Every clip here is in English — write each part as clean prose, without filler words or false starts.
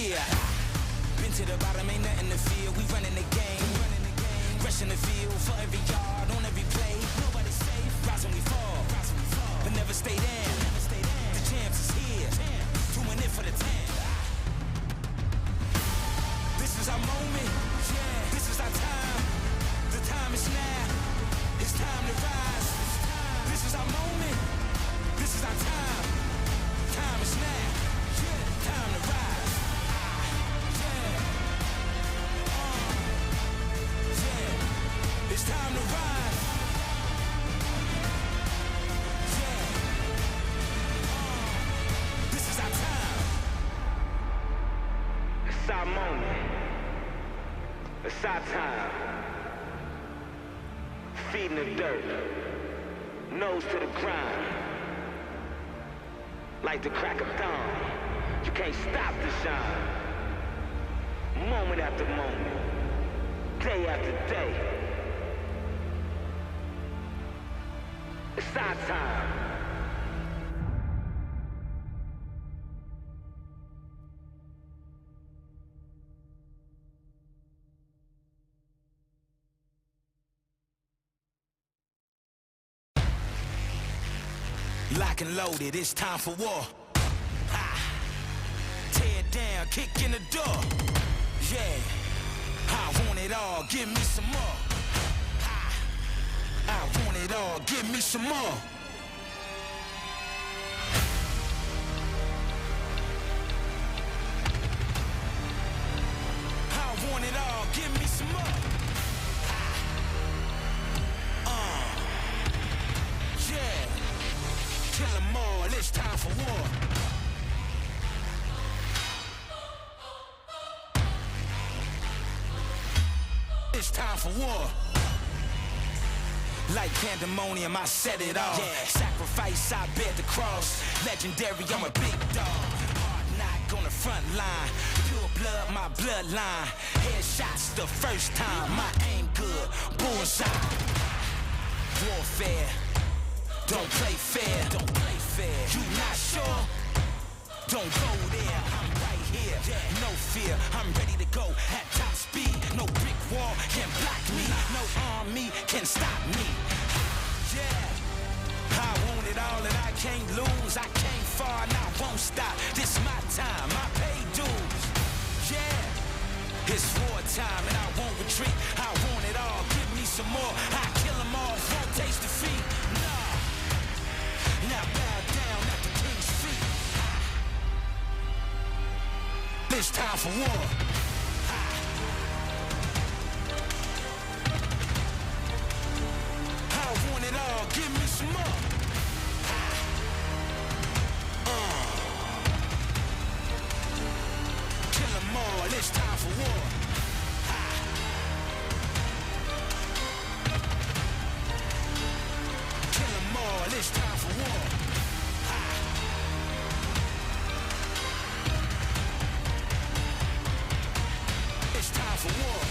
Yeah. Been to the bottom, ain't nothing to feel. We running the game. Rushing the field for every yard, on every play. Nobody's safe. Rise when we fall. But never stay down. The champs is here. Doing it for the town. This is our moment. This is our time. The time is now. It's time to rise. This is our moment. This is our time. Time is now. Time to rise. It's time to rise. This is our time. It's our moment. It's our time. Feet in the dirt. Nose to the grind. Like the crack of dawn. You can't stop the shine. Moment after moment. Day after day. It's our time. Lock and loaded, it's time for war. Ha. Tear it down, kick in the door. Yeah, I want it all, give me some more. Ha. I want it all, give me some more. I want it all, give me some more. Yeah. Kill 'em all, it's time for war. It's time for war. Like pandemonium, I set it off. Yeah. Sacrifice, I bear the cross. Legendary, I'm a big dog. Hard knock on the front line. Pure blood, my bloodline. Headshots the first time. My aim good, bullseye. Warfare. Don't play fair, don't play fair. You not sure? Don't go there, I'm right here. No fear, I'm ready to go at top speed. No brick wall can block me. No army can stop me. Yeah, I want it all and I can't lose. I came far and I won't stop. This is my time, I pay dues. Yeah, it's war time and I won't retreat. I want it all, give me some more. I kill them all, won't taste defeat. Now bow down at the king's feet. It's time for war. I want it all, give me some more. Kill 'em all, it's time for war. Kill 'em all, it's time for war. It's time for war.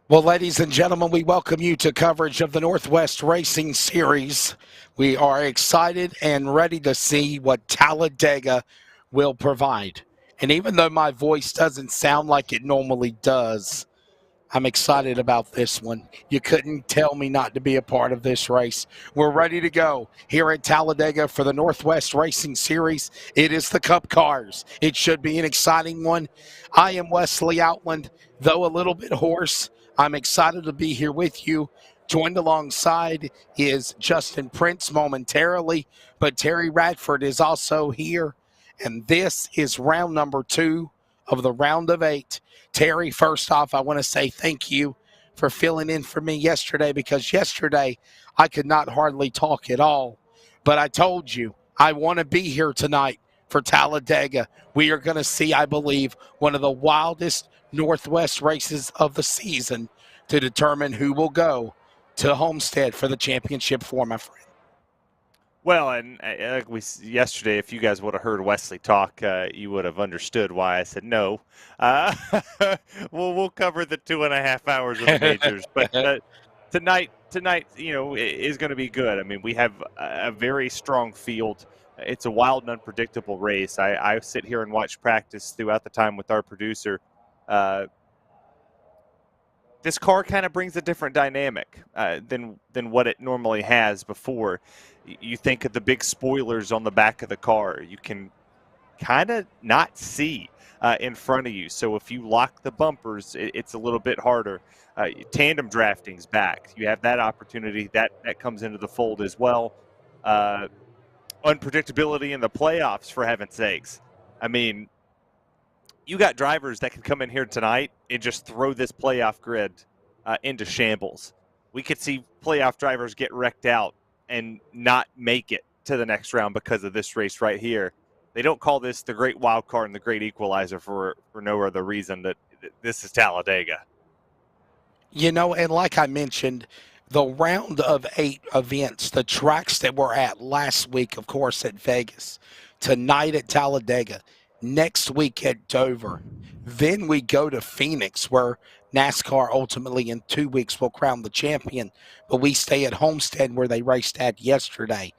Well, ladies and gentlemen, we welcome you to coverage of the Northwest Racing Series. We are excited and ready to see what Talladega will provide. And even though my voice doesn't sound like it normally does, I'm excited about this one. You couldn't tell me not to be a part of this race. We're ready to go here at Talladega for the Northwest Racing Series. It is the Cup Cars. It should be an exciting one. I am Wesley Outland, though a little bit hoarse. I'm excited to be here with you. Joined alongside is Justin Prince momentarily, but Terry Radford is also here. And this is round number 2 of the round of 8. Terry, first off, I want to say thank you for filling in for me yesterday, because yesterday I could not hardly talk at all. But I told you I want to be here tonight for Talladega. We are going to see, I believe, one of the wildest Northwest races of the season to determine who will go to Homestead for the championship for, my friend. Well, and like yesterday, if you guys would have heard Wesley talk, you would have understood why I said no. Uh, we'll cover the 2.5 hours of the majors, but tonight, is going to be good. I mean, we have a very strong field. It's a wild and unpredictable race. I sit here and watch practice throughout the time with our producer. Uh, this car kind of brings a different dynamic than what it normally has before. You think of the big spoilers on the back of the car. You can kind of not see in front of you. So if you lock the bumpers, it's a little bit harder. Tandem drafting's back. You have that opportunity that comes into the fold as well. Uh, Unpredictability in the playoffs, for heaven's sakes. I mean, you got drivers that can come in here tonight and just throw this playoff grid into shambles. We could see playoff drivers get wrecked out and not make it to the next round because of this race right here. They don't call this the great wild card and the great equalizer for no other reason that this is Talladega. And like I mentioned, the round of 8 events, the tracks that we're at last week, of course, at Vegas, tonight at Talladega, next week at Dover. Then we go to Phoenix, where NASCAR ultimately in 2 weeks will crown the champion, but we stay at Homestead where they raced at yesterday.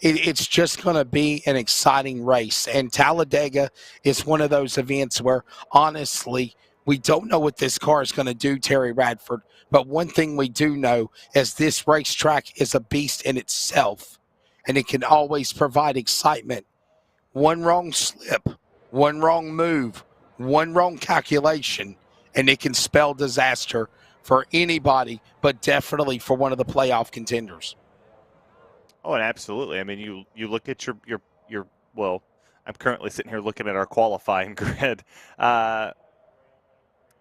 It's just going to be an exciting race. And Talladega is one of those events where, honestly, we don't know what this car is going to do, Terry Radford. But one thing we do know is this racetrack is a beast in itself, and it can always provide excitement. One wrong slip, one wrong move, one wrong calculation, and it can spell disaster for anybody, but definitely for one of the playoff contenders. Oh, and absolutely. I mean, you look at your well, I'm currently sitting here looking at our qualifying grid.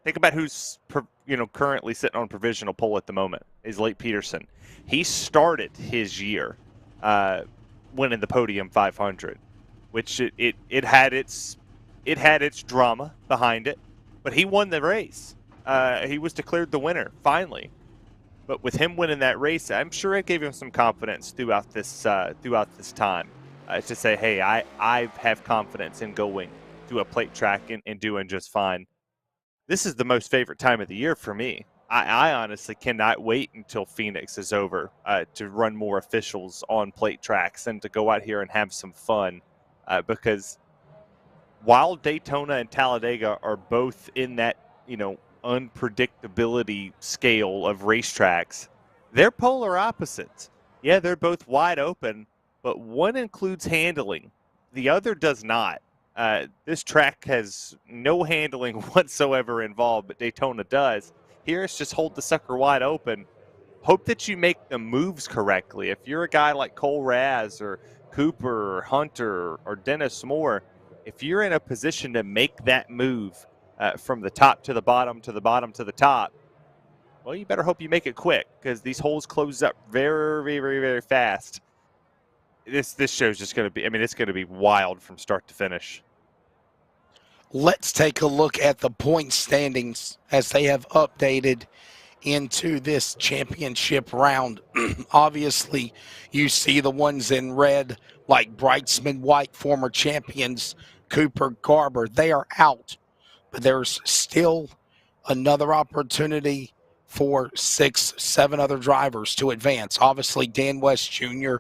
Think about who's currently sitting on provisional pole at the moment. Is Late Peterson. He started his year winning the Podium 500, which it had its drama behind it, but he won the race. He was declared the winner finally. But with him winning that race, I'm sure it gave him some confidence throughout this time to say, hey, I have confidence in going to a plate track and doing just fine. This is the most favorite time of the year for me. I honestly cannot wait until Phoenix is over to run more officials on plate tracks and to go out here and have some fun because while Daytona and Talladega are both in that, unpredictability scale of racetracks, they're polar opposites. Yeah, they're both wide open, but one includes handling, the other does not. This track has no handling whatsoever involved, but Daytona does. Here it's just hold the sucker wide open. Hope that you make the moves correctly. If you're a guy like Cole Raz or Cooper or Hunter or Dennis Moore, if you're in a position to make that move from the top to the bottom to the bottom to the top, well, you better hope you make it quick because these holes close up very, very, very, very fast. This show's just going to be, it's going to be wild from start to finish. Let's take a look at the point standings as they have updated into this championship round. Obviously, you see the ones in red, like Brightsman White, former champions, Cooper, Garber. They are out, but there's still another opportunity for 6, 7 other drivers to advance. Obviously, Dan West Jr.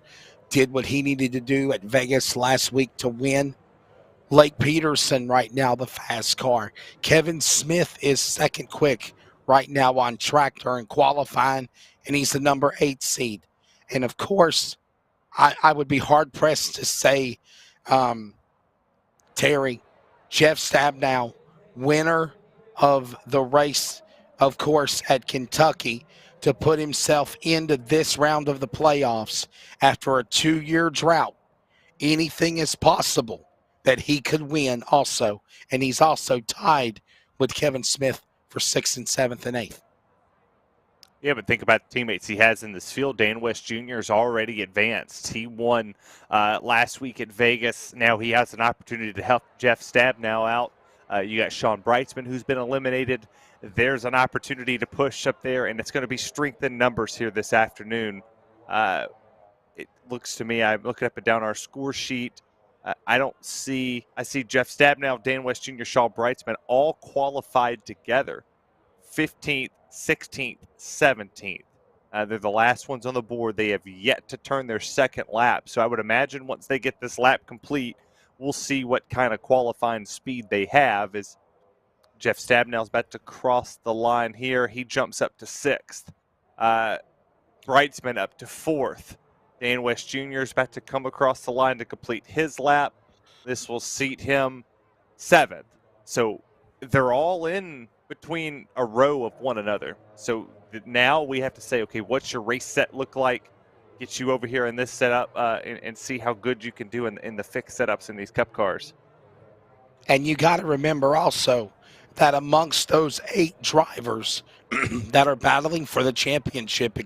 did what he needed to do at Vegas last week to win. Lake Peterson right now, the fast car. Kevin Smith is second quick right now on track during qualifying, and he's the number 8 seed. And of course, I would be hard pressed to say, Terry, Jeff Stabnow, winner of the race, of course, at Kentucky, to put himself into this round of the playoffs after a 2-year drought. Anything is possible that he could win also. And he's also tied with Kevin Smith for 6th and 7th and 8th. Yeah, but think about the teammates he has in this field. Dan West Jr. is already advanced. He won last week at Vegas. Now he has an opportunity to help Jeff Stabnow out. You got Sean Brightsman, who's been eliminated. There's an opportunity to push up there, and it's going to be strength in numbers here this afternoon. it looks to me, I'm looking up and down our score sheet. I see Jeff Stabnow, Dan West Jr., Shaw Brightsman all qualified together 15th, 16th, 17th. They're the last ones on the board. They have yet to turn their second lap. So I would imagine once they get this lap complete, we'll see what kind of qualifying speed they have. As Jeff Stabnow's about to cross the line here, he jumps up to 6th. Brightsman up to 4th. Dan West Jr. is about to come across the line to complete his lap. This will seat him 7th. So they're all in between a row of one another. So now we have to say, okay, what's your race set look like? Get you over here in this setup and see how good you can do in the fixed setups in these Cup cars. And you got to remember also that amongst those 8 drivers that are battling for the championship,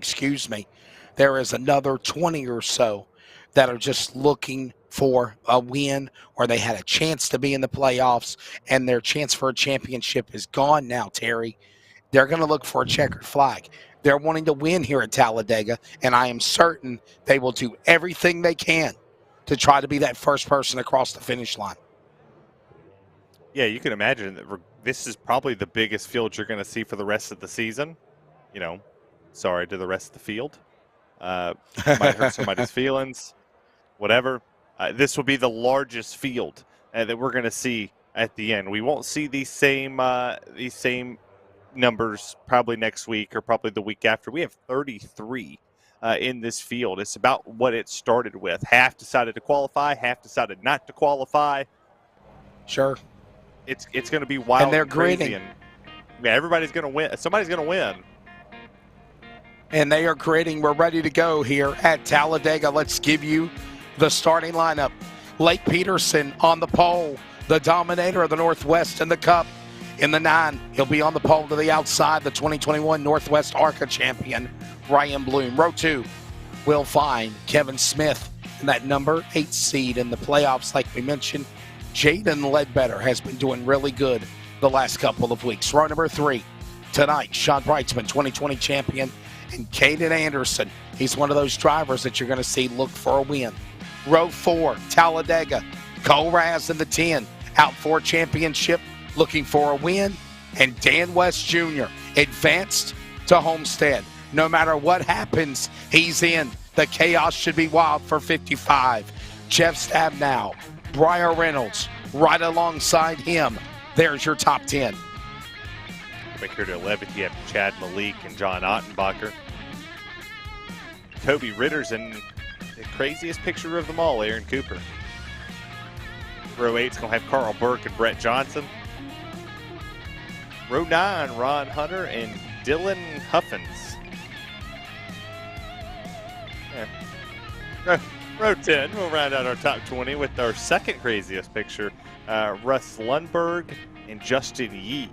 there is another 20 or so that are just looking for a win, or they had a chance to be in the playoffs, and their chance for a championship is gone now, Terry. They're going to look for a checkered flag. They're wanting to win here at Talladega, and I am certain they will do everything they can to try to be that first person across the finish line. Yeah, you can imagine that this is probably the biggest field you're going to see for the rest of the season. Sorry to the rest of the field. Might hurt somebody's feelings, whatever. This will be the largest field that we're going to see at the end. We won't see these same numbers probably next week or probably the week after. We have 33 in this field. It's about what it started with. Half decided to qualify, half decided not to qualify. Sure. It's going to be wild and they're and crazy. gritting. And yeah, everybody's going to win. Somebody's going to win. And they are gritting. We're ready to go here at Talladega. Let's give you the starting lineup. Blake Peterson on the pole, the dominator of the Northwest in the Cup. In the 9, he'll be on the pole to the outside, the 2021 Northwest ARCA champion, Ryan Bloom. Row 2, we'll find Kevin Smith in that number 8 seed in the playoffs. Like we mentioned, Jaden Ledbetter has been doing really good the last couple of weeks. Row number 3, tonight, Shaw Brightsman, 2020 champion, and Caden Anderson. He's one of those drivers that you're going to see look for a win. Row 4, Talladega, Cole Raz in the 10, out for a championship, looking for a win, and Dan West Jr. advanced to Homestead. No matter what happens, he's in. The chaos should be wild for 55. Jeff Stabnow, Briar Reynolds, right alongside him. There's your top 10. Back here to 11th, you have Chad Malik and John Ottenbacher. Toby Ritter's in the craziest picture of them all, Aaron Cooper. Row 8's going to have Carl Burke and Brett Johnson. Row 9, Ron Hunter and Dylan Huffins. Row 10, we'll round out our top 20 with our second craziest picture, Russ Lundberg and Justin Yee.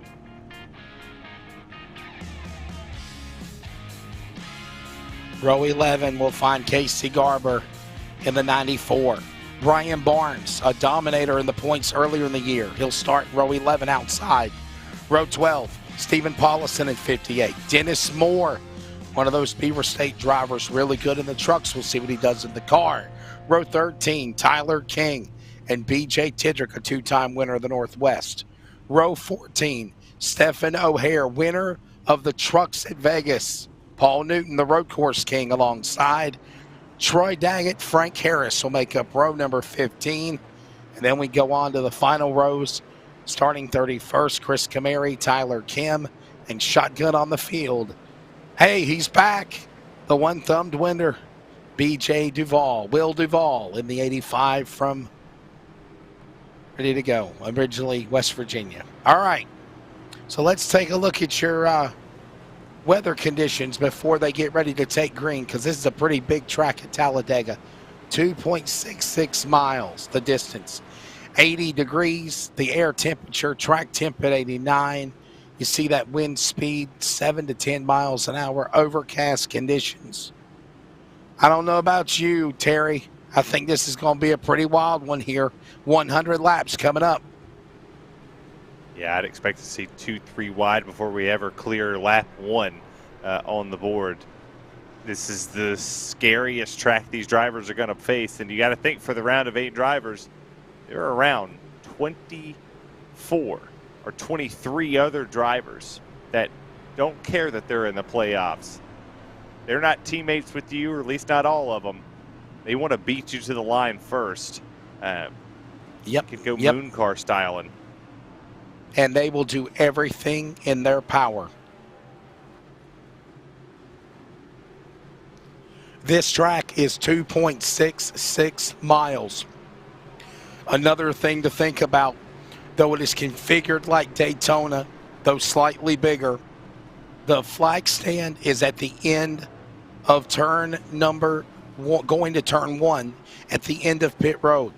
Row 11, we'll find Casey Garber in the 94. Brian Barnes, a dominator in the points earlier in the year. He'll start row 11 outside. Row 12, Stephen Paulison in 58. Dennis Moore, one of those Beaver State drivers, really good in the trucks. We'll see what he does in the car. Row 13, Tyler King and B.J. Tidrick, a 2-time winner of the Northwest. Row 14, Stephen O'Hare, winner of the trucks at Vegas. Paul Newton, the road course king, alongside. Troy Daggett, Frank Harris will make up row number 15. And then we go on to the final rows. Starting 31st, Chris Camary, Tyler Kim, and shotgun on the field. Hey, he's back. The one-thumbed winner, B.J. Duvall, Will Duvall in the 85 from ready to go, originally West Virginia. All right, so let's take a look at your weather conditions before they get ready to take green, because this is a pretty big track at Talladega. 2.66 miles, the distance. 80 degrees, the air temperature, track temp at 89. You see that wind speed, 7 to 10 miles an hour, overcast conditions. I don't know about you, Terry. I think this is going to be a pretty wild one here. 100 laps coming up. Yeah, I'd expect to see 2-3 wide before we ever clear lap 1 on the board. This is the scariest track these drivers are going to face, and you got to think for the round of 8 drivers, there are around 24 or 23 other drivers that don't care that they're in the playoffs. They're not teammates with you, or at least not all of them. They want to beat you to the line first. You could go moon car styling. And they will do everything in their power. This track is 2.66 miles. Another thing to think about, though it is configured like Daytona, though slightly bigger, the flag stand is at the end of turn number one, going to turn 1 at the end of pit road.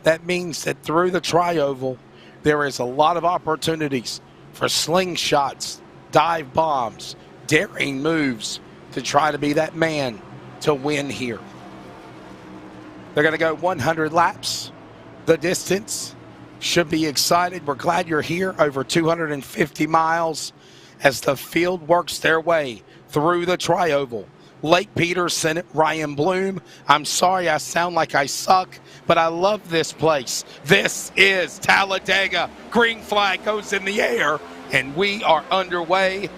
That means that through the tri-oval, there is a lot of opportunities for slingshots, dive bombs, daring moves to try to be that man to win here. They're going to go 100 laps. The distance should be excited. We're glad you're here. Over 250 miles as the field works their way through the tri-oval. Lake Peterson, Ryan Bloom. I'm sorry I sound like I suck, but I love this place. This is Talladega. Green flag goes in the air, and we are underway.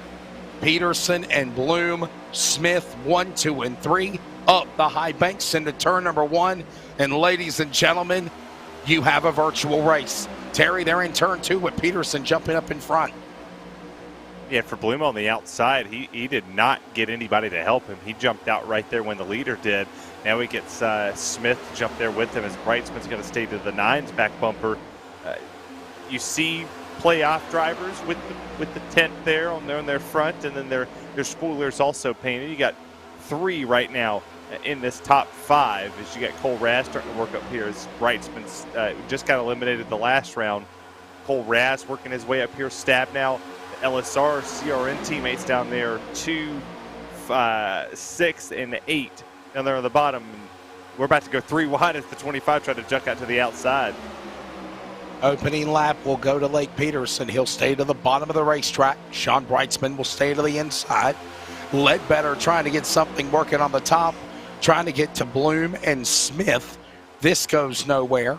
Peterson and Bloom, Smith 1, 2, and 3 up the high banks into turn number 1. And ladies and gentlemen, you have a virtual race. Terry, they're in turn 2 with Peterson jumping up in front. Yeah, for Bloom on the outside, he did not get anybody to help him. He jumped out right there when the leader did. Now he gets Smith to jump there with him as Brightsman's going to stay to the 9's back bumper. You see playoff drivers with the tent there on their front, and then their spoilers also painted. You got 3 right now in this top 5 as you got Cole Raz starting to work up here as Brightsman's just got eliminated the last round. Cole Raz working his way up here. Stabnow, the LSR CRN teammates down there, 2, 6, and 8 down there on the bottom. And we're about to go 3 wide as the 25 tried to jump out to the outside. Opening lap will go to Lake Peterson. He'll stay to the bottom of the racetrack. Sean Brightsman will stay to the inside. Ledbetter trying to get something working on the top, trying to get to Bloom and Smith. This goes nowhere.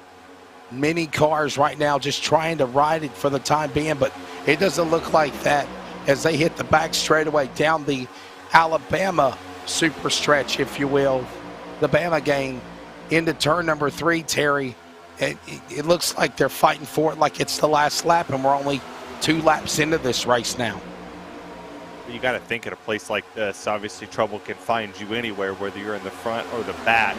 Many cars right now just trying to ride it for the time being, but it doesn't look like that as they hit the back straightaway down the Alabama super stretch, if you will. The Bama gang into turn number 3, Terry. It looks like they're fighting for it like it's the last lap, and we're only 2 laps into this race now. You got to think at a place like this, obviously trouble can find you anywhere, whether you're in the front or the back.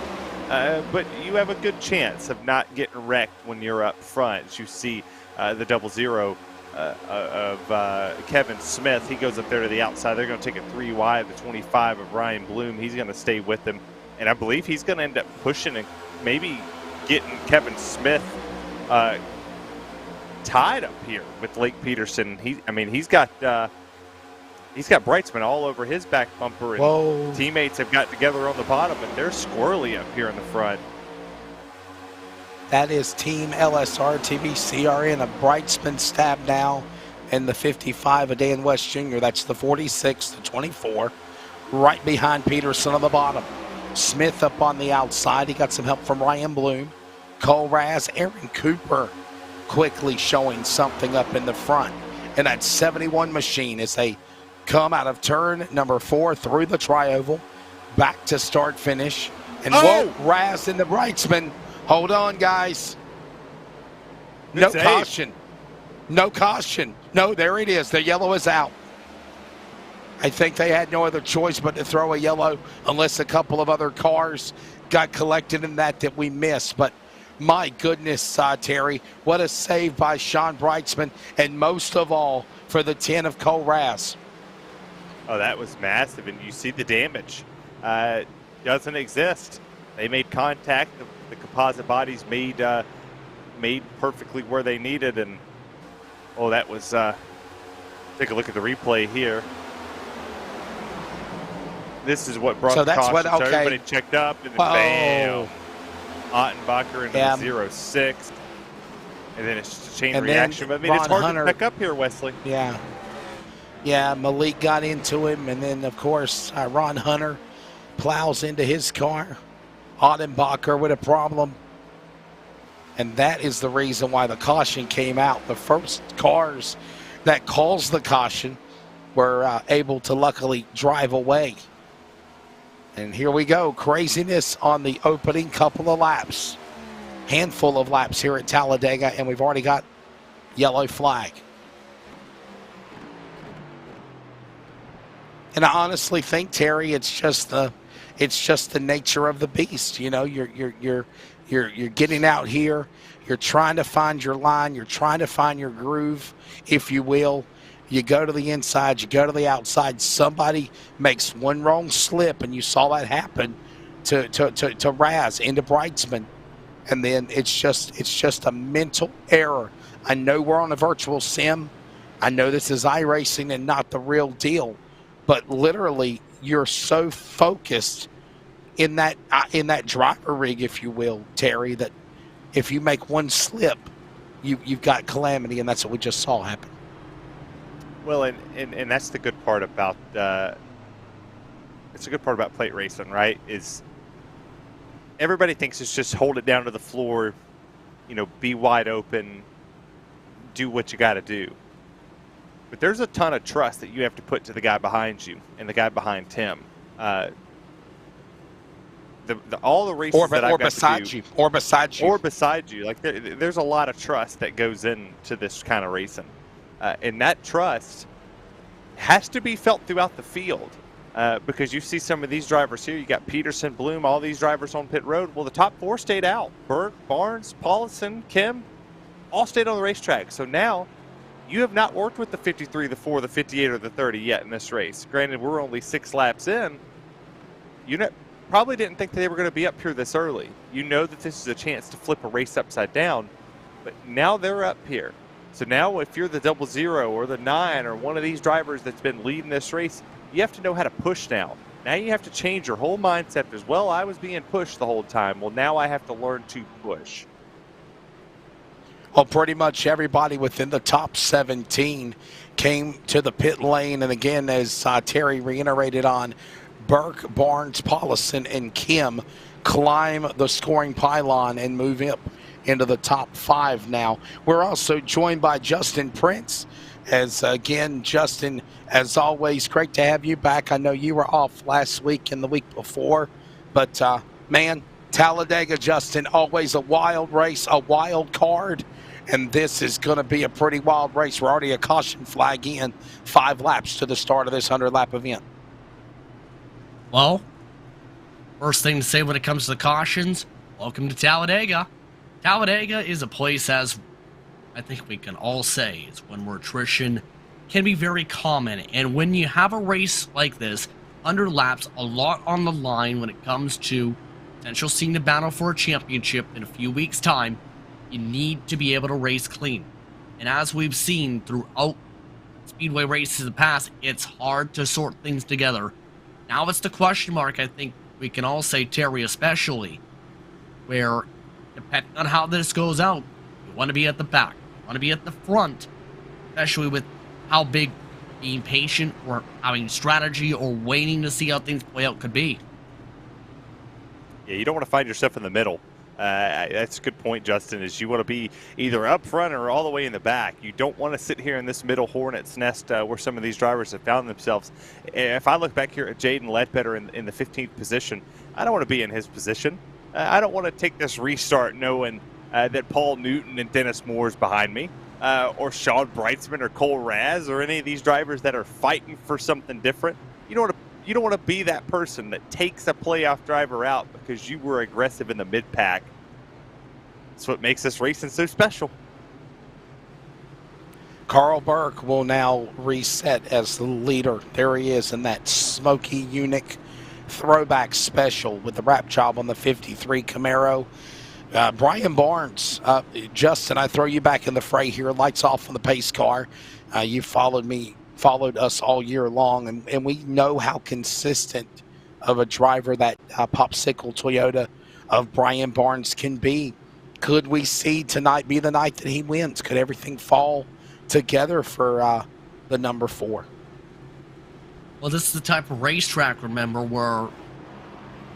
But you have a good chance of not getting wrecked when you're up front. As you see the 00 of Kevin Smith. He goes up there to the outside. They're going to take it 3 wide. The 25 of Ryan Bloom, he's going to stay with them. And I believe he's going to end up pushing and maybe getting Kevin Smith tied up here with Lake Peterson. He's got Brightsman all over his back bumper, and Whoa. Teammates have got together on the bottom, and they're squirrely up here in the front. That is Team LSRTV CRN of Brightsman, Stabnow, and the 55 of Dan West Jr. That's the 46, the 24, right behind Peterson on the bottom. Smith up on the outside. He got some help from Ryan Bloom. Cole Raz, Aaron Cooper quickly showing something up in the front. And that 71 machine as they come out of turn number 4 through the tri-oval, back to start finish. And whoa, Raz and the Brightsman. Hold on, guys. No caution. No caution. No, there it is. The yellow is out. I think they had no other choice but to throw a yellow unless a couple of other cars got collected in that we missed. But my goodness, Terry, what a save by Sean Brightsman, and most of all for the 10 of Cole Raz. Oh, that was massive, and you see the damage. Doesn't exist. They made contact. The composite bodies made perfectly where they needed, and oh, that was. Take a look at the replay here. This is what brought the caution. So everybody checked up, and then bam, Ottenbacher into the 06, and then it's just a chain reaction. But it's hard to pick up here, Wesley. Yeah, Malik got into him, and then of course Ron Hunter plows into his car. Ottenbacher with a problem. And that is the reason why the caution came out. The first cars that caused the caution were able to luckily drive away. And here we go. Craziness on the opening couple of laps. Handful of laps here at Talladega, and we've already got yellow flag. And I honestly think, Terry, it's just the nature of the beast. You know, you're getting out here. You're trying to find your line. You're trying to find your groove, if you will. You go to the inside. You go to the outside. Somebody makes one wrong slip, and you saw that happen to Raz into Brightsman, and then it's just a mental error. I know we're on a virtual sim. I know this is iRacing and not the real deal, but literally you're so focused in that driver rig, if you will, Terry, that if you make one slip, you've got calamity, and that's what we just saw happen. Well, and that's the good part about plate racing, right? Is everybody thinks it's just hold it down to the floor, you know, be wide open, do what you got to do. But there's a ton of trust that you have to put to the guy behind you and the guy behind Tim. All the races that I've got to do, or beside you. Like there's a lot of trust that goes into this kind of racing, and that trust has to be felt throughout the field. Because you see some of these drivers here. You got Peterson, Bloom, all these drivers on pit road. Well, the top four stayed out. Burke, Barnes, Paulison, Kim, all stayed on the racetrack. So now you have not worked with the 53, the 4, the 58, or the 30 yet in this race. Granted, we're only 6 laps in. You probably didn't think that they were going to be up here this early. You know that this is a chance to flip a race upside down, but now they're up here. So now if you're the 00 or the 9 or one of these drivers that's been leading this race, you have to know how to push now. Now you have to change your whole mindset as well. I was being pushed the whole time. Well, now I have to learn to push. Well, pretty much everybody within the top 17 came to the pit lane. And again, as Terry reiterated on, Burke, Barnes, Paulison, and Kim climb the scoring pylon and move up into the top 5 now. We're also joined by Justin Prince. As again, Justin, as always, great to have you back. I know you were off last week and the week before, but man, Talladega, Justin, always a wild race, a wild card, and this is going to be a pretty wild race. We're already a caution flag in 5 laps to the start of this 100-lap event. Well, first thing to say when it comes to the cautions, welcome to Talladega. Talladega is a place, as I think we can all say, is when where attrition can be very common. And when you have a race like this, 100 laps, a lot on the line when it comes to potential seeing the battle for a championship in a few weeks' time, you need to be able to race clean. And as we've seen throughout speedway races in the past, it's hard to sort things together. Now it's the question mark, I think we can all say, Terry especially, where depending on how this goes out, you want to be at the back, you want to be at the front, especially with how big being patient or having strategy or waiting to see how things play out could be. Yeah, you don't want to find yourself in the middle. That's a good point, Justin, is you want to be either up front or all the way in the back. You don't want to sit here in this middle hornet's nest where some of these drivers have found themselves. If I look back here at Jaden Ledbetter in the 15th position, I don't want to be in his position. I don't want to take this restart knowing that Paul Newton and Dennis Moore is behind me, or Sean Brightsman or Cole Raz or any of these drivers that are fighting for something different. You don't want to be that person that takes a playoff driver out because you were aggressive in the mid-pack. That's what makes this racing so special. Carl Burke will now reset as the leader. There he is in that smoky, unique throwback special with the wrap job on the 53 Camaro. Brian Barnes, Justin, I throw you back in the fray here. Lights off on the pace car. You followed us all year long, and we know how consistent of a driver that Popsicle Toyota of Brian Barnes can be. Could we see tonight be the night that he wins? Could everything fall together for the number 4? Well, this is the type of racetrack, remember, where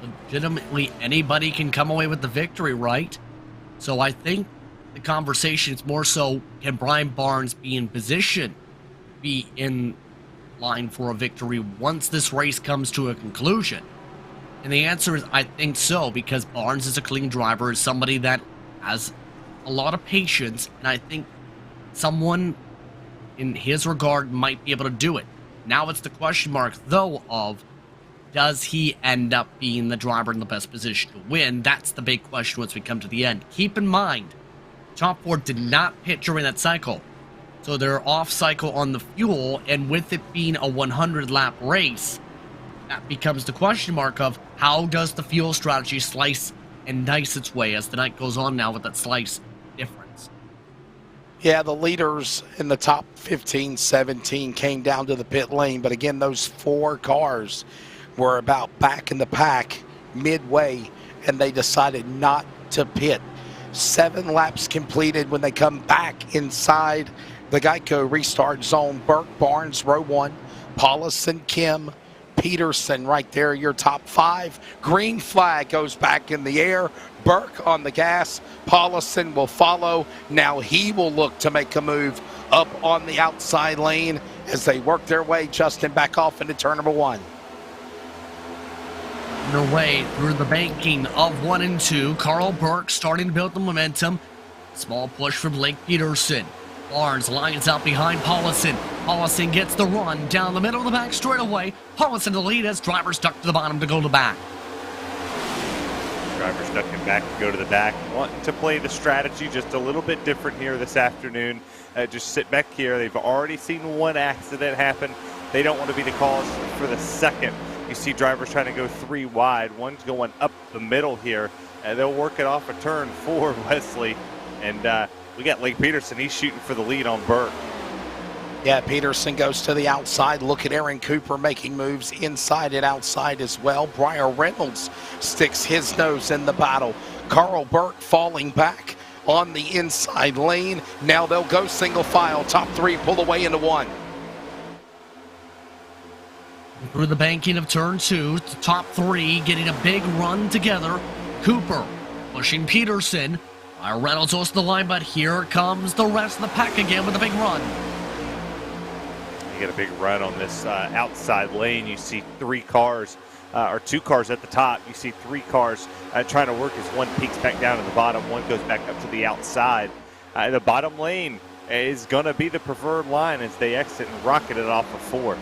legitimately anybody can come away with the victory, right? So I think the conversation is more so, can Brian Barnes be in position, be in line for a victory once this race comes to a conclusion? And the answer is, I think so, because Barnes is a clean driver, is somebody that has a lot of patience, and I think someone in his regard might be able to do it. Now it's the question mark, though, of does he end up being the driver in the best position to win? That's the big question once we come to the end. Keep in mind, Top 4 did not pit during that cycle, so they're off cycle on the fuel, and with it being a 100-lap race, that becomes the question mark of how does the fuel strategy slice and dice its way as the night goes on now with that slice difference. Yeah, the leaders in the top 15, 17 came down to the pit lane, but again, those 4 cars were about back in the pack midway, and they decided not to pit. 7 laps completed when they come back inside the Geico restart zone. Burke, Barnes, row 1, Paulison, Kim, Peterson right there, your top 5. Green flag goes back in the air. Burke on the gas. Paulison will follow. Now he will look to make a move up on the outside lane as they work their way, Justin, back off into turn number 1. Their way through the banking of 1 and 2. Carl Burke starting to build the momentum. Small push from Blake Peterson. Barnes lines out behind Paulison. Paulison gets the run down the middle of the back straightaway. Paulison to the lead as driver stuck to the bottom to go to the back. Driver stuck in back to go to the back. Wanting to play the strategy just a little bit different here this afternoon. Just sit back here. They've already seen 1 accident happen. They don't want to be the cause for the second. You see drivers trying to go 3 wide. One's going up the middle here. They'll work it off a turn for Wesley. And we got Blake Peterson. He's shooting for the lead on Burke. Yeah, Peterson goes to the outside. Look at Aaron Cooper making moves inside and outside as well. Brian Reynolds sticks his nose in the battle. Carl Burke falling back on the inside lane. Now they'll go single file. Top 3 pull away into 1. Through the banking of turn 2, the top 3 getting a big run together. Cooper pushing Peterson. Reynolds goes to the line, but here comes the rest of the pack again with a big run. You get a big run on this outside lane. You see 3 cars, or 2 cars at the top. You see 3 cars trying to work as one peeks back down to the bottom. One goes back up to the outside. The bottom lane is going to be the preferred line as they exit and rocket it off of 4.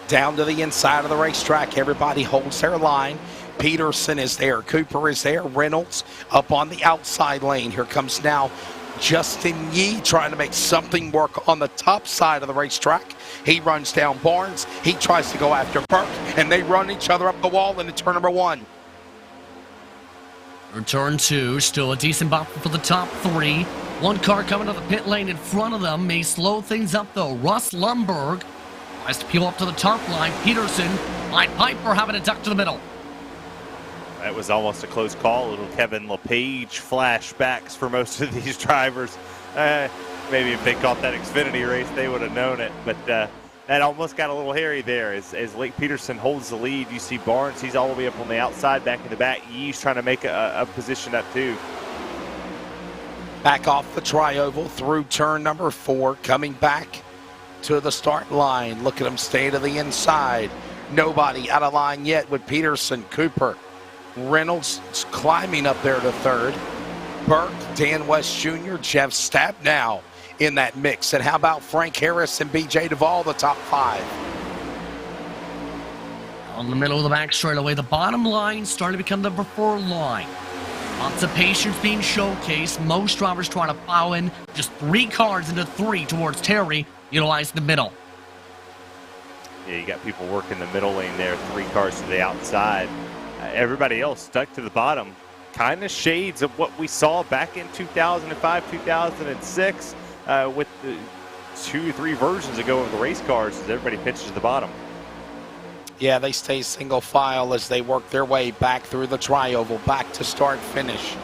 Down to the inside of the racetrack. Everybody holds their line. Peterson is there. Cooper is there. Reynolds up on the outside lane. Here comes now Justin Yee trying to make something work on the top side of the racetrack. He runs down Barnes. He tries to go after Burke, and they run each other up the wall into turn number 1. For turn 2, still a decent buffer for the top 3. 1 car coming to the pit lane in front of them may slow things up though. Russ Lumberg tries to peel up to the top line. Peterson, Mike Piper having a duck to the middle. That was almost a close call. Little Kevin LePage flashbacks for most of these drivers. Maybe if they caught that Xfinity race, they would have known it. But that almost got a little hairy there as Blake Peterson holds the lead. You see Barnes, he's all the way up on the outside, back in the back. Yee's trying to make a position up too. Back off the tri-oval through turn number 4, coming back to the start line. Look at him stay to the inside. Nobody out of line yet with Peterson, Cooper. Reynolds climbing up there to 3rd. Burke, Dan West Jr., Jeff Stabnow in that mix. And how about Frank Harris and BJ Duvall, the top 5? On the middle of the back straightaway, the bottom line starting to become the preferred line. Lots of patience being showcased. Most drivers trying to plow in just 3 cars into 3 towards Terry, utilizing the middle. Yeah, you got people working the middle lane there, 3 cars to the outside. Everybody else stuck to the bottom. Kind of shades of what we saw back in 2005, 2006 with the 2 or 3 versions ago of the race cars as everybody pitches to the bottom. Yeah, they stay single file as they work their way back through the tri-oval, back to start finish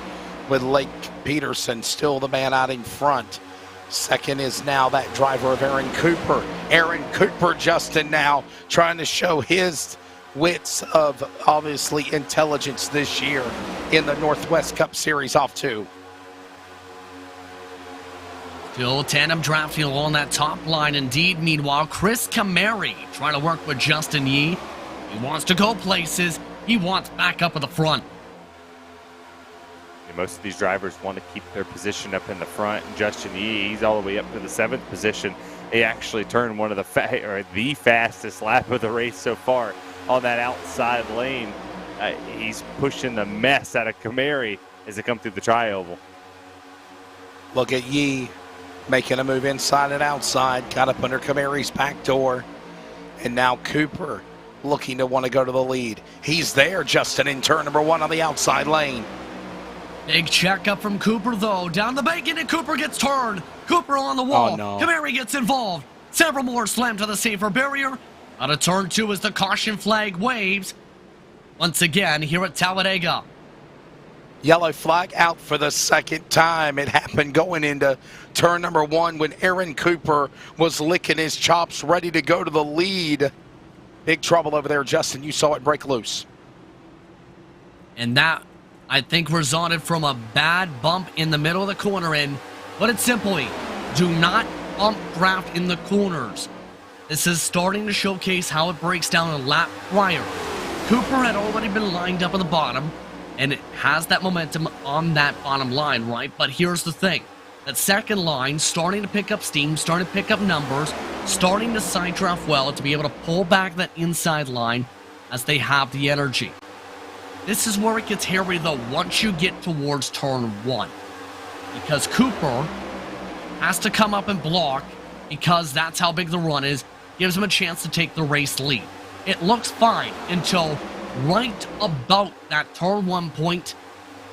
with Blake Peterson still the man out in front. Second is now that driver of Aaron Cooper. Aaron Cooper, Justin, now trying to show his wits of obviously intelligence this year in the Northwest Cup Series off two. Still tandem draft fuel on that top line indeed. Meanwhile, Chris Cameri trying to work with Justin Yee. He wants to go places. He wants back up at the front. Most of these drivers want to keep their position up in the front. And Justin Yee, he's all the way up to the 7th position. He actually turned one of the fastest lap of the race so far on that outside lane. He's pushing the mess out of Cameri as they come through the tri-oval. Look at Yee making a move inside and outside, got up under Cameri's back door, and now Cooper looking to want to go to the lead. He's there, Justin, in turn number 1 on the outside lane. Big check up from Cooper, though. Down the bacon, and Cooper gets turned. Cooper on the wall. Oh, no. Cameri gets involved. Several more slam to the safer barrier. Out of turn 2 as the caution flag waves. Once again, here at Talladega. Yellow flag out for the second time. It happened going into turn number 1 when Aaron Cooper was licking his chops, ready to go to the lead. Big trouble over there, Justin. You saw it break loose. And that, I think, resulted from a bad bump in the middle of the corner. And put it simply, do not bump draft in the corners. This is starting to showcase how it breaks down a lap prior. Cooper had already been lined up at the bottom, and it has that momentum on that bottom line, right? But here's the thing. That second line starting to pick up steam, starting to pick up numbers, starting to side draft well to be able to pull back that inside line as they have the energy. This is where it gets hairy, though, once you get towards turn 1. Because Cooper has to come up and block, because that's how big the run is, gives him a chance to take the race lead. It looks fine until right about that turn 1 point.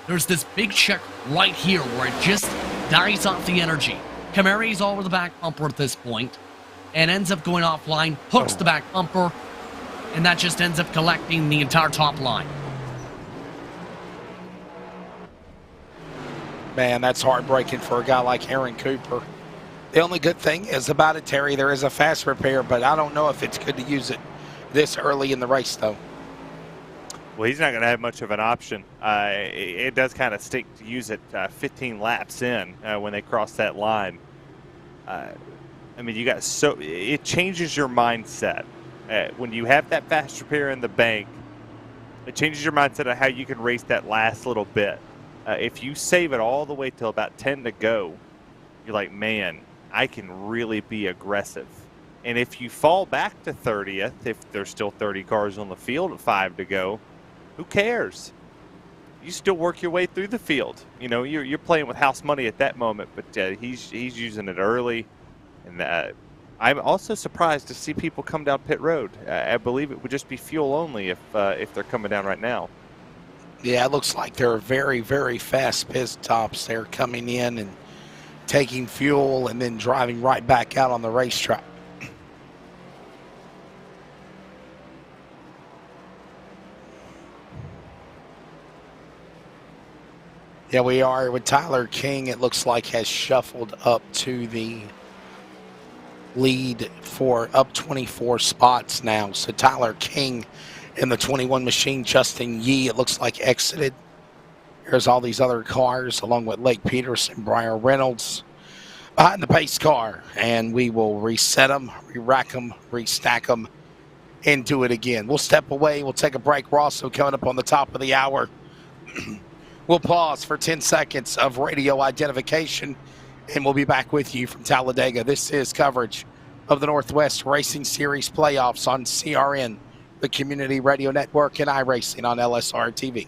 There's this big check right here where it just dies off the energy. Cameri's all over the back bumper at this point and ends up going offline, hooks the back bumper, and that just ends up collecting the entire top line. Man, that's heartbreaking for a guy like Aaron Cooper. The only good thing is about it, Terry, there is a fast repair, but I don't know if it's good to use it this early in the race, though. Well, he's not going to have much of an option. It does kind of stink to use it 15 laps in when they cross that line. I mean, it changes your mindset. When you have that fast repair in the bank, it changes your mindset of how you can race that last little bit. If you save it all the way till about 10 to go, you're like, man, I can really be aggressive. And if you fall back to 30th, if there's still 30 cars on the field at 5 to go, who cares? You still work your way through the field. You know, you're playing with house money at that moment, but he's using it early. And I'm also surprised to see people come down pit road. I believe it would just be fuel only if they're coming down right now. Yeah, it looks like they're very, very fast pit stops. They're coming in and taking fuel and then driving right back out on the racetrack. Yeah, we are with Tyler King. It looks like has shuffled up to the lead for up 24 spots now. So Tyler King in the 21 machine. Justin Yee, it looks like, exited. Here's all these other cars along with Lake Peterson, Brian Reynolds behind the pace car. And we will reset them, re-rack them, restack them, and do it again. We'll step away. We'll take a break. We're also coming up on the top of the hour. We'll pause for 10 seconds of radio identification, and we'll be back with you from Talladega. This is coverage of the Northwest Racing Series playoffs on CRN, the Community Radio Network, and iRacing on LSRTV.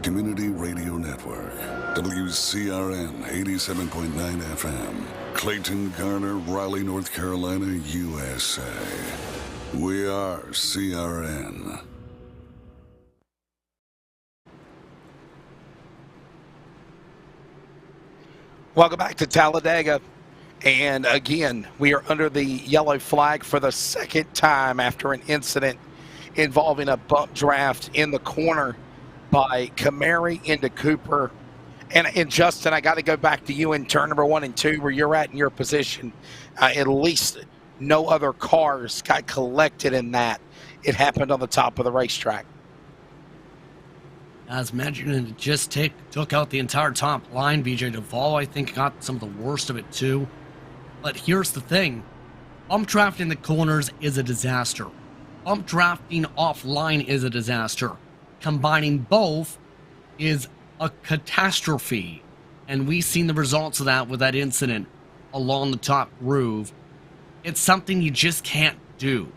Community Radio Network, WCRN 87.9 FM, Clayton, Garner, Raleigh, North Carolina, USA. We are CRN. Welcome back to Talladega. And again, we are under the yellow flag for the second time after an incident involving a bump draft in the corner by Cameri into Cooper. And Justin, I got to go back to you in turn number 1 and 2 where you're at in your position. At least no other cars got collected in that. It happened on the top of the racetrack. As mentioned, it just took out the entire top line. BJ Duvall, I think, got some of the worst of it too. But here's the thing. Bump drafting the corners is a disaster. Bump drafting offline is a disaster. Combining both is a catastrophe. And we've seen the results of that with that incident along the top groove. It's something you just can't do.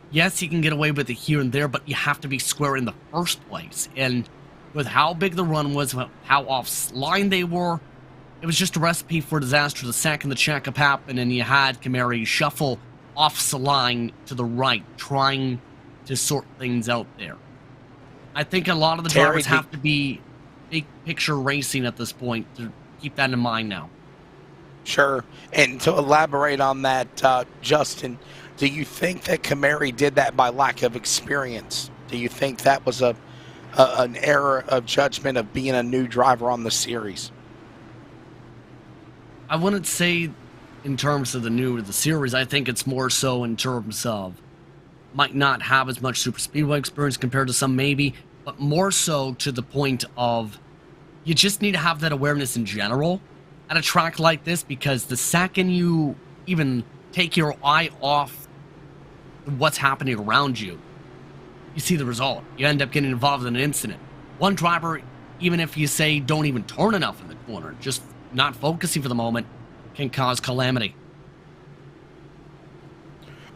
Yes, you can get away with it here and there, but you have to be square in the first place. And with how big the run was, how offline they were, it was just a recipe for disaster the second the checkup happened and you had Camary shuffle off the line to the right, trying to sort things out there. I think a lot of the drivers have to be big picture racing at this point to keep that in mind now. Sure. And to elaborate on that, Justin, do you think that Camary did that by lack of experience? Do you think that was an error of judgment of being a new driver on the series? I wouldn't say in terms of the new to the series. I think it's more so in terms of might not have as much super speedway experience compared to some maybe, but more so to the point of you just need to have that awareness in general at a track like this, because the second you even take your eye off what's happening around you, you see the result. You end up getting involved in an incident. One driver, even if you say don't even turn enough in the corner, just not focusing for the moment, can cause calamity.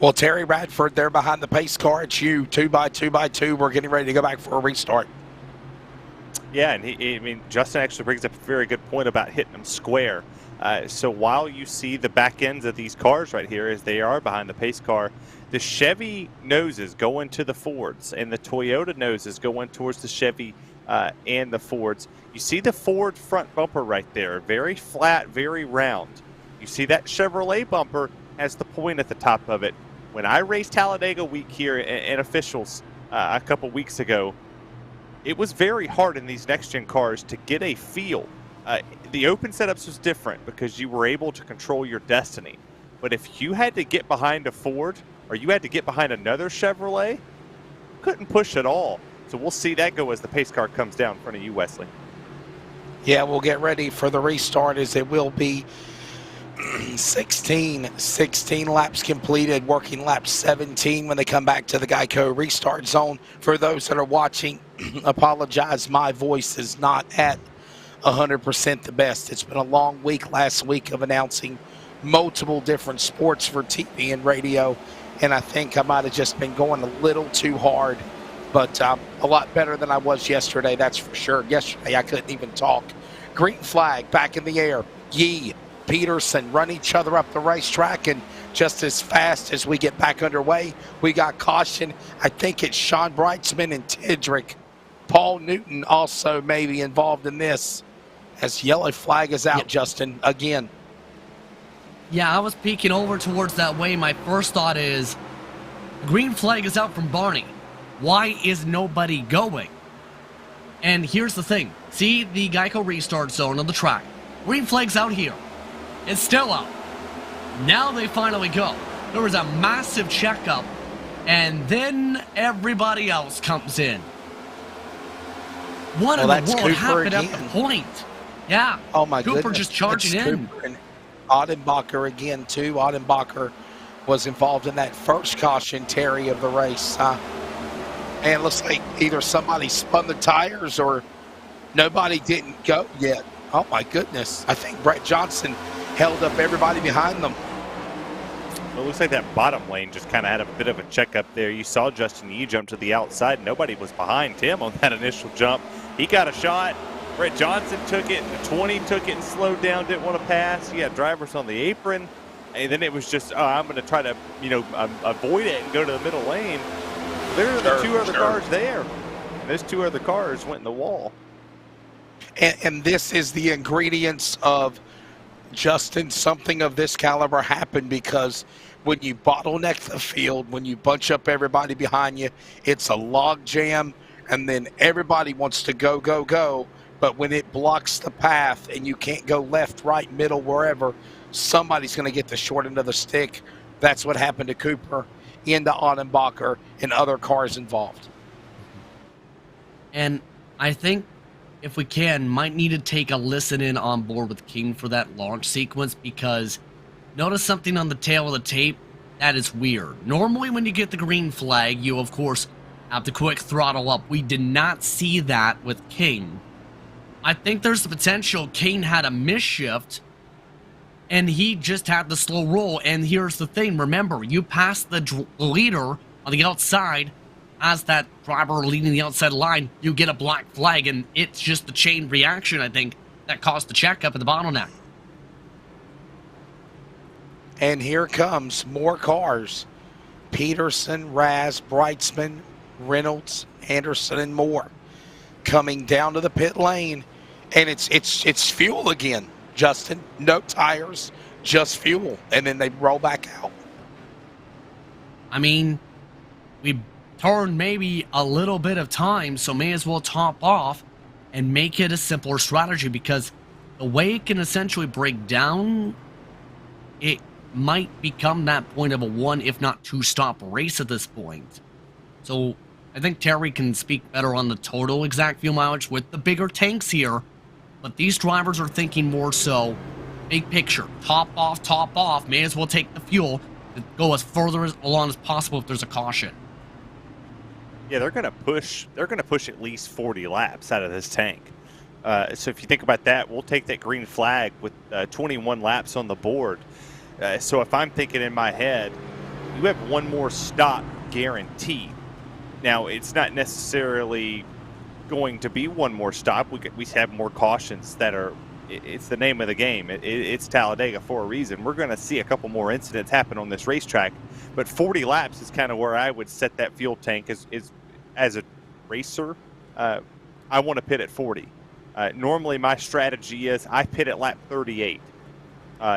Well, Terry Radford, they're behind the pace car. It's you, 2x2x2. We're getting ready to go back for a restart. Yeah, and Justin actually brings up a very good point about hitting them square. So while you see the back ends of these cars right here, as they are behind the pace car, the Chevy noses go into the Fords, and the Toyota noses go in towards the Chevy and the Fords. You see the Ford front bumper right there, very flat, very round. You see that Chevrolet bumper has the point at the top of it. When I raced Talladega week here in officials a couple weeks ago, it was very hard in these next-gen cars to get a feel. The open setups was different because you were able to control your destiny. But if you had to get behind a Ford or you had to get behind another Chevrolet, couldn't push at all. So we'll see that go as the pace car comes down in front of you, Wesley. Yeah, we'll get ready for the restart as it will be 16 laps completed, working lap 17 when they come back to the Geico restart zone. For those that are watching, apologize, my voice is not at 100% the best. It's been a long week last week of announcing multiple different sports for TV and radio, and I think I might have just been going a little too hard, but a lot better than I was yesterday, that's for sure. Yesterday I couldn't even talk. Green flag back in the air. Yee, Peterson run each other up the racetrack, and just as fast as we get back underway, we got caution. I think it's Sean Brightsman and Tidrick. Paul Newton also may be involved in this, as yellow flag is out, yep. Justin, again. Yeah, I was peeking over towards that way. My first thought is, green flag is out from Barney. Why is nobody going? And here's the thing. See the Geico restart zone on the track. Green flag's out here. It's still out. Now they finally go. There was a massive checkup, and then everybody else comes in. What in the world Cooper happened again. at the point? Yeah. Oh my Cooper goodness. just charging in. Cooper and Audenbacher again too. Audenbacher was involved in that first caution, Terry, of the race. And it looks like either somebody spun the tires or nobody didn't go yet. Oh my goodness. I think Brett Johnson held up everybody behind them. Well, it looks like that bottom lane just kind of had a bit of a checkup there. You saw Justin Yee jump to the outside. Nobody was behind him on that initial jump. He got a shot. Brett Johnson took it. The 20 took it and slowed down, didn't want to pass. You had drivers on the apron. And then it was just, I'm going to try to, avoid it and go to the middle lane. There are the two other cars there. And those two other cars went in the wall. And this is the ingredients of, Justin, something of this caliber happened because when you bottleneck the field, when you bunch up everybody behind you, it's a log jam, and then everybody wants to go, go, go. But when it blocks the path and you can't go left, right, middle, wherever, somebody's going to get the short end of the stick That's what happened to Cooper, into Annenbacher, and other cars involved. And I think, if we can, might need to take a listen in on board with King for that launch sequence, because notice something on the tail of the tape that is weird. Normally when you get the green flag, you of course have to quick throttle up. We did not see that with King. I think there's the potential King had a misshift and he just had the slow roll. And here's the thing, remember, you pass the leader on the outside. As that driver leading the outside line, you get a black flag, and it's just the chain reaction, I think, that caused the checkup at the bottleneck. And here comes more cars. Peterson, Raz, Brightsman, Reynolds, Anderson, and more coming down to the pit lane. And it's fuel again, Justin. No tires, just fuel. And then they roll back out. I mean, we turned maybe a little bit of time, so may as well top off and make it a simpler strategy, because the way it can essentially break down, it might become that point of a 1, if not 2 stop race at this point. So I think Terry can speak better on the total exact fuel mileage with the bigger tanks here, but these drivers are thinking more so big picture, top off, may as well take the fuel to go as further along as possible if there's a caution. Yeah, they're going to push at least 40 laps out of this tank. So if you think about that, we'll take that green flag with 21 laps on the board. So if I'm thinking in my head, you have one more stop guaranteed. Now, it's not necessarily going to be one more stop. We have more cautions that are, it's the name of the game. It's Talladega for a reason. We're going to see a couple more incidents happen on this racetrack, but 40 laps is kind of where I would set that fuel tank as a racer. I want to pit at 40. Normally my strategy is I pit at lap 38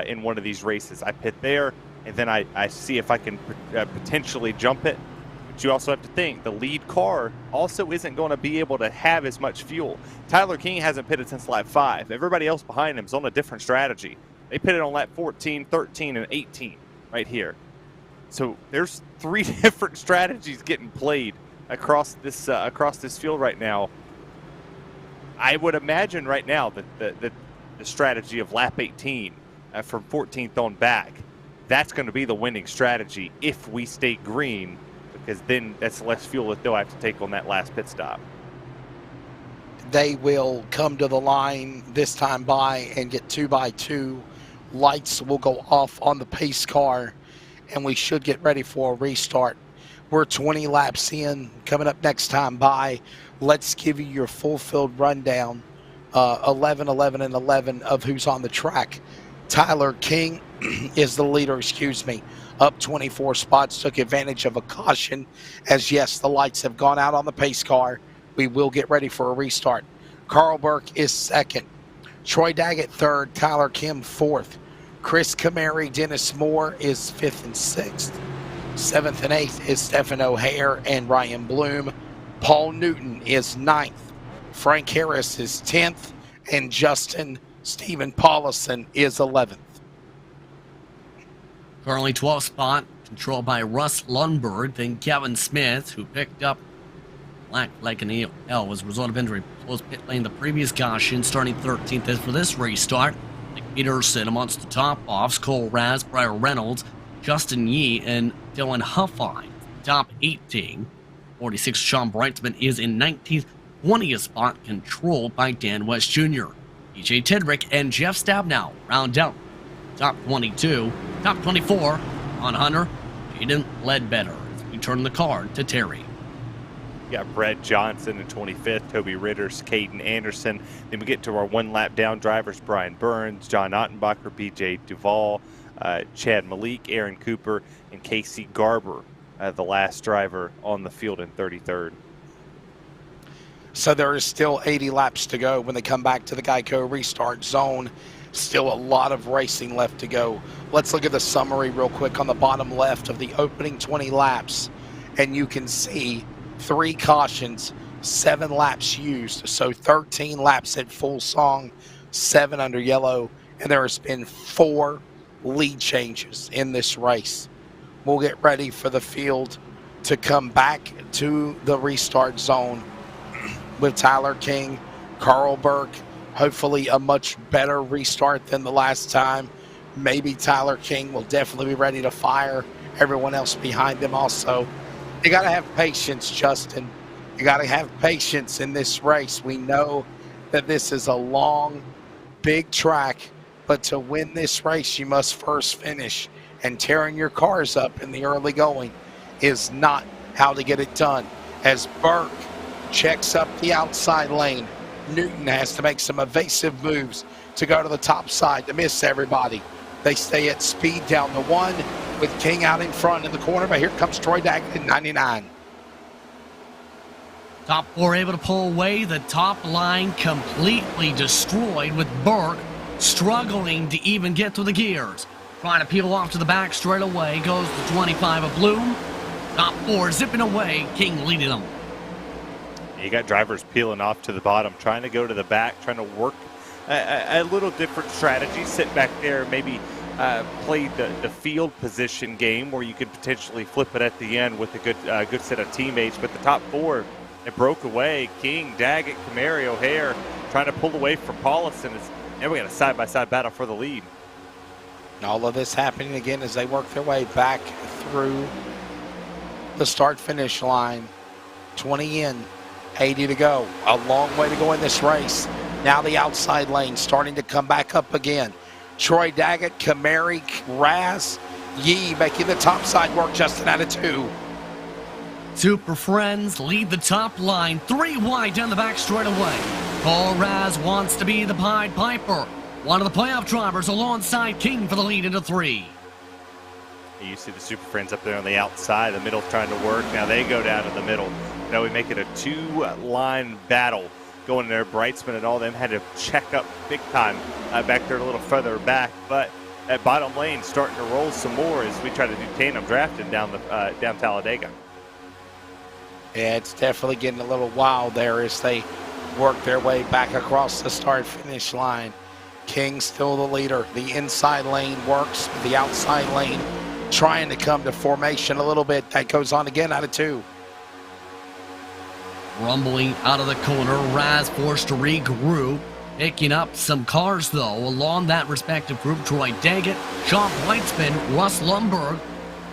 in one of these races. I pit there, and then I see if I can potentially jump it. But you also have to think, the lead car also isn't going to be able to have as much fuel. Tyler King hasn't pitted since lap 5. Everybody else behind him is on a different strategy. They pitted on lap 14, 13, and 18 right here. So there's 3 different strategies getting played across this field right now. I would imagine right now that the strategy of lap 18 from 14th on back, that's going to be the winning strategy if we stay green, because then that's less fuel that they'll have to take on that last pit stop. They will come to the line this time by and get 2x2. Lights will go off on the pace car, and we should get ready for a restart. We're 20 laps in. Coming up next time by, let's give you your full field rundown. 11, 11, and 11 of who's on the track. Tyler King is the leader, up 24 spots, took advantage of a caution, as yes, the lights have gone out on the pace car. We will get ready for a restart. Carl Burke is second. Troy Daggett third. Tyler Kim fourth. Chris Kamari, Dennis Moore is 5th and 6th. 7th and 8th is Stephen O'Hare and Ryan Bloom. Paul Newton is 9th. Frank Harris is 10th. And Justin Stephen Paulison is 11th. Currently 12th spot, controlled by Russ Lundberg, then Kevin Smith, who picked up black flag and L as a result of injury. Closed pit lane the previous caution, starting 13th as for this restart. Nick Peterson amongst the top-offs, Cole Raz, Brian Reynolds, Justin Yee, and Dylan Huffine. Top 18. 46 Sean Brightsman is in 19th. 20th spot, controlled by Dan West Jr. EJ Tidrick and Jeff Stabnow round out top 22. Top 24 on Hunter, Jaden Ledbetter. As we turn the card to Terry. We got Brett Johnson in 25th, Toby Ritters, Caden Anderson. Then we get to our 1 lap down drivers, Brian Burns, John Ottenbacher, BJ Duvall, Chad Malik, Aaron Cooper, and Casey Garber, the last driver on the field in 33rd. So there is still 80 laps to go when they come back to the Geico restart zone. Still a lot of racing left to go. Let's look at the summary real quick on the bottom left of the opening 20 laps. And you can see 3 cautions, 7 laps used. So 13 laps at full song, 7 under yellow. And there has been 4 lead changes in this race. we'll get ready for the field to come back to the restart zone with Tyler King, Carl Burke, hopefully a much better restart than the last time. Maybe Tyler King will definitely be ready to fire. Everyone else behind him also. You got to have patience, Justin. You got to have patience in this race. We know that this is a long, big track, but to win this race, you must first finish. And tearing your cars up in the early going is not how to get it done. As Burke checks up the outside lane, Newton has to make some evasive moves to go to the top side to miss everybody. They stay at speed down the one with King out in front in the corner, but here comes Troy Daggett in 99. Top four able to pull away. The top line completely destroyed with Burke struggling to even get through the gears. Trying to peel off to the back straight away. Goes to 25 of Bloom. Top four zipping away. King leading them. You got drivers peeling off to the bottom, trying to go to the back, trying to work a little different strategy. Sit back there, maybe play the field position game where you could potentially flip it at the end with a good set of teammates. But the top four, it broke away. King, Daggett, Camary, O'Hare trying to pull away from Paulison. And we got a side-by-side battle for the lead. All of this happening again as they work their way back through the start-finish line. 20 in, 80 to go. A long way to go in this race. Now the outside lane starting to come back up again. Troy Daggett, Camary, Raz, Yee making the top side work, Justin, out of 2. Super Friends lead the top line. 3 wide down the back straight away. Paul Raz wants to be the Pied Piper. One of the playoff drivers alongside King for the lead into 3. You see the Super Friends up there on the outside, the middle trying to work. Now they go down in the middle. Now we make it a 2-line battle going there. Brightsman and all them had to check up big time back there a little further back. But that bottom lane starting to roll some more as we try to do tandem drafting down Talladega. Yeah, it's definitely getting a little wild there as they work their way back across the start-finish line. King still the leader. The inside lane works. The outside lane trying to come to formation a little bit. That goes on again out of 2. Rumbling out of the corner. Raz forced to regroup. Picking up some cars, though, along that respective group. Troy Daggett, Sean Weitzman, Russ Lumberg.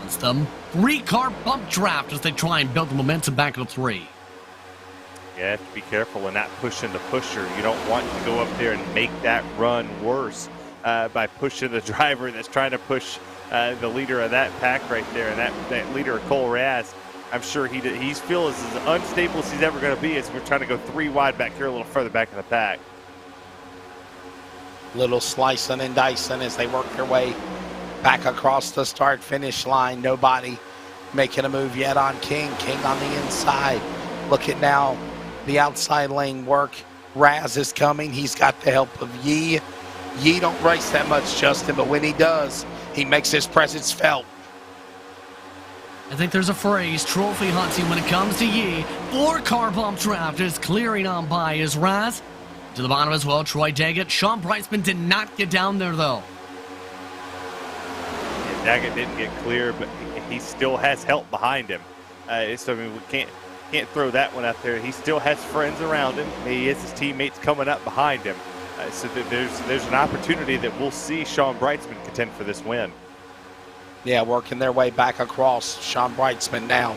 It's them 3-car bump draft as they try and build the momentum back to 3. You have to be careful in not pushing the pusher. You don't want to go up there and make that run worse by pushing the driver that's trying to push the leader of that pack right there. And that leader, Cole Raz, I'm sure he feels as unstable as he's ever going to be as we're trying to go 3 wide back here a little further back in the pack. Little slicing and dicing as they work their way back across the start-finish line. Nobody making a move yet on King. King on the inside. Look at now the outside lane work. Raz is coming. He's got the help of Yee. Yee don't race that much, Justin, but when he does, he makes his presence felt. I think there's a phrase, trophy hunting, when it comes to Yee. 4-car bump draft is clearing on by his Raz. To the bottom as well, Troy Daggett. Sean Brightsman did not get down there, though. Yeah, Daggett didn't get clear, but he still has help behind him. So, I mean, we can't throw that one out there. He still has friends around him. He has his teammates coming up behind him. So there's an opportunity that we'll see Sean Brightsman contend for this win. Yeah, working their way back across. Sean Brightsman now.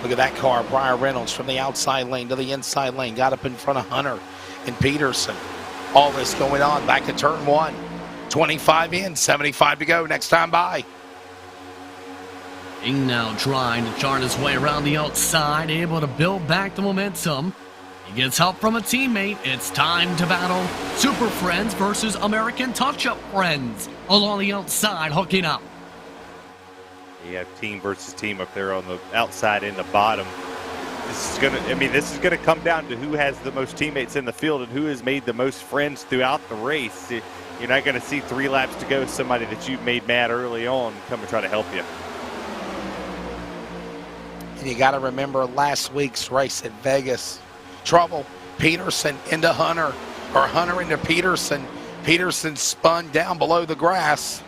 Look at that car. Brian Reynolds from the outside lane to the inside lane. Got up in front of Hunter and Peterson. All this going on back to turn 1. 25 in, 75 to go. Next time by. King now trying to chart his way around the outside, able to build back the momentum. He gets help from a teammate. It's time to battle Super Friends versus American Touch-Up Friends along the outside, hooking up. You have team versus team up there on the outside and the bottom. This is gonna come down to who has the most teammates in the field and who has made the most friends throughout the race. You're not gonna see 3 laps to go, somebody that you've made mad early on come and try to help you. And you got to remember last week's race at Vegas. Trouble. Peterson into Hunter, or Hunter into Peterson. Peterson spun down below the grass.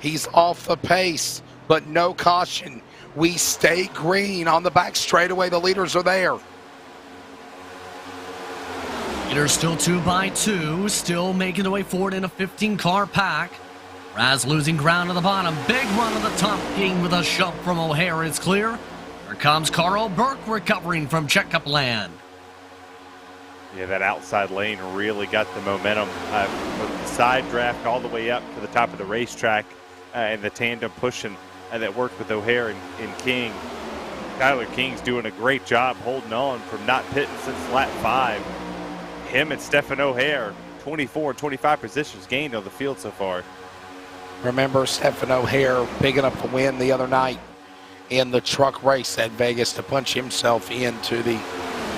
He's off the pace. but no caution. We stay green on the back straightaway. The leaders are there. Leaders still 2 by 2, still making their way forward in a 15-car pack. Raz losing ground at the bottom. Big run at the top, gain with a shove from O'Hare is clear. Here comes Carl Burke recovering from checkup land. Yeah, that outside lane really got the momentum from the side draft all the way up to the top of the racetrack, and the tandem pushing that worked with O'Hare and King. Tyler King's doing a great job holding on from not pitting since lap 5. Him and Stephen O'Hare, 24 and 25 positions gained on the field so far. Remember Stephen O'Hare picking up the win the other night in the truck race at Vegas to punch himself into the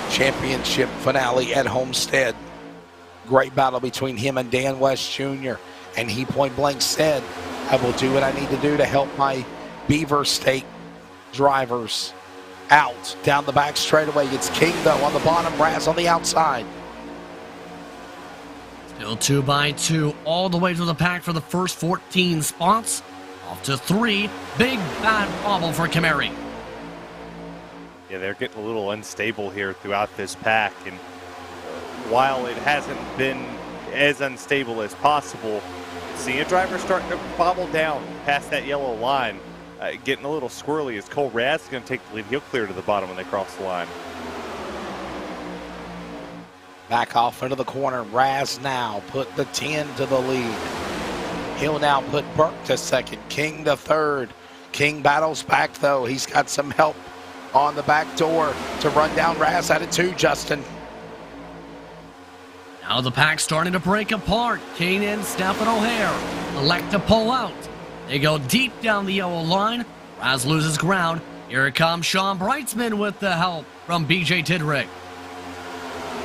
championship finale at Homestead. Great battle between him and Dan West Jr. And he point blank said, I will do what I need to do to help my Beaver State drivers out. Down the back straightaway, it's King though on the bottom, Raz on the outside. Still 2 by 2 all the way to the pack for the first 14 spots. Off to 3. Big bad bobble for Camary. Yeah, they're getting a little unstable here throughout this pack, and while it hasn't been as unstable as possible, seeing drivers starting to bobble down past that yellow line, getting a little squirrely as Cole Raz is going to take the lead. He'll clear to the bottom when they cross the line. Back off into the corner. Raz now put the 10 to the lead. He'll now put Burke to second. King to third. King battles back though. He's got some help on the back door to run down Raz out of 2, Justin. Now the pack's starting to break apart. Kane and Stephen O'Hare elect to pull out. They go deep down the yellow line. Raz loses ground. Here comes Sean Brightsman with the help from BJ Tidrick.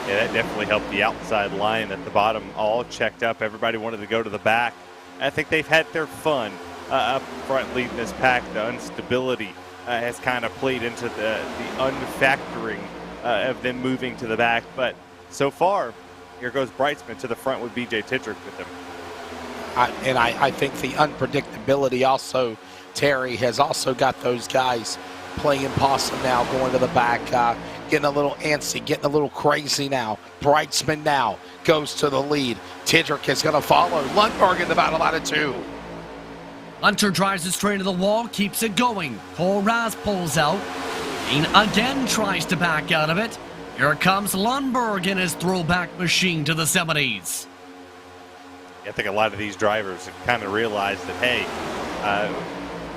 Yeah, that definitely helped the outside line at the bottom all checked up. Everybody wanted to go to the back. I think they've had their fun up front leading this pack. The instability has kind of played into the unfactoring of them moving to the back. But so far, here goes Brightsman to the front with BJ Tidrick with him. I think the unpredictability also, Terry, has also got those guys playing possum now, going to the back, getting a little antsy, getting a little crazy now. Brightsman now goes to the lead. Tidrick is going to follow. Lundberg in the battle out of 2. Hunter drives it straight to the wall, keeps it going. Cole Raz pulls out. Kane again tries to back out of it. Here comes Lundberg in his throwback machine to the 70s. I think a lot of these drivers have kind of realized that, hey,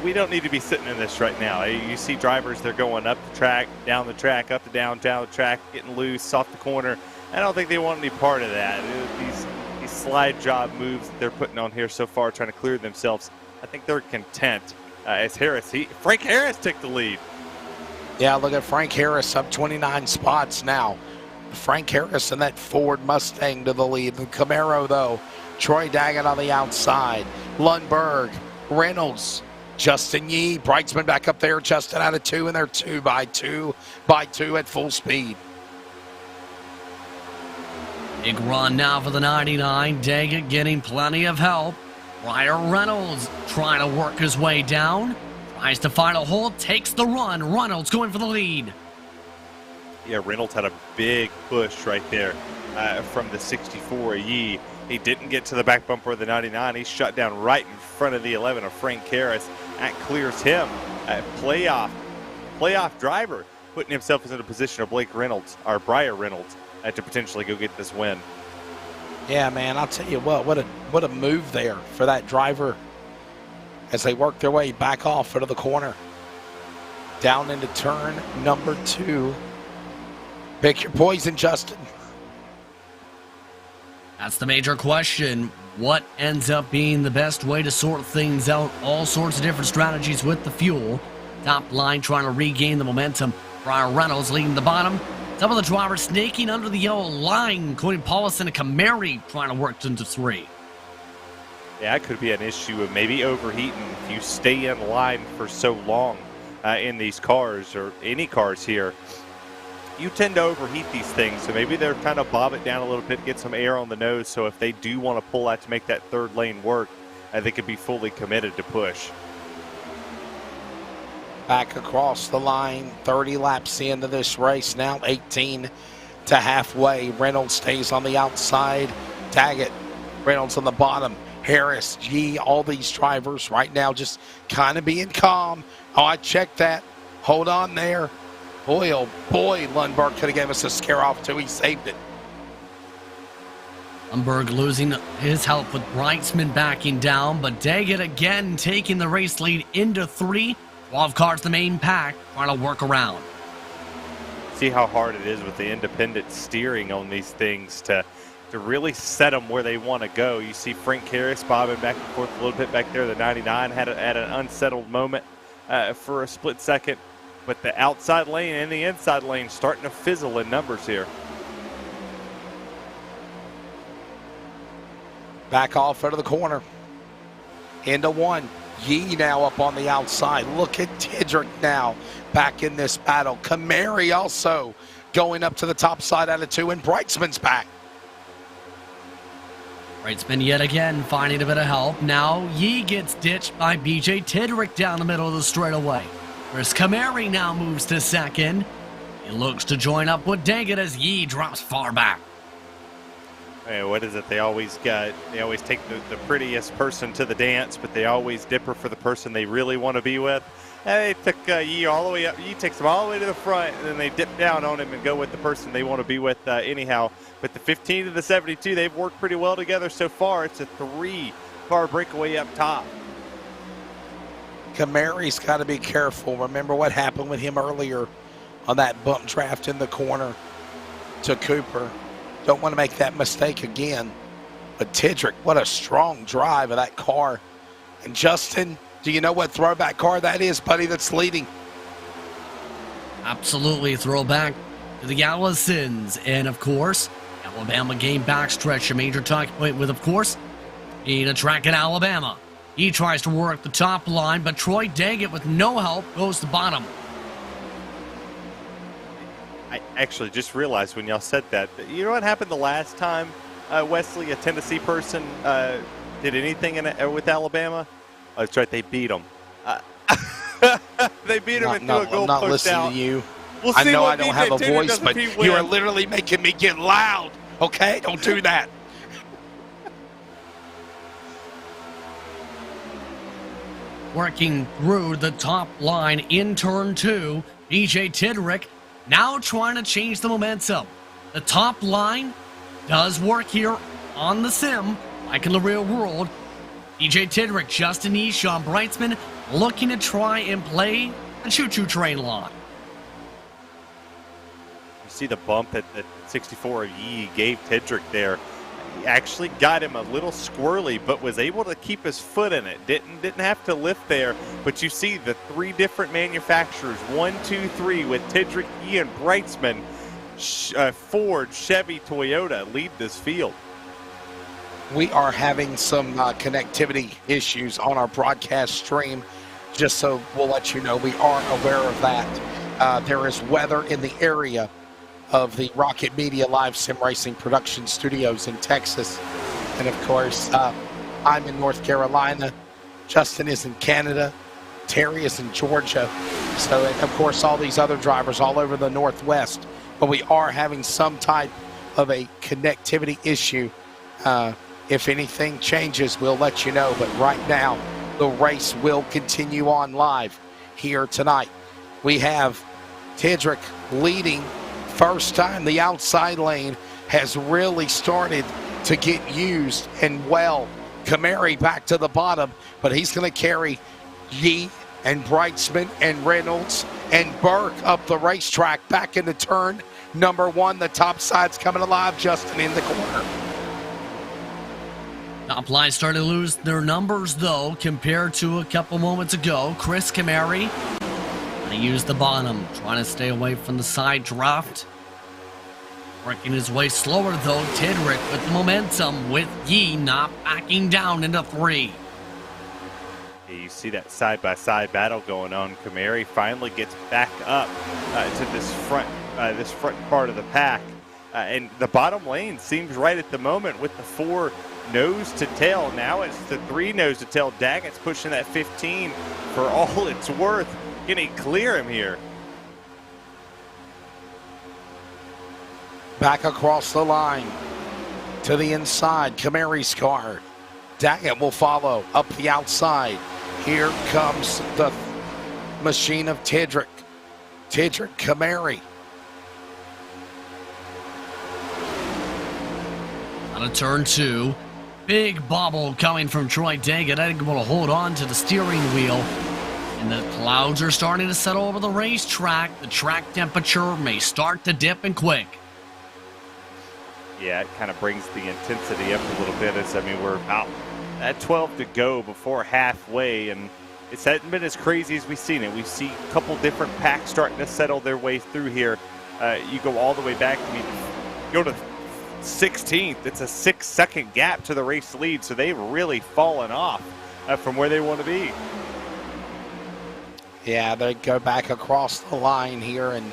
we don't need to be sitting in this right now. You see drivers, they're going up the track, down the track, up the down the track, getting loose off the corner. I don't think they want any part of that. These slide job moves that they're putting on here so far, trying to clear themselves, I think they're content. As Frank Harris took the lead. Yeah, look at Frank Harris up 29 spots now. Frank Harris and that Ford Mustang to the lead. The Camaro, though, Troy Daggett on the outside. Lundberg, Reynolds, Justin Yee, Brightsman back up there. Justin out of 2, and they're 2 by 2 at full speed. Big run now for the 99. Daggett getting plenty of help. Ryan Reynolds trying to work his way down. Tries to find a hole, takes the run. Reynolds going for the lead. Yeah, Reynolds had a big push right there from the 64 Yee. He didn't get to the back bumper of the 99. He's shut down right in front of the 11 of Frank Harris. That clears him. Playoff driver, putting himself into the position of Briar Reynolds to potentially go get this win. Yeah, man, I'll tell you what a move there for that driver as they work their way back off into the corner. Down into turn number 2. Pick your poison, Justin. That's the major question. What ends up being the best way to sort things out? All sorts of different strategies with the fuel. Top line trying to regain the momentum. Brian Reynolds leading the bottom. Some of the drivers snaking under the yellow line, including Paulus and Camary trying to work into 3. Yeah, it could be an issue of maybe overheating if you stay in line for so long in these cars or any cars here. You tend to overheat these things, so maybe they're trying to bob it down a little bit, get some air on the nose, so if they do want to pull out to make that third lane work, they could be fully committed to push. Back across the line, 30 laps into this race now, 18 to halfway. Reynolds stays on the outside. Taggett, Reynolds on the bottom. Harris, G, all these drivers right now just kind of being calm. Oh, I checked that. Hold on there. Boy, oh boy, Lundberg could have gave us a scare off too. He saved it. Lundberg losing his help with Brightsman backing down, but Daggett again taking the race lead into 3. 12 cars the main pack, trying to work around. See how hard it is with the independent steering on these things to really set them where they want to go. You see Frank Harris bobbing back and forth a little bit back there. The 99 had an unsettled moment for a split second, but the outside lane and the inside lane starting to fizzle in numbers here. Back off out of the corner. Into 1. Yee now up on the outside. Look at Tidrick now back in this battle. Kamari also going up to the top side out of 2, and Brightsman's back. Brightsman yet again finding a bit of help. Now Yee gets ditched by BJ Tidrick down the middle of the straightaway. Chris Kamari now moves to second. He looks to join up with Daggett as Yee drops far back. Hey, what is it? They always take the prettiest person to the dance, but they always dipper for the person they really want to be with. And they took Yee all the way up. Yee takes them all the way to the front, and then they dip down on him and go with the person they want to be with anyhow. But the 15 to the 72, they've worked pretty well together so far. It's a 3-car breakaway up top. Kamari's got to be careful. Remember what happened with him earlier on that bump draft in the corner to Cooper. Don't want to make that mistake again. But Tidrick, what a strong drive of that car. And Justin, do you know what throwback car that is, buddy, that's leading? Absolutely, throwback to the Allisons. And of course, Alabama game backstretch, a major talking point with, of course, being a track in Alabama. He tries to work the top line, but Troy Daggett with no help goes to bottom. I actually just realized when y'all said that, you know what happened the last time Wesley, a Tennessee person, did anything with Alabama? Oh, that's right, they beat them. They beat them into a goal post out. I'm not listening to you. We'll I see know what I don't have a voice, but you are literally making me get loud. Okay? Don't do that. Working through the top line in turn 2, BJ Tidrick now trying to change the momentum. The top line does work here on the sim, like in the real world. BJ Tidrick, Justin Eshaw, Brightsman looking to try and play a choo-choo train line. You see the bump that 64 of Yee gave Tidrick there. He actually got him a little squirrely, but was able to keep his foot in it. Didn't have to lift there, but you see the 3 different manufacturers, 1, 2, 3, with Tidrick, Yee, and Brightsman, Ford, Chevy, Toyota lead this field. We are having some connectivity issues on our broadcast stream, just so we'll let you know we are aware of that. There is weather in the area of the Rocket Media Live Sim Racing Production Studios in Texas. And of course, I'm in North Carolina. Justin is in Canada. Terry is in Georgia. So, and of course, all these other drivers all over the Northwest. But we are having some type of a connectivity issue. If anything changes, we'll let you know. But right now, the race will continue on live here tonight. We have Tidrick leading. First time the outside lane has really started to get used and well. Kamari back to the bottom, but he's going to carry Yee and Brightsman and Reynolds and Burke up the racetrack back into turn number 1. The top side's coming alive, Justin, in the corner. Top line starting to lose their numbers, though, compared to a couple moments ago. Chris Kamari trying to use the bottom, trying to stay away from the side draft. Working his way slower, though. Tidrick with the momentum, with Yee not backing down into 3. You see that side-by-side battle going on. Kamari finally gets back up to this front part of the pack. And the bottom lane seems right at the moment with the 4 nose to tail. Now it's the 3 nose to tail. Daggett's pushing that 15 for all it's worth. Can he clear him here? Back across the line to the inside. Kamari's car. Daggett will follow up the outside. Here comes the machine of Tidrick. Tidrick, Kamari. On a turn 2. Big bobble coming from Troy Daggett, able to hold on to the steering wheel. And the clouds are starting to settle over the racetrack. The track temperature may start to dip and quick. Yeah, it kind of brings the intensity up a little bit. We're about at 12 to go before halfway, and it hasn't been as crazy as we've seen it. We see a couple different packs starting to settle their way through here. You go all the way back. Go to 16th. It's a 6-second gap to the race lead, so they've really fallen off from where they want to be. Yeah, they go back across the line here, and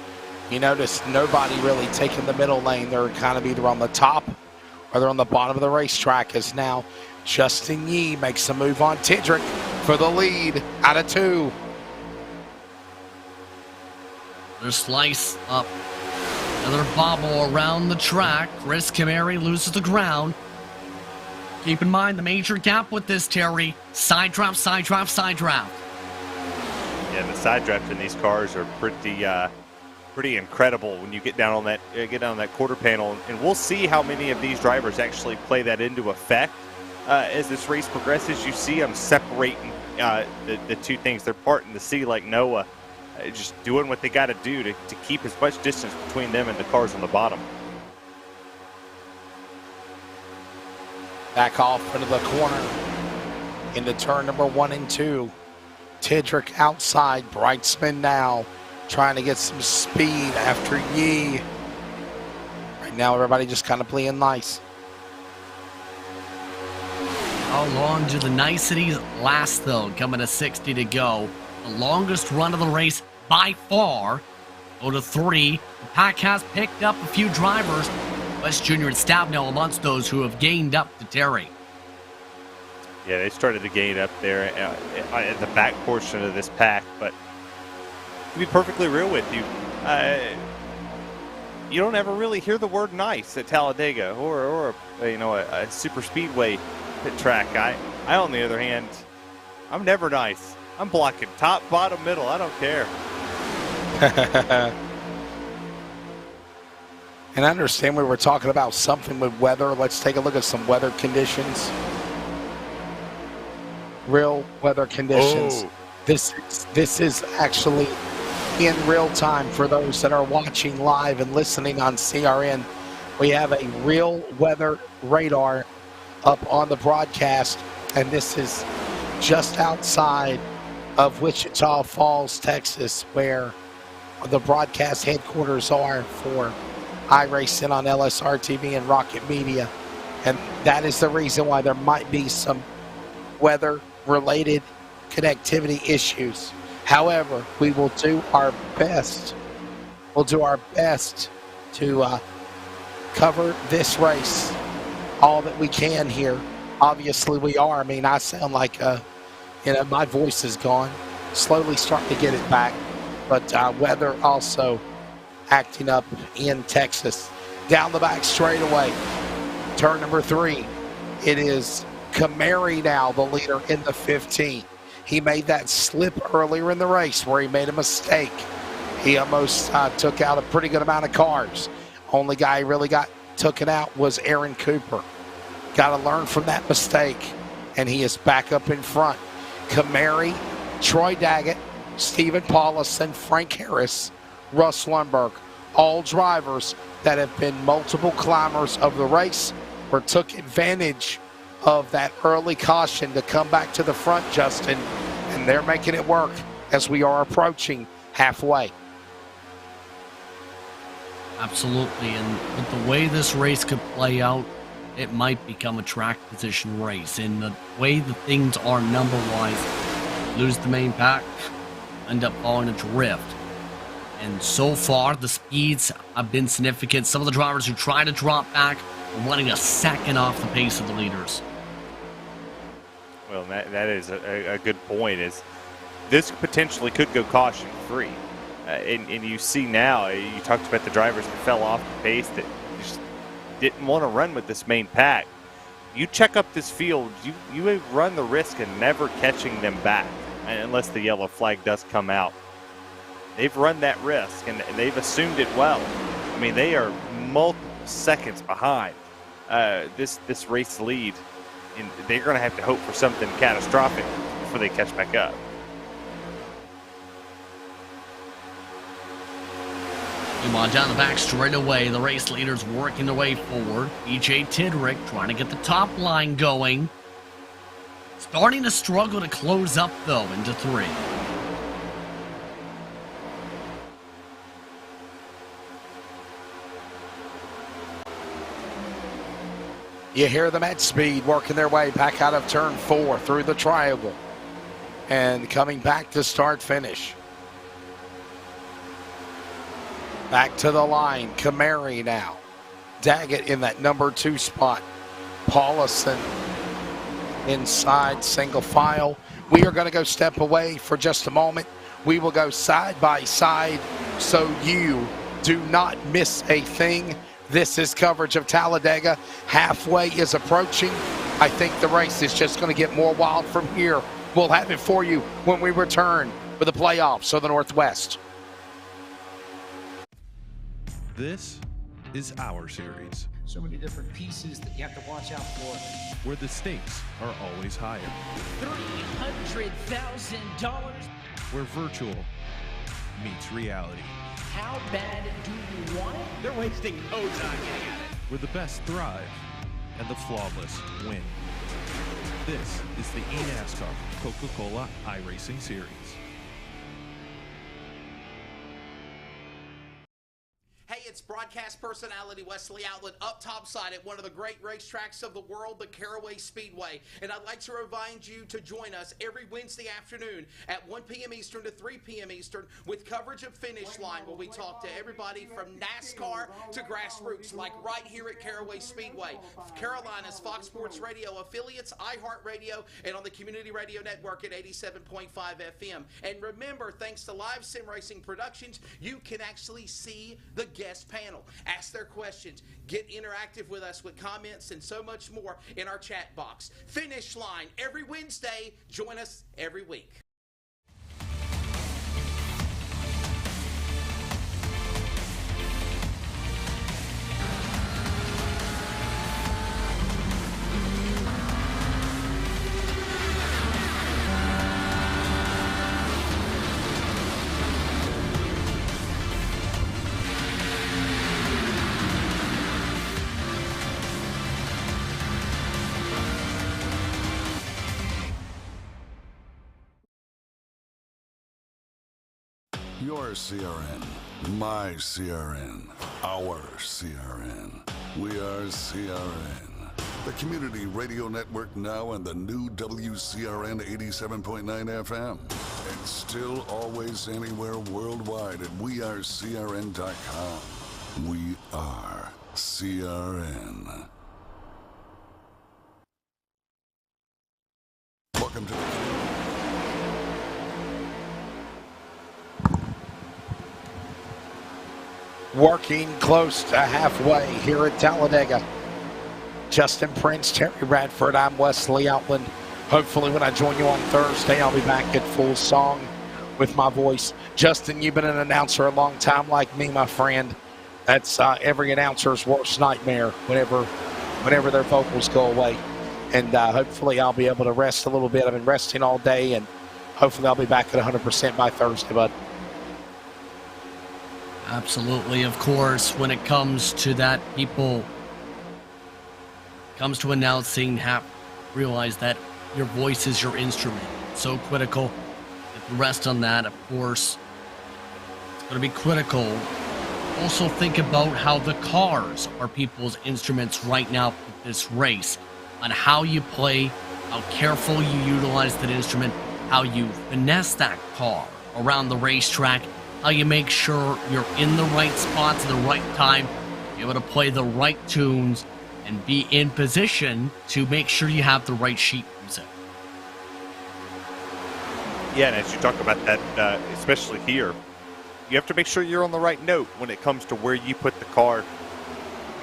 you notice nobody really taking the middle lane. They're kind of either on the top or they're on the bottom of the racetrack, as now Justin Yee makes a move on Tidrick for the lead out of 2. Another slice up. Another bobble around the track. Chris Kamari loses the ground. Keep in mind the major gap with this, Terry. Side draft, side draft, side draft. Yeah, the side drafts in these cars are pretty incredible when you get down on that quarter panel, and we'll see how many of these drivers actually play that into effect as this race progresses. You see them separating the two things. They're parting the sea like Noah, just doing what they got to do to keep as much distance between them and the cars on the bottom. Back off into the corner into turn number 1 and 2. Tidrick outside, Brightsman now trying to get some speed after Yee. Right now, everybody just kind of playing nice. How long do the niceties last, though? Coming to 60 to go. The longest run of the race by far. Go to 3. The pack has picked up a few drivers. West Jr. and Stabnell amongst those who have gained up to Terry. Yeah, they started to gain up there at the back portion of this pack, but to be perfectly real with you, you don't ever really hear the word nice at Talladega or a super speedway pit track. I on the other hand, I'm never nice. I'm blocking top, bottom, middle. I don't care. And I understand we were talking about something with weather. Let's take a look at some weather conditions. Real weather conditions. Oh. This is actually in real time for those that are watching live and listening on CRN. We have a real weather radar up on the broadcast, and this is just outside of Wichita Falls, Texas, where the broadcast headquarters are for iRacing on LSRTV and Rocket Media. And that is the reason why there might be some weather-related connectivity issues. However, we will do our best. We'll do our best to cover this race all that we can here. Obviously, we are. I mean, I sound like, my voice is gone. Slowly starting to get it back. But weather also acting up in Texas. Down the back straightaway, turn number 3. It is Kamari now, the leader in the 15. He made that slip earlier in the race where he made a mistake. He almost took out a pretty good amount of cars. Only guy he really got taken out was Aaron Cooper. Got to learn from that mistake, and he is back up in front. Kamari, Troy Daggett, Stephen Paulison, Frank Harris, Russ Lundberg, all drivers that have been multiple climbers of the race or took advantage of that early caution to come back to the front, Justin, and they're making it work as we are approaching halfway. Absolutely, and with the way this race could play out, it might become a track position race. And the way the things are number-wise, lose the main pack, end up falling a drift. And so far, the speeds have been significant. Some of the drivers who try to drop back are running a second off the pace of the leaders. Well, that is a good point. Is this potentially could go caution free. And you see now, you talked about the drivers that fell off the pace that just didn't want to run with this main pack. You check up this field, you run the risk of never catching them back unless the yellow flag does come out. They've run that risk, and they've assumed it well. I mean, they are multiple seconds behind this race lead, and they're going to have to hope for something catastrophic before they catch back up. Meanwhile, down the back straight away, the race leaders working their way forward. BJ Tidrick trying to get the top line going. Starting to struggle to close up, though, into 3. You hear them at speed, working their way back out of turn 4 through the triangle. And coming back to start-finish. Back to the line, Camary now. Daggett in that number 2 spot. Paulison inside single file. We are going to go step away for just a moment. We will go side by side so you do not miss a thing. This is coverage of Talladega. Halfway is approaching. I think the race is just going to get more wild from here. We'll have it for you when we return for the playoffs of the Northwest. This is our series, So many different pieces that you have to watch out for. where the stakes are always higher, $300,000. where virtual meets reality, How bad do you want it? They're wasting no time getting at it. where the best thrive and the flawless win. This is the eNASCAR Coca-Cola iRacing Series. Hey, it's broadcast personality Wesley Outland up topside at one of the great racetracks of the world, the Caraway Speedway. And I'd like to remind you to join us every Wednesday afternoon at 1 p.m. Eastern to 3 p.m. Eastern with coverage of Finish Line, where we talk to everybody from NASCAR to grassroots, like right here at Caraway Speedway. Carolina's Fox Sports Radio affiliates, iHeartRadio, and on the Community Radio Network at 87.5 FM. And remember, thanks to Live Sim Racing Productions, you can actually see the guest panel, ask their questions, get interactive with us with comments and so much more in our chat box. Finish Line every Wednesday. Join us every week. Your CRN, my CRN, our CRN. We are CRN. The Community Radio Network now and the new WCRN 87.9 FM. And still always anywhere worldwide at wearecrn.com. We are CRN. Welcome to the Working close to halfway here at Talladega. Justin Prince, Terry Radford, I'm Wesley Outland. Hopefully when I join you on Thursday, I'll be back at full song with my voice. Justin, you've been an announcer a long time like me, my friend. That's every announcer's worst nightmare whenever their vocals go away. And hopefully I'll be able to rest a little bit. I've been resting all day, and hopefully I'll be back at 100% by Thursday, bud. Absolutely, of course, when it comes to that, people comes to announcing, have realize that your voice is your instrument. So critical. Get the rest on that, of course. It's going to be critical. Also think about how the cars are people's instruments right now for this race. On how you play, how careful you utilize that instrument, how you finesse that car around the racetrack, how you make sure you're in the right spots at the right time, be able to play the right tunes, and be in position to make sure you have the right sheet music. Yeah, and as you talk about that, especially here, you have to make sure you're on the right note when it comes to where you put the car,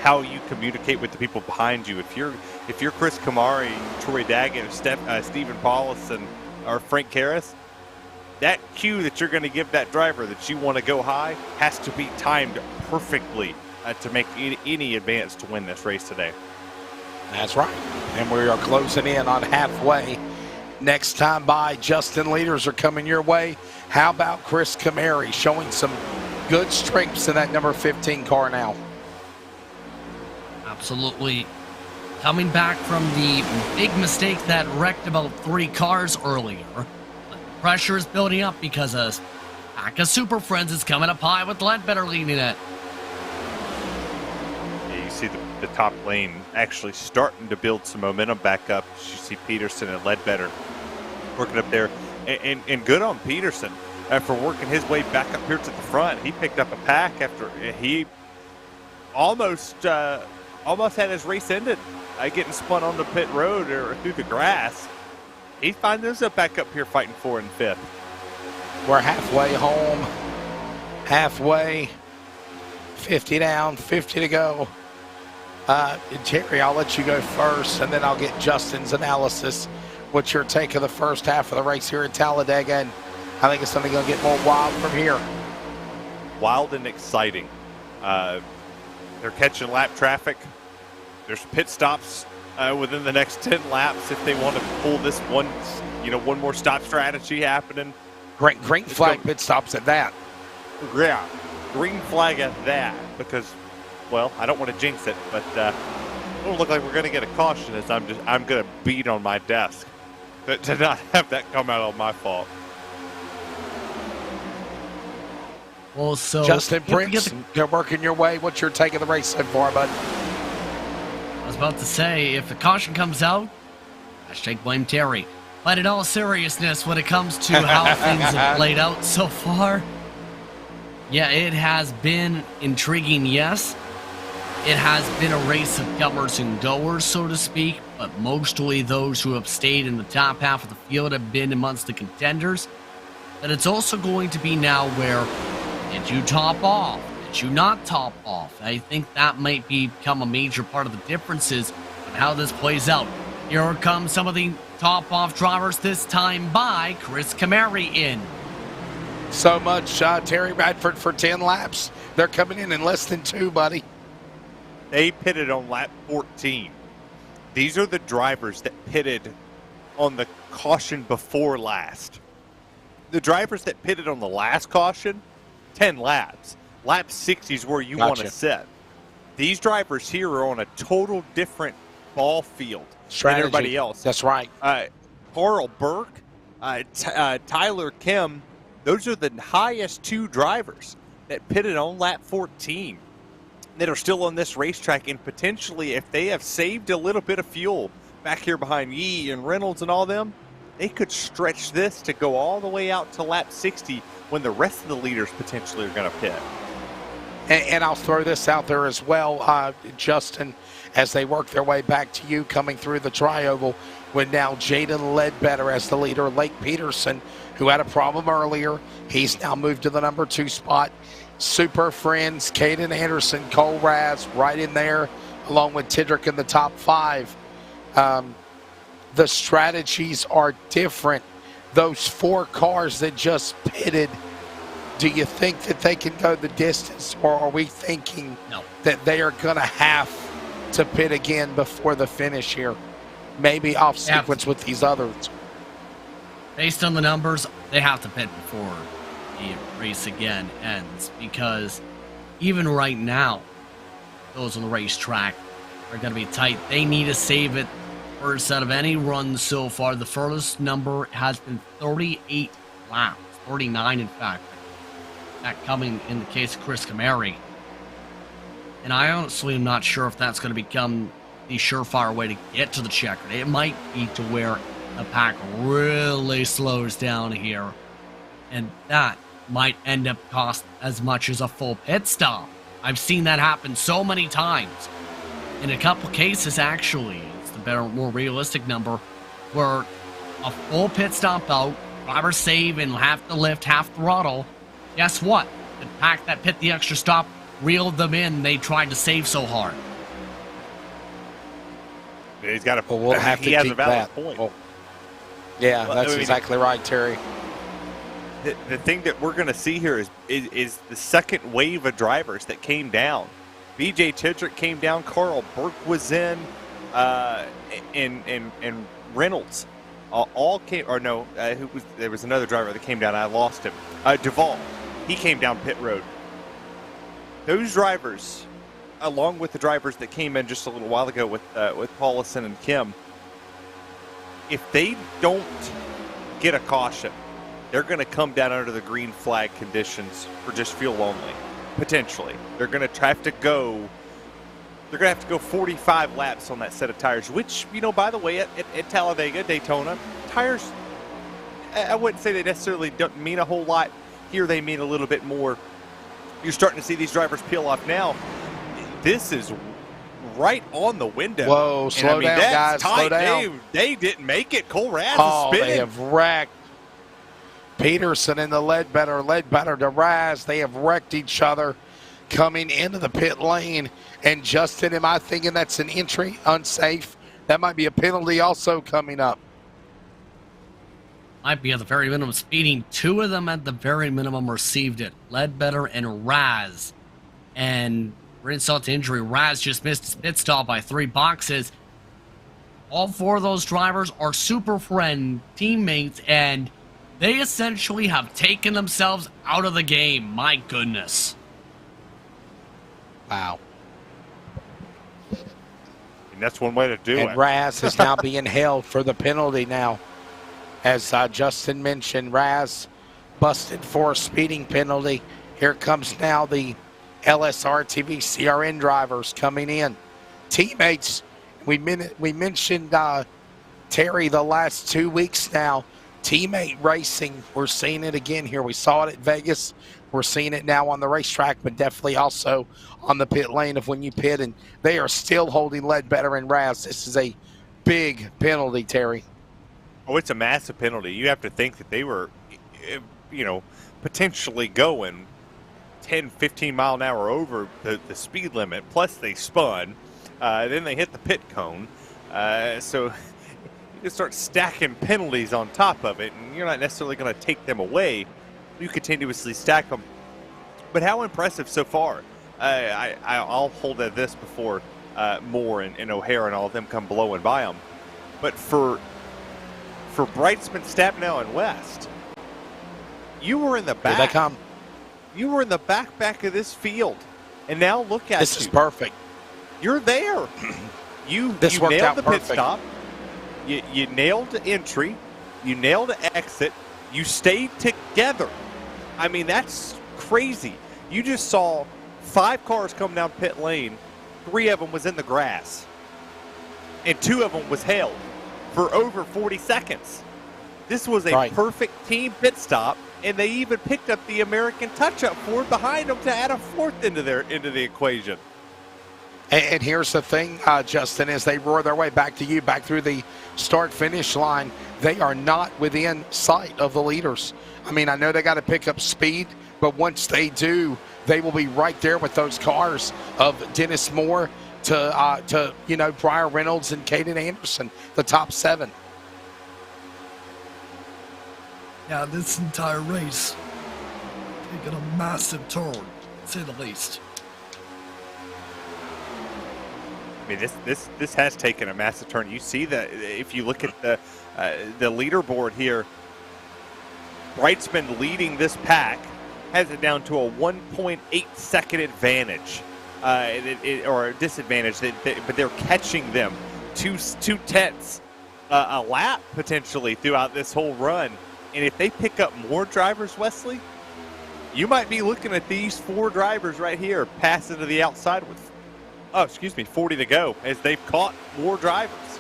how you communicate with the people behind you. If you're Chris Kamari, Troy Daggett, Stephen Paulus, or Frank Karras, that cue that you're going to give that driver that you want to go high has to be timed perfectly to make any advance to win this race today. That's right. And we are closing in on halfway. Next time by, Justin, leaders are coming your way. How about Chris Kamari showing some good strengths in that number 15 car now? Absolutely. Coming back from the big mistake that wrecked about 3 cars earlier. Pressure is building up because a pack of Super Friends is coming up high with Ledbetter leading it. Yeah, you see the top lane actually starting to build some momentum back up. You see Peterson and Ledbetter working up there. And good on Peterson for working his way back up here to the front. He picked up a pack after he almost had his race ended, getting spun on the pit road or through the grass. He finds himself back up here fighting 4th and 5th. We're halfway home. Halfway. 50 down, 50 to go. Terry, I'll let you go first, and then I'll get Justin's analysis. What's your take of the first half of the race here at Talladega? And I think it's only going to get more wild from here. Wild and exciting. They're catching lap traffic. There's pit stops within the next 10 laps if they want to pull this one more stop strategy happening. Green flag pit stops at that. Yeah, green flag at that because, well, I don't want to jinx it, but it don't look like we're going to get a caution as I'm going to beat on my desk to not have that come out on my fault. Well, so Justin Prince, you're working your way. What's your take of the race so far, bud? I was about to say, if the caution comes out, hashtag blame Terry. But in all seriousness, when it comes to how things have played out so far, yeah, it has been intriguing, yes. It has been a race of comers and goers, so to speak, but mostly those who have stayed in the top half of the field have been amongst the contenders. But it's also going to be now where, did you top off? Did you not top off? I think that might become a major part of the differences on how this plays out. Here come some of the top off drivers this time by Chris Kamari in. So much, Terry Radford for 10 laps. They're coming in less than 2, buddy. They pitted on lap 14. These are the drivers that pitted on the caution before last. The drivers that pitted on the last caution, 10 laps. Lap 60 is where you want to sit. These drivers here are on a total different ball field than everybody else. That's right. Carl Burke, Tyler Kim, those are the highest 2 drivers that pitted on lap 14 that are still on this racetrack, and potentially if they have saved a little bit of fuel back here behind Yee and Reynolds and all them, they could stretch this to go all the way out to lap 60 when the rest of the leaders potentially are going to pit. And I'll throw this out there as well, Justin, as they work their way back to you coming through the tri-oval with now Jaden Ledbetter as the leader. Lake Peterson, who had a problem earlier, he's now moved to the number 2 spot. Super Friends, Caden Anderson, Cole Raz right in there, along with Tidrick in the top 5. The strategies are different. Those 4 cars that just pitted, do you think that they can go the distance, or are we thinking that they are going to have to pit again before the finish here? Maybe off sequence with these others. Based on the numbers, they have to pit before the race again ends, because even right now, those on the racetrack are going to be tight. They need to save it. First out of any run so far, the furthest number has been 38 laps, 39 in fact. That coming in the case of Chris Kamari. And I honestly am not sure if that's going to become the surefire way to get to the checkered. It might be to where the pack really slows down here, and that might end up cost as much as a full pit stop. I've seen that happen so many times. In a couple cases, actually, it's the better, more realistic number, where a full pit stop out drivers save and half the lift, half throttle. Guess what? The pack that pit the extra stop reeled them in. They tried to save so hard. He's got a. Well, we'll have to he has keep a valid that. point. Well, yeah, Well, that's I mean, exactly right, Terry. The thing that we're going to see here is the second wave of drivers that came down. B.J. Chidrick came down. Carl Burke was in, and Reynolds all came. Or no, there was another driver that came down. I lost him. Duvall, he came down pit road. Those drivers, along with the drivers that came in just a little while ago with Paulison and Kim, if they don't get a caution, they're going to come down under the green flag conditions for just fuel only, potentially. They're going to have to go 45 laps on that set of tires, which, by the way, at Talladega, Daytona, tires, I wouldn't say they necessarily don't mean a whole lot. Here they mean a little bit more. You're starting to see these drivers peel off now. This is right on the window. Whoa, slow down, guys, tight. slow down. They didn't make it. Cole Raz is spinning. They have wrecked. Peterson and the Ledbetter to Raz. They have wrecked each other coming into the pit lane. And Justin, am I thinking that's an entry? Unsafe? That might be a penalty also coming up. Might be at the very minimum speeding. Two of them at the very minimum received it. Ledbetter and Raz. And for insult to injury, Raz just missed his pit stop by 3 boxes. All 4 of those drivers are super friend teammates, and they essentially have taken themselves out of the game. My goodness. Wow. And that's one way to do it. And Raz is now being held for the penalty now. As Justin mentioned, Raz busted for a speeding penalty. Here comes now the LSRTV CRN drivers coming in. Teammates, we mentioned Terry the last 2 weeks now. Teammate racing, we're seeing it again here. We saw it at Vegas. We're seeing it now on the racetrack, but definitely also on the pit lane of when you pit. And they are still holding Ledbetter and Raz. This is a big penalty, Terry. Oh, it's a massive penalty. You have to think that they were, potentially going 10, 15 mile an hour over the speed limit. Plus they spun. Then they hit the pit cone. So you can start stacking penalties on top of it, and you're not necessarily going to take them away. You continuously stack them. But how impressive so far. I'll hold at this before Moore and O'Hara and all of them come blowing by them. But for Brightsman, Stabnow, and West, you were in the back. Here they come. You were in the back of this field. And now look at you. This is perfect. You're there. You worked nailed out the pit perfect. stop. You nailed the entry. You nailed the exit. You stayed together. I mean, that's crazy. You just saw 5 cars come down pit lane. 3 of them was in the grass. And 2 of them was held for over 40 seconds. This was a perfect team pit stop, and they even picked up the American touch-up Ford behind them to add a 4th into the equation. And here's the thing, Justin, as they roar their way back to you, back through the start-finish line, they are not within sight of the leaders. I mean, I know they got to pick up speed, but once they do, they will be right there with those cars of Dennis Moore to Briar Reynolds and Caden Anderson, the top 7. Yeah, this entire race taking a massive turn, to say the least. I mean, this has taken a massive turn. You see that if you look at the leaderboard here, Brightsman leading this pack has it down to a 1.8 second advantage, or a disadvantage. But they're catching them 2/10 a lap potentially throughout this whole run. And if they pick up more drivers, Wesley, you might be looking at these 4 drivers right here passing to the outside with 40 to go, as they've caught more drivers.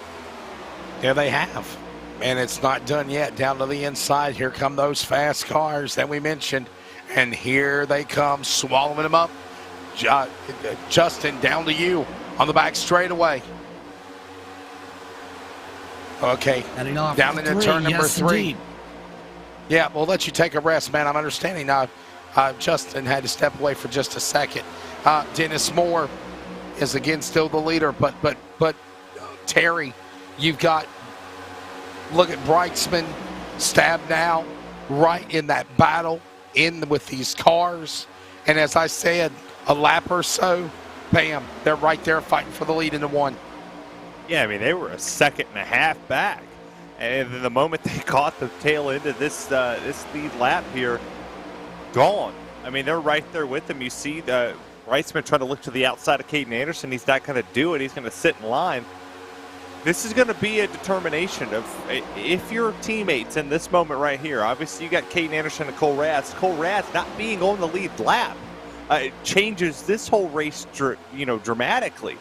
Yeah, they have. And it's not done yet. Down to the inside, here come those fast cars that we mentioned. And here they come, swallowing them up. Justin, down to you on the back straightaway. Okay, Heading off down into turn number 3. Indeed. Yeah, we'll let you take a rest, man. I'm understanding now. Justin had to step away for just a second. Dennis Moore is again still the leader, but Terry, you've got, look at Brightsman, Stab now, right in that battle in with these cars. And as I said, a lap or so, bam, they're right there fighting for the lead in the one. Yeah, I mean, they were a second and a half back. And then the moment they caught the tail end of this lead lap here, gone. I mean, they're right there with them. You see Reitzman trying to look to the outside of Caden Anderson. He's not going to do it. He's going to sit in line. This is going to be a determination of if your teammates in this moment right here. Obviously, you got Caden Anderson and Cole Ratz. Cole Ratz not being on the lead lap it changes this whole race, dramatically.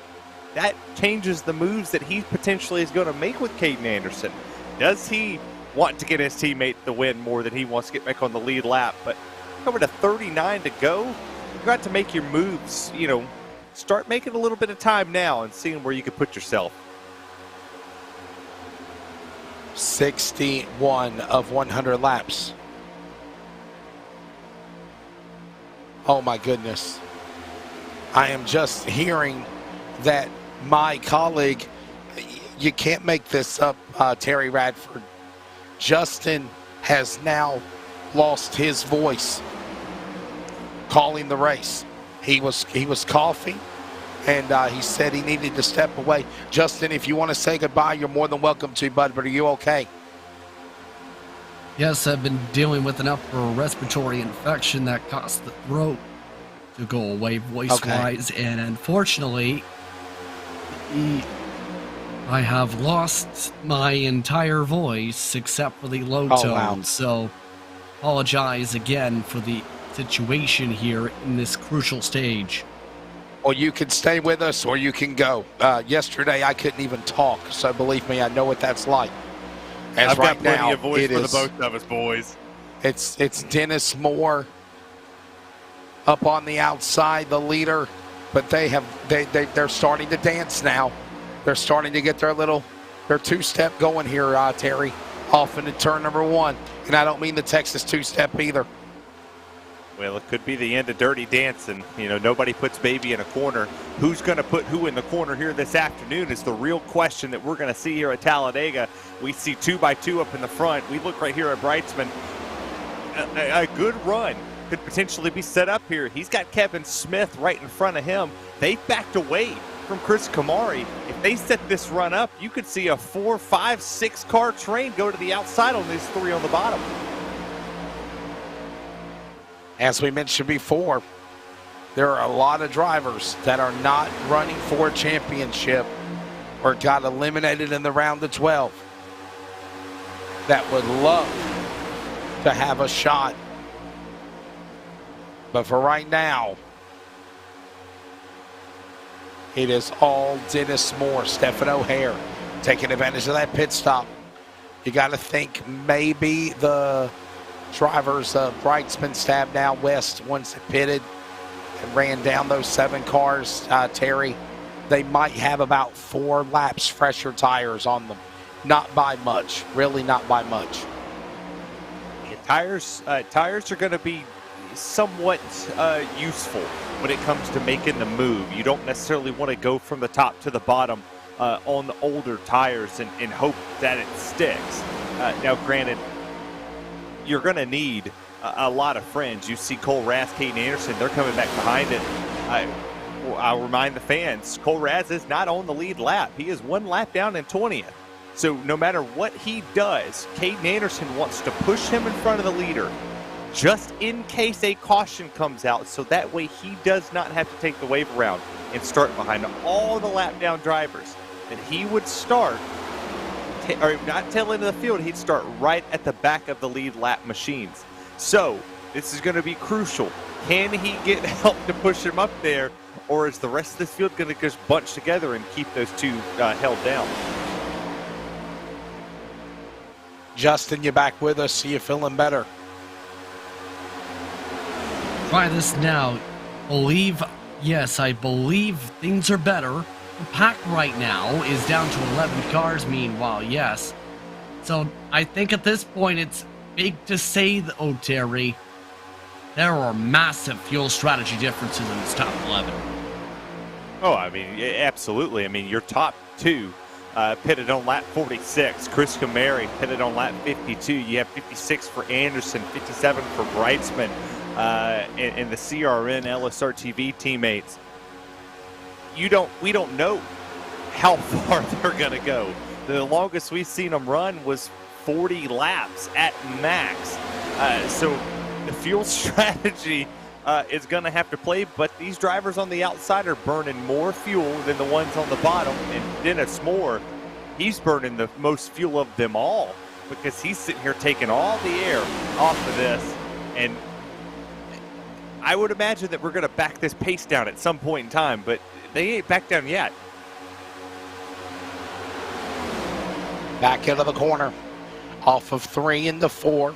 That changes the moves that he potentially is going to make with Caden Anderson. Does he want to get his teammate the win more than he wants to get back on the lead lap? But coming to 39 to go, you've got to make your moves, start making a little bit of time now and seeing where you can put yourself. 61 of 100 laps. Oh my goodness. I am just hearing that my colleague, you can't make this up, Terry Radford. Justin has now lost his voice calling the race. He was coughing, and he said he needed to step away. Justin, if you want to say goodbye, you're more than welcome to, bud, but are you okay? Yes, I've been dealing with an upper respiratory infection that caused the throat to go away voice-wise, and unfortunately, I have lost my entire voice except for the low tone. Wow. So, apologize again for the situation here in this crucial stage. Or you can stay with us, or you can go. Yesterday, I couldn't even talk, so believe me, I know what that's like. As I've right got plenty now, of voice it for the is, both of us, boys. It's Dennis Moore up on the outside, the leader, but they're starting to dance now. They're starting to get their two-step going here, Terry, off into turn number one. And I don't mean the Texas two-step either. Well, it could be the end of Dirty Dancing. Nobody puts baby in a corner. Who's going to put who in the corner here this afternoon is the real question that we're going to see here at Talladega. We see 2x2 up in the front. We look right here at Brightsman. A good run could potentially be set up here. He's got Kevin Smith right in front of him. They've backed away from Chris Kamari. If they set this run up, you could see a 4, 5, 6 car train go to the outside on these three on the bottom. As we mentioned before, there are a lot of drivers that are not running for a championship or got eliminated in the round of 12 that would love to have a shot. But for right now, it is all Dennis Moore, Stephen O'Hare taking advantage of that pit stop. You got to think maybe the drivers, Brightsman, Stab now, West, ones that pitted and ran down those 7 cars, Terry, they might have about 4 laps fresher tires on them. Not by much, really not by much. Yeah, tires are going to be somewhat useful when it comes to making the move. You don't necessarily want to go from the top to the bottom on the older tires and hope that it sticks. Now, granted, you're going to need a lot of friends. You see Cole Raz, Caden Anderson, they're coming back behind it. I'll remind the fans, Cole Raz is not on the lead lap. He is 1 lap down in 20th. So no matter what he does, Caden Anderson wants to push him in front of the leader just in case a caution comes out, so that way he does not have to take the wave around and start behind all the lap down drivers. That he would start, or not tail into the field, he'd start right at the back of the lead lap machines. So this is going to be crucial. Can he get help to push him up there, or is the rest of this field going to just bunch together and keep those two held down? Justin, you back with us? See you feeling better? Try this now. Yes, I believe things are better. The pack right now is down to 11 cars, meanwhile, yes. So I think at this point it's big to say, though, Terry. There are massive fuel strategy differences in this top 11. Oh, I mean, absolutely. I mean, your top two pitted on lap 46. Chris Kamari pitted on lap 52. You have 56 for Anderson, 57 for Breitzman, and the CRN LSRTV teammates. We don't know how far they're going to go. The longest we've seen them run was 40 laps at max. So the fuel strategy is going to have to play, but these drivers on the outside are burning more fuel than the ones on the bottom. And Dennis Moore, he's burning the most fuel of them all because he's sitting here taking all the air off of this. And I would imagine that we're going to back this pace down at some point in time, but they ain't back down yet. Back into the corner, off of 3 into 4.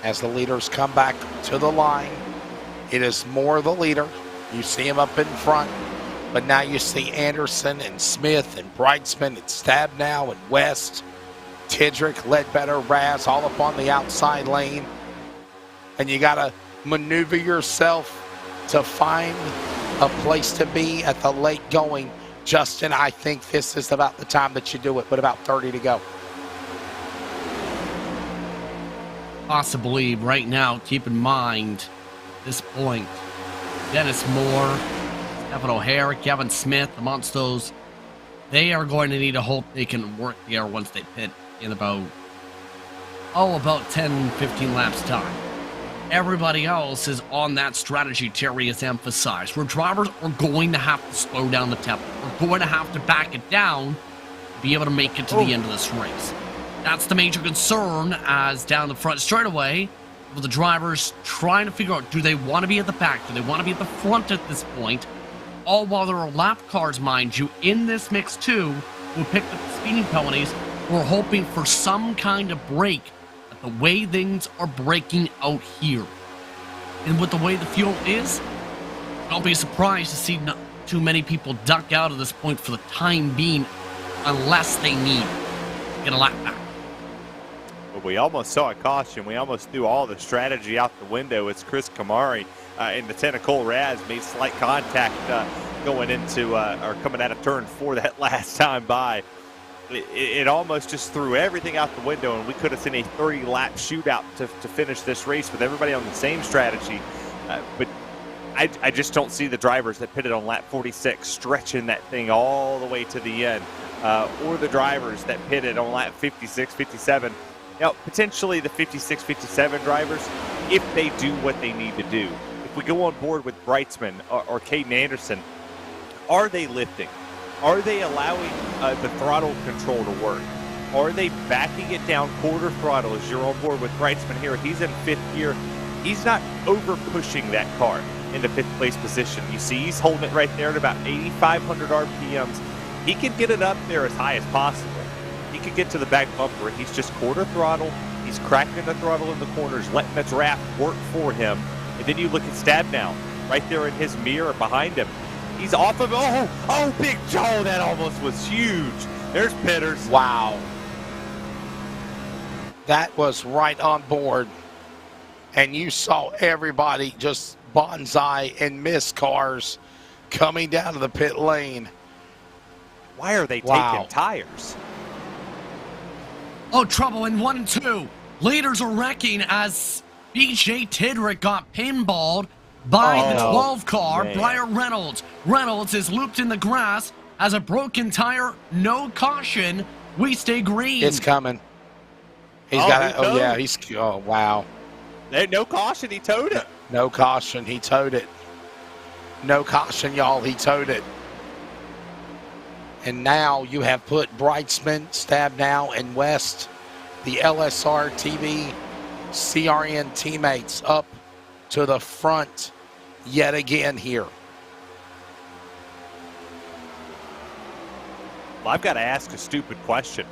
As the leaders come back to the line, it is Moore the leader. You see him up in front, but now you see Anderson and Smith and Breitzman and Stabnow and West, Tidrick, Ledbetter, Raz, all up on the outside lane. And you got to maneuver yourself to find a place to be at the late going. Justin, I think this is about the time that you do it, but about 30 to go. Possibly right now, keep in mind this point. Dennis Moore, Stephen O'Hare, Kevin Smith, amongst those, they are going to need to hope they can work the air once they pit in about 10, 15 laps time. Everybody else is on that strategy Terry has emphasized, where drivers are going to have to slow down the tempo. We're going to have to back it down to be able to make it to the end of this race. That's the major concern, as down the front straightaway, with the drivers trying to figure out, do they want to be at the back? Do they want to be at the front at this point? All while there are lap cars, mind you, in this mix too, who picked up the speeding penalties. We're hoping for some kind of break at the way things are breaking out here. And with the way the fuel is, don't be surprised to see not too many people duck out of this point for the time being, unless they need to get a lap back. We almost saw a caution. We almost threw all the strategy out the window as Chris Kamari and Lieutenant Cole Raz made slight contact going into or coming out of turn 4 that last time by. It almost just threw everything out the window, and we could have seen a 30-lap shootout to finish this race with everybody on the same strategy. But I just don't see the drivers that pitted on lap 46 stretching that thing all the way to the end, or the drivers that pitted on lap 56, 57. Now, potentially the 56, 57 drivers, if they do what they need to do. If we go on board with Breitzman or Caden Anderson, are they lifting? Are they allowing the throttle control to work? Are they backing it down quarter throttle as you're on board with Breitzman here? He's in 5th gear. He's not over pushing that car into 5th place position. You see he's holding it right there at about 8,500 RPMs. He can get it up there as high as possible. He could get to the back bumper. He's just quarter throttle. He's cracking the throttle in the corners, letting the draft work for him. And then you look at Stabnow, right there in his mirror behind him. He's off of, Big Joe, that almost was huge. There's Pitters. Wow. That was right on board. And you saw everybody just bonsai and miss cars coming down to the pit lane. Why are they taking tires? Oh, trouble in 1 and 2. Leaders are wrecking as BJ Tidrick got pinballed by the 12 car, man. Brian Reynolds. Reynolds is looped in the grass, has a broken tire, no caution. We stay green. It's coming. He's got it. Oh, wow. No caution, he towed it. No caution, he towed it. No caution, y'all, he towed it. And now you have put Breitzman, Stabnow, and West, the LSRTV CRN teammates, up to the front yet again here. Well, I've got to ask a stupid question,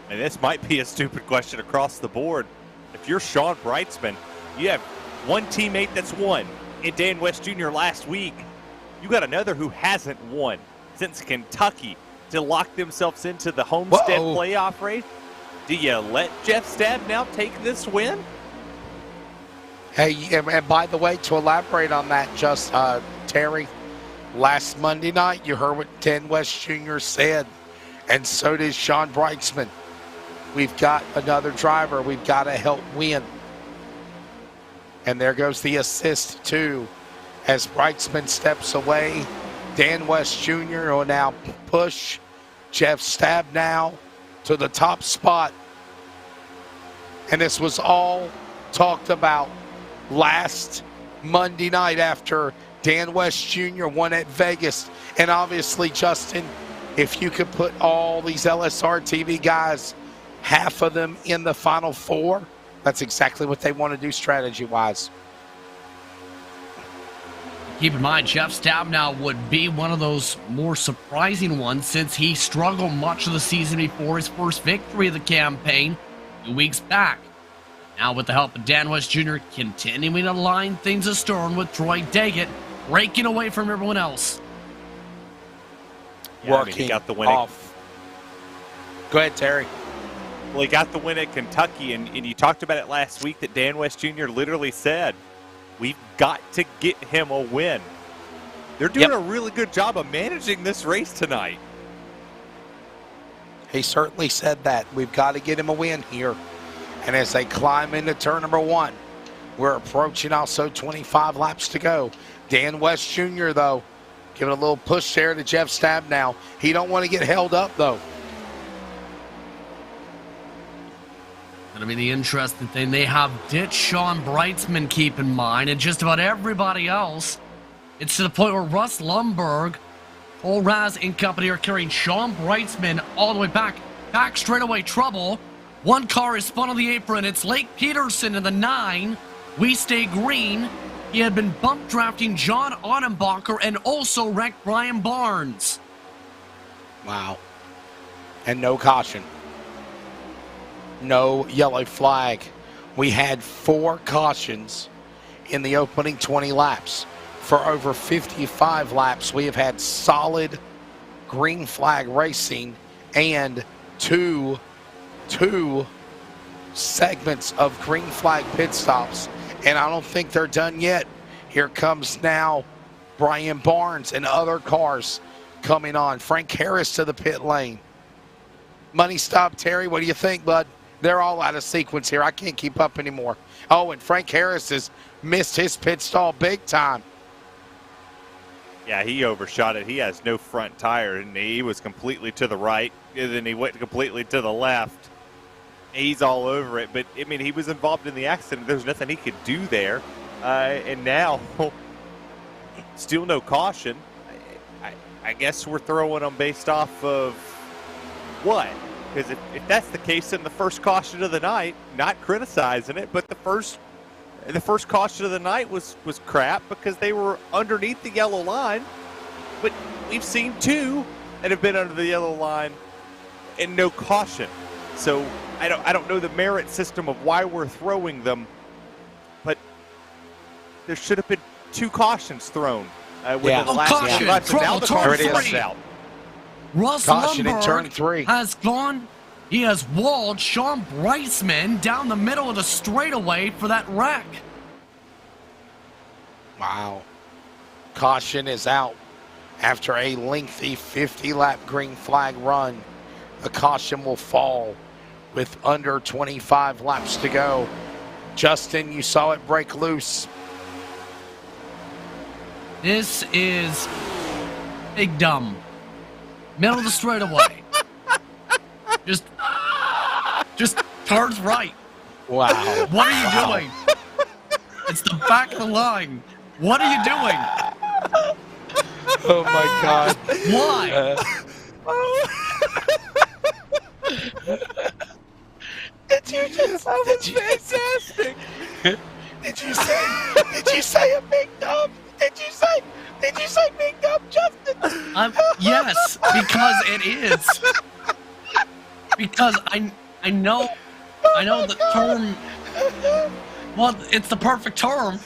and this might be a stupid question across the board. If you're Sean Breitzman, you have one teammate that's won in Dan West Jr. last week. You got another who hasn't won since Kentucky to lock themselves into the Homestead playoff race. Do you let Jeff Stab now take this win? Hey, and by the way, to elaborate on that, Terry, last Monday night, you heard what Dan West Jr. said, and so did Sean Brightsman. We've got another driver we've got to help win. And there goes the assist, too. As Brightsman steps away, Dan West Jr. will now push Jeff Stab now to the top spot. And this was all talked about last Monday night after Dan West Jr. won at Vegas. And obviously, Justin, if you could put all these LSRTV guys, half of them in the Final Four, that's exactly what they want to do strategy-wise. Keep in mind, Jeff Stab now would be one of those more surprising ones since he struggled much of the season before his first victory of the campaign 2 weeks back. Now with the help of Dan West Jr. continuing to line things astern with Troy Daggett, breaking away from everyone else. Yeah, Working he got the win off. Go ahead, Terry. Well, he got the win at Kentucky, and you talked about it last week that Dan West Jr. literally said, we've got to get him a win. They're doing a really good job of managing this race tonight. He certainly said that. We've got to get him a win here. And as they climb into turn number 1, we're approaching also 25 laps to go. Dan West Jr., though, giving a little push there to Jeff Stab now. He don't want to get held up, though. Gonna be the interesting thing. They have ditched Sean Brightsman, keep in mind, and just about everybody else. It's to the point where Russ Lumberg, Cole Raz and company are carrying Sean Brightsman all the way back. Back straightaway trouble. One car is spun on the apron. It's Lake Peterson in the 9. We stay green. He had been bump drafting John Ottenbacher and also wrecked Brian Barnes. Wow. And no caution. No yellow flag. We had 4 cautions in the opening 20 laps. For over 55 laps, we have had solid green flag racing and two segments of green flag pit stops. And I don't think they're done yet. Here comes now Brian Barnes and other cars coming on. Frank Harris to the pit lane. Money stop, Terry. What do you think, bud? They're all out of sequence here. I can't keep up anymore. Oh, and Frank Harris has missed his pit stall big time. Yeah, he overshot it. He has no front tire, and he was completely to the right, and then he went completely to the left. He's all over it, but, I mean, he was involved in the accident. There's nothing he could do there. And now, still no caution. I guess we're throwing them based off of what? Because if that's the case, then the first caution of the night, not criticizing it, but the first caution of the night was crap because they were underneath the yellow line. But we've seen 2 that have been under the yellow line and no caution. So I don't know the merit system of why we're throwing them, but there should have been 2 cautions thrown within the last 2 laps. And now the car is out. Russ Caution in turn Lumberg 3. has gone. He has walled Sean Brightsman down the middle of the straightaway for that wreck. Wow. Caution is out after a lengthy 50-lap green flag run. The caution will fall with under 25 laps to go. Justin, you saw it break loose. This is big dumb. Middle of the straightaway. Just turns right. Wow. What are you doing? It's the back of the line. What are you doing? Oh my God. Why? Did you just? That was fantastic. Did you say a big dumb? Did you say big dumb, Justin? Yes, because it is. Because I know the term. Well, it's the perfect term.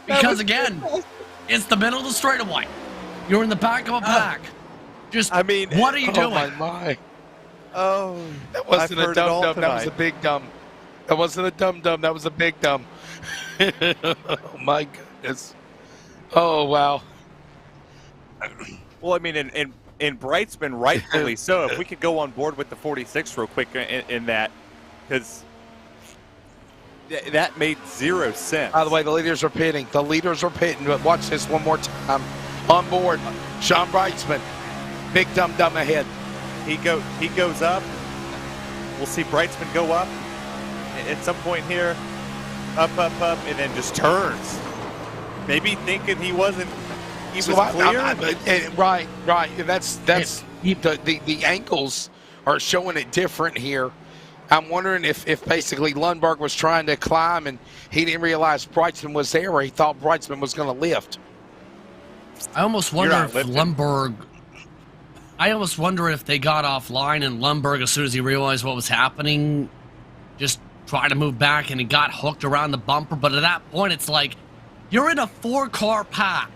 Because again, it's the middle of the straightaway. You're in the back of a pack. Just, I mean, what are you doing? Oh my. Oh, That wasn't I've a heard it all dum-dum. That was a tonight. big dumb. That wasn't a dum-dum. That was a big dumb. Oh, my goodness. Oh, wow. Well, I mean, and Brightsman, rightfully so. If we could go on board with the 46 real quick in that, because that made zero sense. By the way, the leaders are pitting. The leaders are pitting. But watch this one more time. On board, Sean Brightsman. Big dum-dum ahead. He goes up. We'll see Brightsman go up at some point here. Up, and then just turns. Maybe thinking he was clear. Right. That's the ankles are showing it different here. I'm wondering if basically Lundberg was trying to climb and he didn't realize Brightsman was there, or he thought Brightsman was going to lift. I almost wonder if Lundberg. I almost wonder if they got offline and Lundberg, as soon as he realized what was happening, just tried to move back and he got hooked around the bumper. But at that point, it's like, you're in a 4-car pack.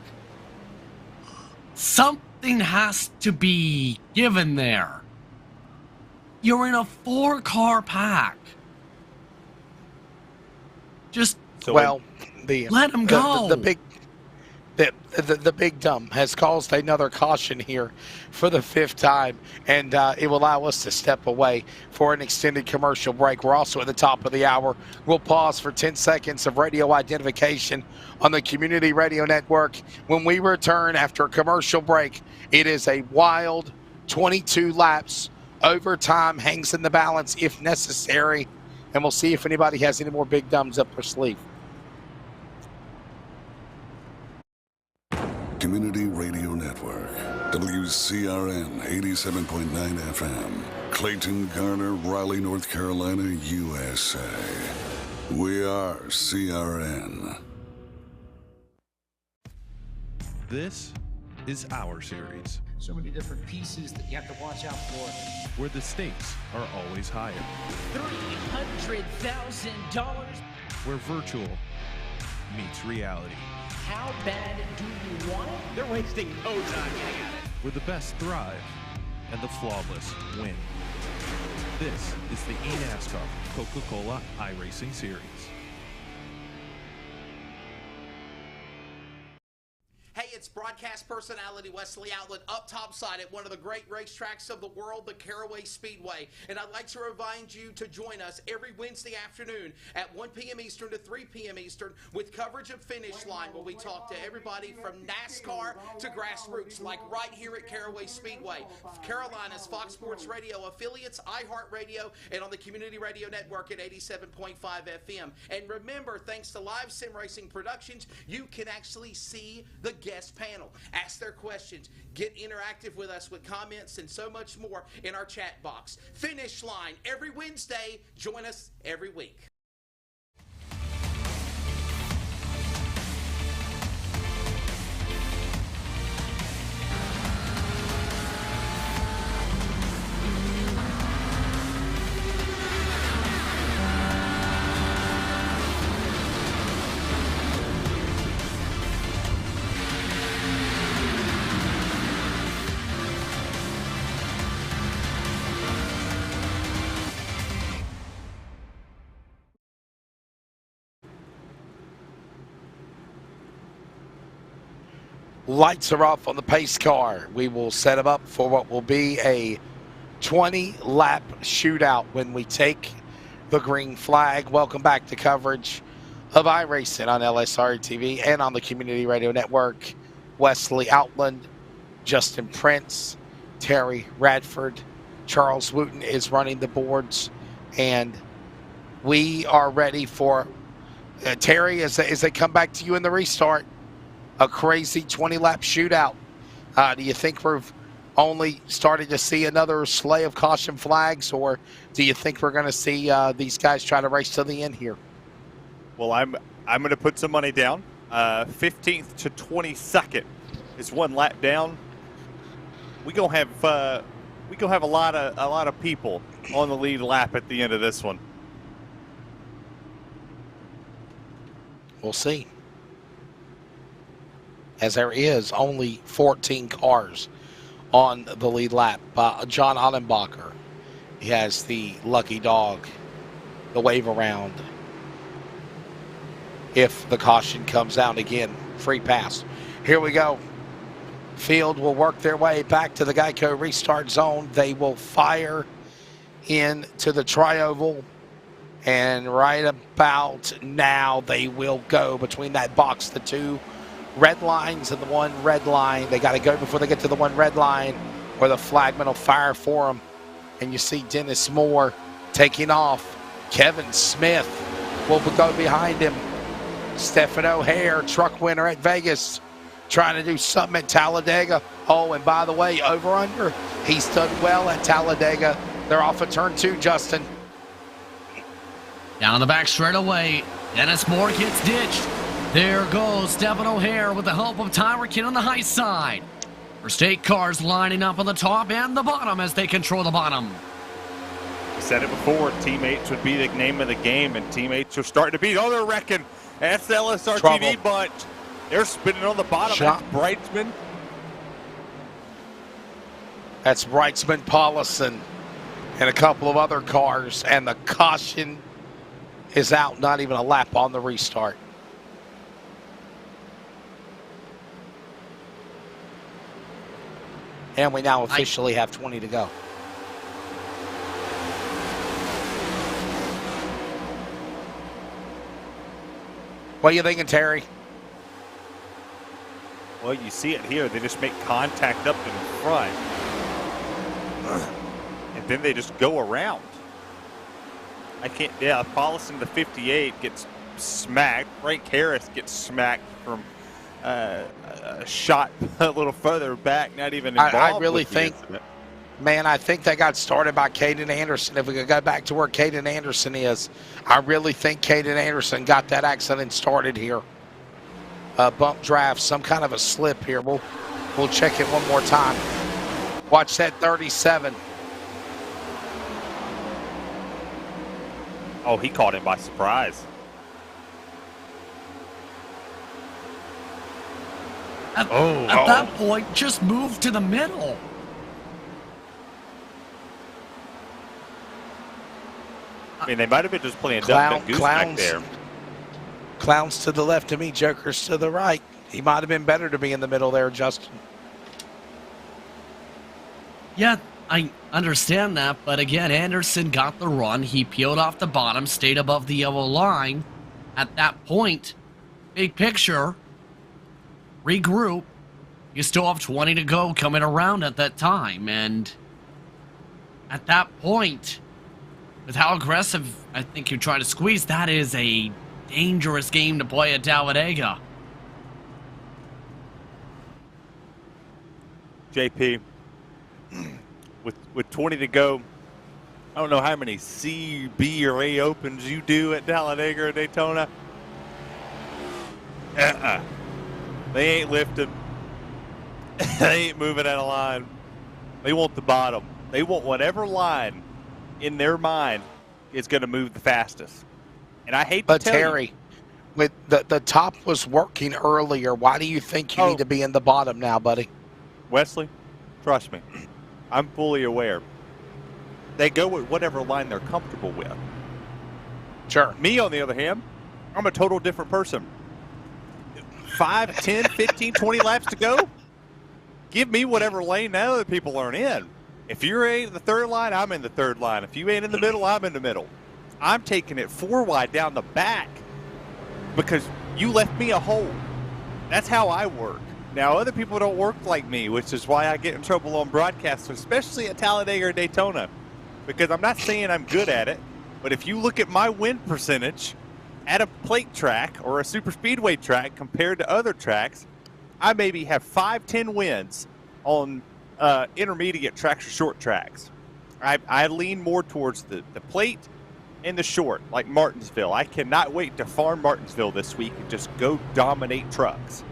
Something has to be given there. You're in a 4-car pack. Just let him go. The big dumb has caused another caution here for the 5th time, and it will allow us to step away for an extended commercial break. We're also at the top of the hour. We'll pause for 10 seconds of radio identification on the Community Radio Network. When we return after a commercial break, it is a wild 22 laps. Overtime hangs in the balance if necessary, and we'll see if anybody has any more big dumbs up their sleeve. Community Radio Network, WCRN 87.9 FM, Clayton, Garner, Raleigh, North Carolina, USA. We are CRN. This is our series, So many different pieces that you have to watch out for. where the stakes are always higher, $300,000. where virtual meets reality, How bad do you want it? They're wasting no time getting at it. where the best thrive and the flawless win. This is the eNASCAR Coca-Cola iRacing Series. Hey, it's broadcast personality Wesley Outlet up topside at one of the great racetracks of the world, the Caraway Speedway. And I'd like to remind you to join us every Wednesday afternoon at 1 p.m. Eastern to 3 p.m. Eastern with coverage of Finish Line, where we talk to everybody from NASCAR to grassroots, like right here at Caraway Speedway. Carolina's Fox Sports Radio affiliates, iHeartRadio, and on the Community Radio Network at 87.5 FM. And remember, thanks to Live Sim Racing Productions, you can actually see the guest panel. Ask their questions. Get interactive with us with comments and so much more in our chat box. Finish Line every Wednesday. Join us every week. Lights are off on the pace car. We will set them up for what will be a 20-lap shootout when we take the green flag. Welcome back to coverage of iRacing on LSRTV and on the Community Radio Network. Wesley Outland, Justin Prince, Terry Radford, Charles Wooten is running the boards, and we are ready for Terry as they come back to you in the restart. A crazy 20-lap shootout. Do you think we've only started to see another slew of caution flags, or do you think we're going to see these guys try to race to the end here? Well, I'm going to put some money down. 15th to 22nd is 1 lap down. We gonna have a lot of people on the lead lap at the end of this one. We'll see. As there is only 14 cars on the lead lap. John Allenbacher He has the lucky dog, the wave around. If the caution comes out again, free pass. Here we go. Field will work their way back to the Geico restart zone. They will fire into the tri-oval. And right about now, they will go between that box, the two red lines and the one red line. They got to go before they get to the one red line, or the flagman will fire for them. And you see Dennis Moore taking off. Kevin Smith will go behind him. Stephen O'Hare, truck winner at Vegas, trying to do something at Talladega. Oh, and by the way, over-under, he's done well at Talladega. They're off of turn 2, Justin. Down the back straightaway, Dennis Moore gets ditched. There goes Stephen O'Hare with the help of Tyra Kidd on the high side. First 8 cars lining up on the top and the bottom as they control the bottom. We said it before, teammates would be the name of the game, and teammates are starting to beat. Oh, they're wrecking. That's the LSRTV bunch. They're spinning on the bottom. That's Brightsman. That's Brightsman, Paulison, and a couple of other cars. And the caution is out. Not even a lap on the restart. And we now officially have 20 to go. What are you thinking, Terry? Well, you see it here. They just make contact up in front. And then they just go around. I can't, yeah, Paulison, the 58, gets smacked. Frank Harris gets smacked from a shot a little further back, not even involved. I really think, man, I think they got started by Caden Anderson. If we could go back to where Caden Anderson is, I really think Caden Anderson got that accident started here. Bump draft, some kind of a slip here. We'll check it one more time. Watch that 37. Oh, he caught him by surprise. At that point, just move to the middle. I mean, they might have been just playing duck and goose back there. Clowns to the left of me, jokers to the right. He might have been better to be in the middle there, Justin. Yeah, I understand that, but again, Anderson got the run. He peeled off the bottom, stayed above the yellow line. At that point, big picture, regroup. You still have 20 to go coming around at that time, and at that point, with how aggressive I think you're trying to squeeze, that is a dangerous game to play at Talladega. JP, with 20 to go, I don't know how many C, B, or A opens you do at Talladega or Daytona. They ain't lifting. They ain't moving out of line. They want the bottom. They want whatever line in their mind is going to move the fastest. And I hate to tell Terry, you, with the top was working earlier. Why do you think you need to be in the bottom now, buddy? Wesley, trust me, I'm fully aware. They go with whatever line they're comfortable with. Sure. Me, on the other hand, I'm a total different person. 5, 10, 15, 20 laps to go. Give me whatever lane the other people aren't in. If you're in the third line, I'm in the third line. If you ain't in the middle, I'm in the middle. I'm taking it 4 wide down the back because you left me a hole. That's how I work. Now, other people don't work like me, which is why I get in trouble on broadcasts, especially at Talladega or Daytona, because I'm not saying I'm good at it, but if you look at my win percentage at a plate track or a super speedway track compared to other tracks, I maybe have 5, 10 wins on intermediate tracks or short tracks. I lean more towards the plate and the short, like Martinsville. I cannot wait to farm Martinsville this week and just go dominate trucks.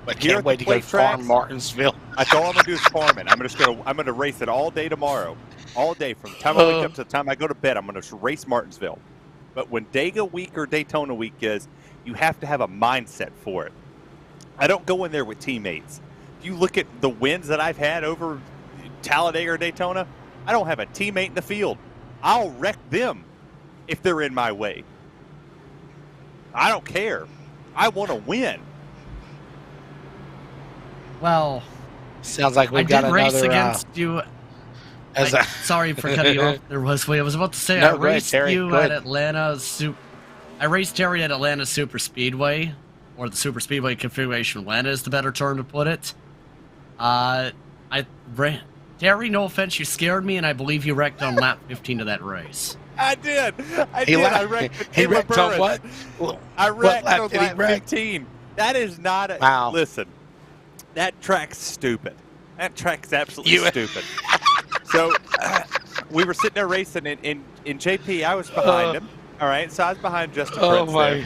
But I can't wait to go farm Martinsville. That's all I'm gonna do is farm it. I'm gonna race it all day tomorrow, all day from the time I wake up to the time I go to bed. I'm gonna race Martinsville. But when Dega week or Daytona week is, you have to have a mindset for it. I don't go in there with teammates. If you look at the wins that I've had over Talladega or Daytona, I don't have a teammate in the field. I'll wreck them if they're in my way. I don't care. I want to win. Well, sounds like we've got I did another. race against you. Sorry for cutting you off. There was. I was about to say I raced you at Atlanta. I raced Terry at Atlanta Super Speedway, or the Super Speedway configuration. Atlanta is the better term to put it. Terry, no offense, you scared me, and I believe you wrecked on lap 15 of that race. I did. I wrecked. He wrecked on what? I wrecked on lap wreck? 15. That is not a. Wow. Listen, that track's stupid. That track's absolutely stupid. So we were sitting there racing, and JP, I was behind him. All right, so I was behind Justin Prince there.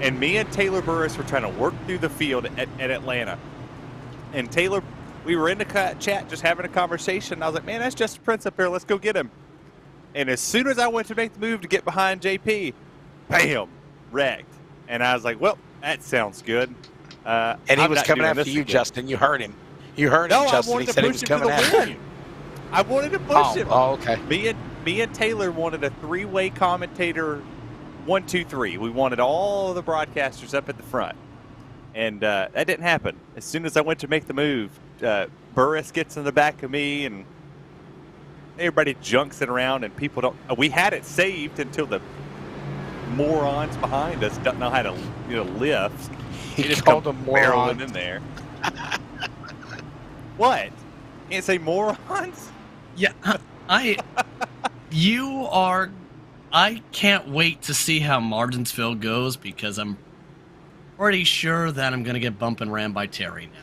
And me and Taylor Burris were trying to work through the field at Atlanta. And Taylor, we were in the chat just having a conversation. I was like, man, that's Justin Prince up there. Let's go get him. And as soon as I went to make the move to get behind JP, bam, wrecked. And I was like, well, that sounds good. And he was coming after you, Justin. You heard him. You heard him, Justin. He said he was coming after you. I wanted to push him. Oh, okay. Me and Taylor wanted a three-way commentator 1, 2, 3. We wanted all the broadcasters up at the front. And that didn't happen. As soon as I went to make the move, Burris gets in the back of me, and everybody junks it around, and people don't. We had it saved until the morons behind us don't know how to lift. He just called them morons in there. What? Can't say morons? Yeah, I can't wait to see how Martinsville goes, because I'm pretty sure that I'm going to get bump and ran by Terry now.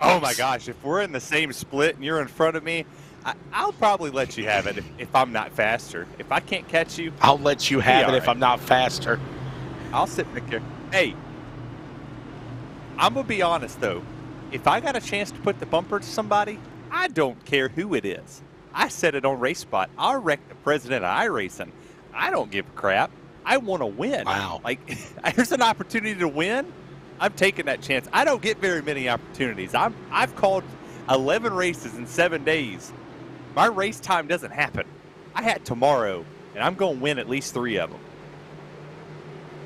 Oh my gosh, if we're in the same split and you're in front of me, I'll probably let you have it if I'm not faster. If I can't catch you, I'll let you have it if I'm not faster. I'll sit back here. Hey, I'm going to be honest though. If I got a chance to put the bumper to somebody, I don't care who it is. I said it on Race Spot. I'll wreck the president of iRacing. I don't give a crap. I want to win. Wow. Like, there's an opportunity to win. I'm taking that chance. I don't get very many opportunities. I've called 11 races in 7 days. My race time doesn't happen. I had tomorrow, and I'm going to win at least 3 of them.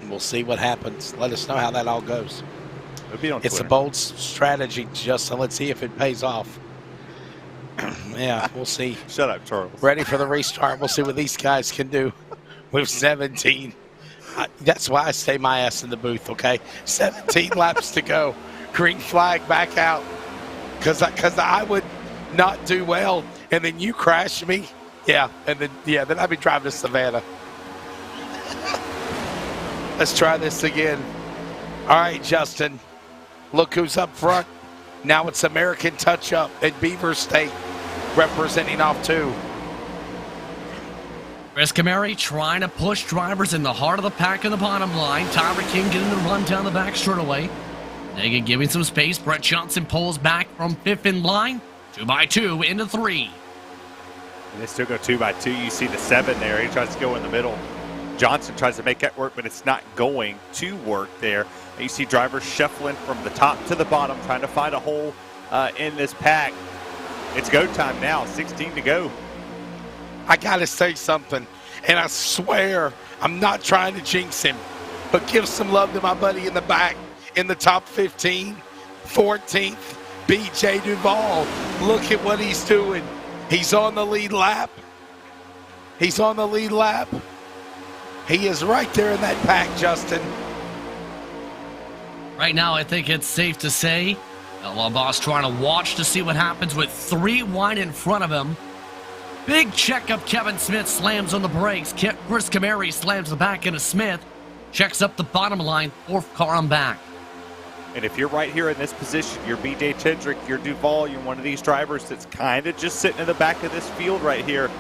We'll see what happens. Let us know how that all goes. It's Twitter. a bold strategy, Justin. Let's see if it pays off. Yeah, we'll see. Shut up, Charles. Ready for the restart. We'll see what these guys can do with 17. That's why I stay my ass in the booth, okay? 17 laps to go. Green flag back out. Because I would not do well, and then you crash me. Yeah, and then I'd be driving to Savannah. Let's try this again. All right, Justin. Look who's up front. Now it's American Touch-Up at Beaver State, representing off 2. Chris Camary trying to push drivers in the heart of the pack in the bottom line. Tyler King getting the run down the back straightaway. Talladega giving some space. Brett Johnson pulls back from 5th in line. 2x2 into 3. And they still go 2x2. You see the 7 there. He tries to go in the middle. Johnson tries to make that work, but it's not going to work there. And you see drivers shuffling from the top to the bottom, trying to find a hole in this pack. It's go time now. 16 to go. I got to say something, and I swear I'm not trying to jinx him, but give some love to my buddy in the back in the top 15, 14th, BJ Duvall. Look at what he's doing. He's on the lead lap. He's on the lead lap. He is right there in that pack, Justin. Right now, I think it's safe to say Outlaw Boss trying to watch to see what happens with 3 wide in front of him. Big checkup. Kevin Smith slams on the brakes. Chris Camary slams the back into Smith. Checks up the bottom line. 4th car on back. And if you're right here in this position, you're BJ Tendrick, you're Duvall, you're one of these drivers that's kind of just sitting in the back of this field right here,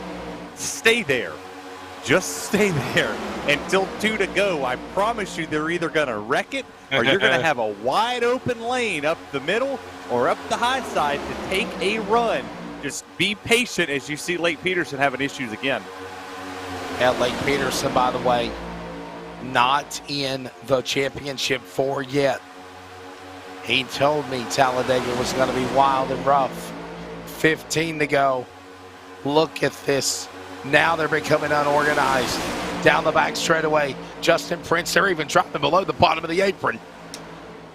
stay there. Just stay there until 2 to go. I promise you they're either going to wreck it or you're going to have a wide open lane up the middle or up the high side to take a run. Just be patient as you see Lake Peterson having issues again. Yeah, Lake Peterson, by the way, not in the championship 4 yet. He told me Talladega was going to be wild and rough. 15 to go. Look at this. Now they're becoming unorganized. Down the back straightaway. Justin Prince, they're even dropping below the bottom of the apron.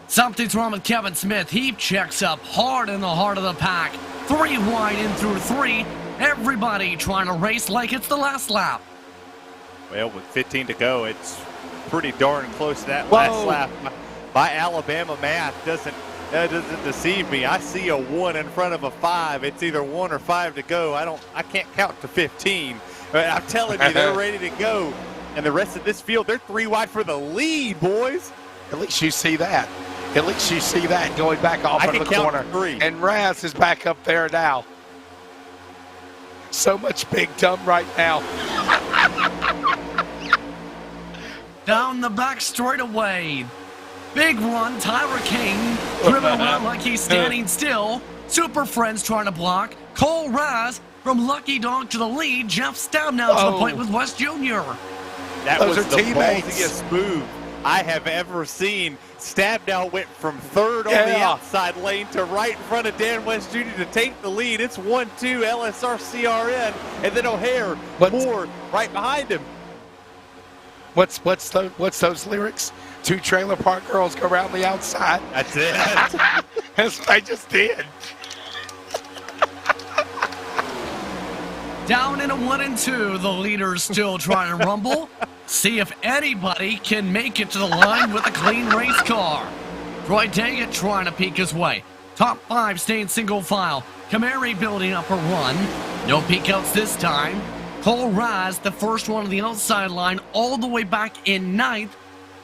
Something's wrong with Kevin Smith. He checks up hard in the heart of the pack. 3 wide in through 3. Everybody trying to race like it's the last lap. Well, with 15 to go, it's pretty darn close to that Whoa. last lap. My Alabama math doesn't deceive me. I see a 1 in front of a 5. It's either 1 or 5 to go. I can't count to 15. But I'm telling you, they're ready to go. And the rest of this field, they're 3 wide for the lead, boys. At least you see that. At least you see that going back off into the corner. 3. And Raz is back up there now. So much big dumb right now. Down the back straightaway. Big run, Tyra King driven around like he's standing still. Super Friends trying to block. Cole Raz from Lucky Dog to the lead. Jeff Stabnow to the point with West Jr. That Those was are the teammates. ballsiest move I have ever seen. Stabnow went from 3rd on the outside lane to right in front of Dan West Jr. to take the lead. It's 1-2 LSRCRN, and then O'Hare, Moore right behind him. What's those lyrics? 2 trailer park girls go around the outside. That's it. That's what I just did. Down in a 1 and 2, the leader's still trying to rumble. See if anybody can make it to the line with a clean race car. Troy Daggett trying to peek his way. Top 5 staying single file. Camary building up a run. No peek outs this time. Cole Raz, the first one on the outside line, all the way back in 9th.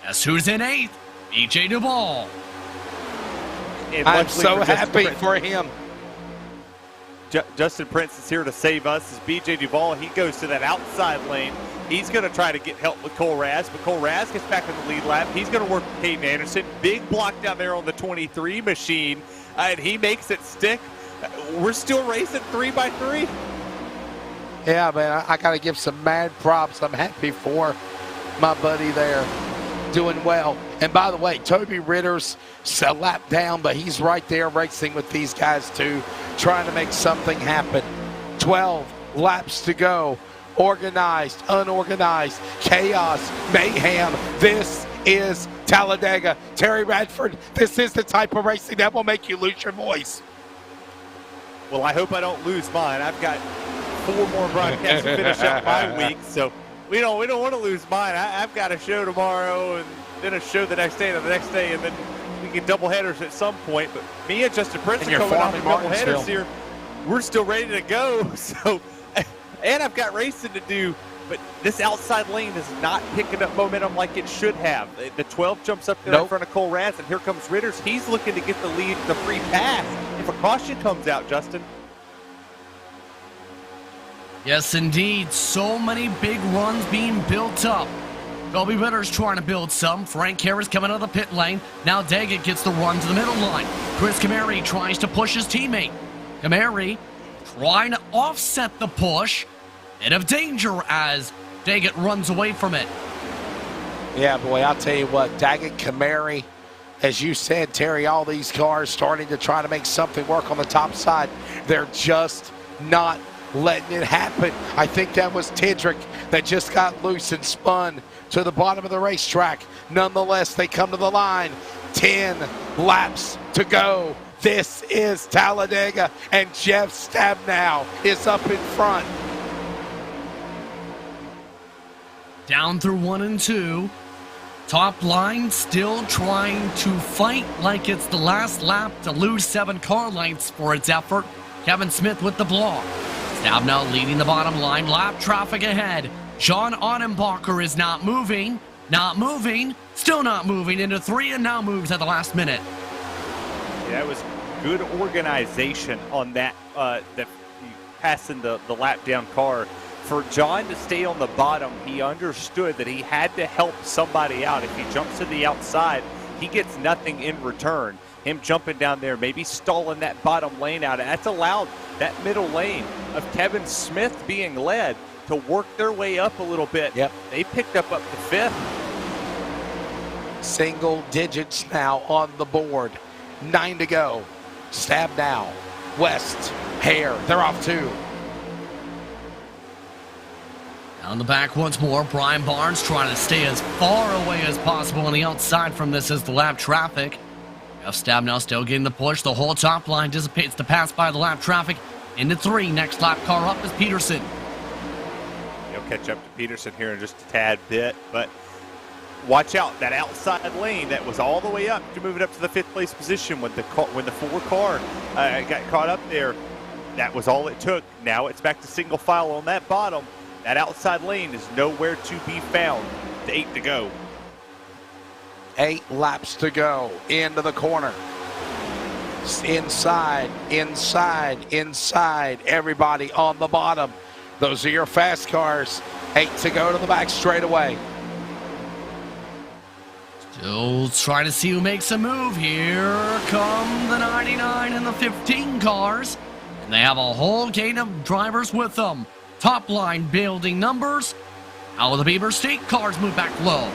Guess who's in 8th? BJ Duvall. I'm so happy for him. Justin Prince is here to save us. As BJ Duvall, he goes to that outside lane. He's going to try to get help with Cole Raz, but Cole Raz gets back in the lead lap. He's going to work with Caden Anderson. Big block down there on the 23 machine, and he makes it stick. We're still racing 3x3. Yeah, man, I got to give some mad props. I'm happy for my buddy there. Doing well. And by the way, Toby Ritter's a lap down, but he's right there racing with these guys too, trying to make something happen. 12 laps to go. Organized, unorganized, chaos, mayhem. This is Talladega. Terry Radford, this is the type of racing that will make you lose your voice. Well, I hope I don't lose mine. I've got 4 more broadcasts to finish up my week, so we don't want to lose mine. I've got a show tomorrow and then a show the next day and the next day, and then we get double headers at some point. But me and Justin Prince are coming off the double headers here. We're still ready to go. So, and I've got racing to do, but this outside lane is not picking up momentum like it should have. The 12 jumps up there in front of Cole Raz, and here comes Ritters. He's looking to get the lead, the free pass. If a caution comes out, Justin. Yes, indeed. So many big runs being built up. Toby Ritter's trying to build some. Frank Harris coming out of the pit lane. Now Daggett gets the run to the middle line. Chris Camary tries to push his teammate. Camary trying to offset the push. Bit of danger as Daggett runs away from it. Yeah, boy, I'll tell you what, Daggett, Camary, as you said, Terry, all these cars starting to try to make something work on the top side. They're just not letting it happen. I think that was Tedrick that just got loose and spun to the bottom of the racetrack. Nonetheless, they come to the line. 10 laps to go. This is Talladega, and Jeff Stabnow is up in front. Down through 1 and 2. Top line still trying to fight like it's the last lap to lose 7 car lengths for its effort. Kevin Smith with the block. Stabnow leading the bottom line. Lap traffic ahead. Sean Ottenbacher is not moving, still not moving into 3 and now moves at the last minute. Yeah, it was good organization on that, passing the lap down car. For John to stay on the bottom, he understood that he had to help somebody out. If he jumps to the outside, he gets nothing in return. Him jumping down there, maybe stalling that bottom lane out. And that's allowed that middle lane of Kevin Smith being led to work their way up a little bit. Yep. They picked up to 5th. Single digits now on the board. 9 to go. Stabnow, West, Hare, they're off 2. On the back once more, Brian Barnes trying to stay as far away as possible on the outside from this as the lap traffic. Jeff Stabnow still getting the push. The whole top line dissipates the pass by the lap traffic. Into 3. Next lap car up is Peterson. He'll catch up to Peterson here in just a tad bit, but watch out. That outside lane that was all the way up to move it up to the 5th place position when the 4 car got caught up there. That was all it took. Now it's back to single file on that bottom. That outside lane is nowhere to be found. 8 to go. 8 laps to go. Into the corner. Inside, inside, inside. Everybody on the bottom. Those are your fast cars. 8 to go to the back straightaway. Still trying to see who makes a move. Here come the 99 and the 15 cars. And they have a whole gate of drivers with them. Top line building numbers. How will the Beaver State cars move back low?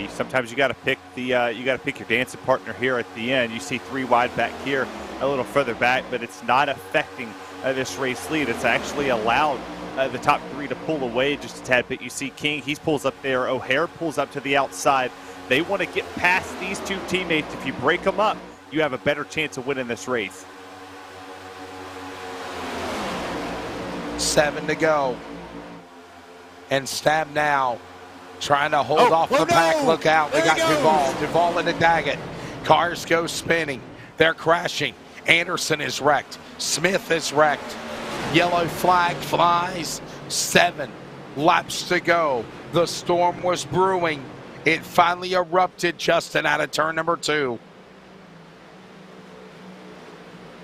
Sometimes you got to pick your dancing partner here at the end. You see 3 wide back here, a little further back, but it's not affecting this race lead. It's actually allowed the top 3 to pull away just a tad bit. You see King, he pulls up there. O'Hare pulls up to the outside. They want to get past these 2 teammates. If you break them up, you have a better chance of winning this race. 7 to go. And Stabnow trying to hold off the pack. Look out. They got Duvall. Duvall into Daggett. Cars go spinning. They're crashing. Anderson is wrecked. Smith is wrecked. Yellow flag flies. 7 laps to go. The storm was brewing. It finally erupted, Justin, out of turn number 2.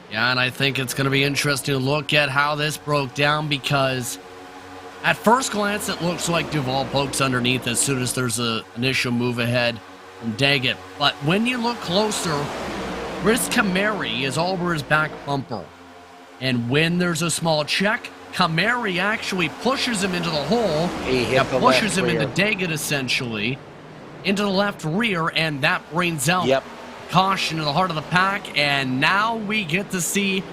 Yeah, and I think it's going to be interesting to look at how this broke down, because at first glance it looks like Duvall pokes underneath as soon as there's an initial move ahead from Daggett. But when you look closer, Chris Camary is all over his back bumper. And when there's a small check, Camary actually pushes him into the hole. He hit the pushes him left rear. into Daggett, essentially, into the left rear, and that brings out caution in the heart of the pack. And now we get to see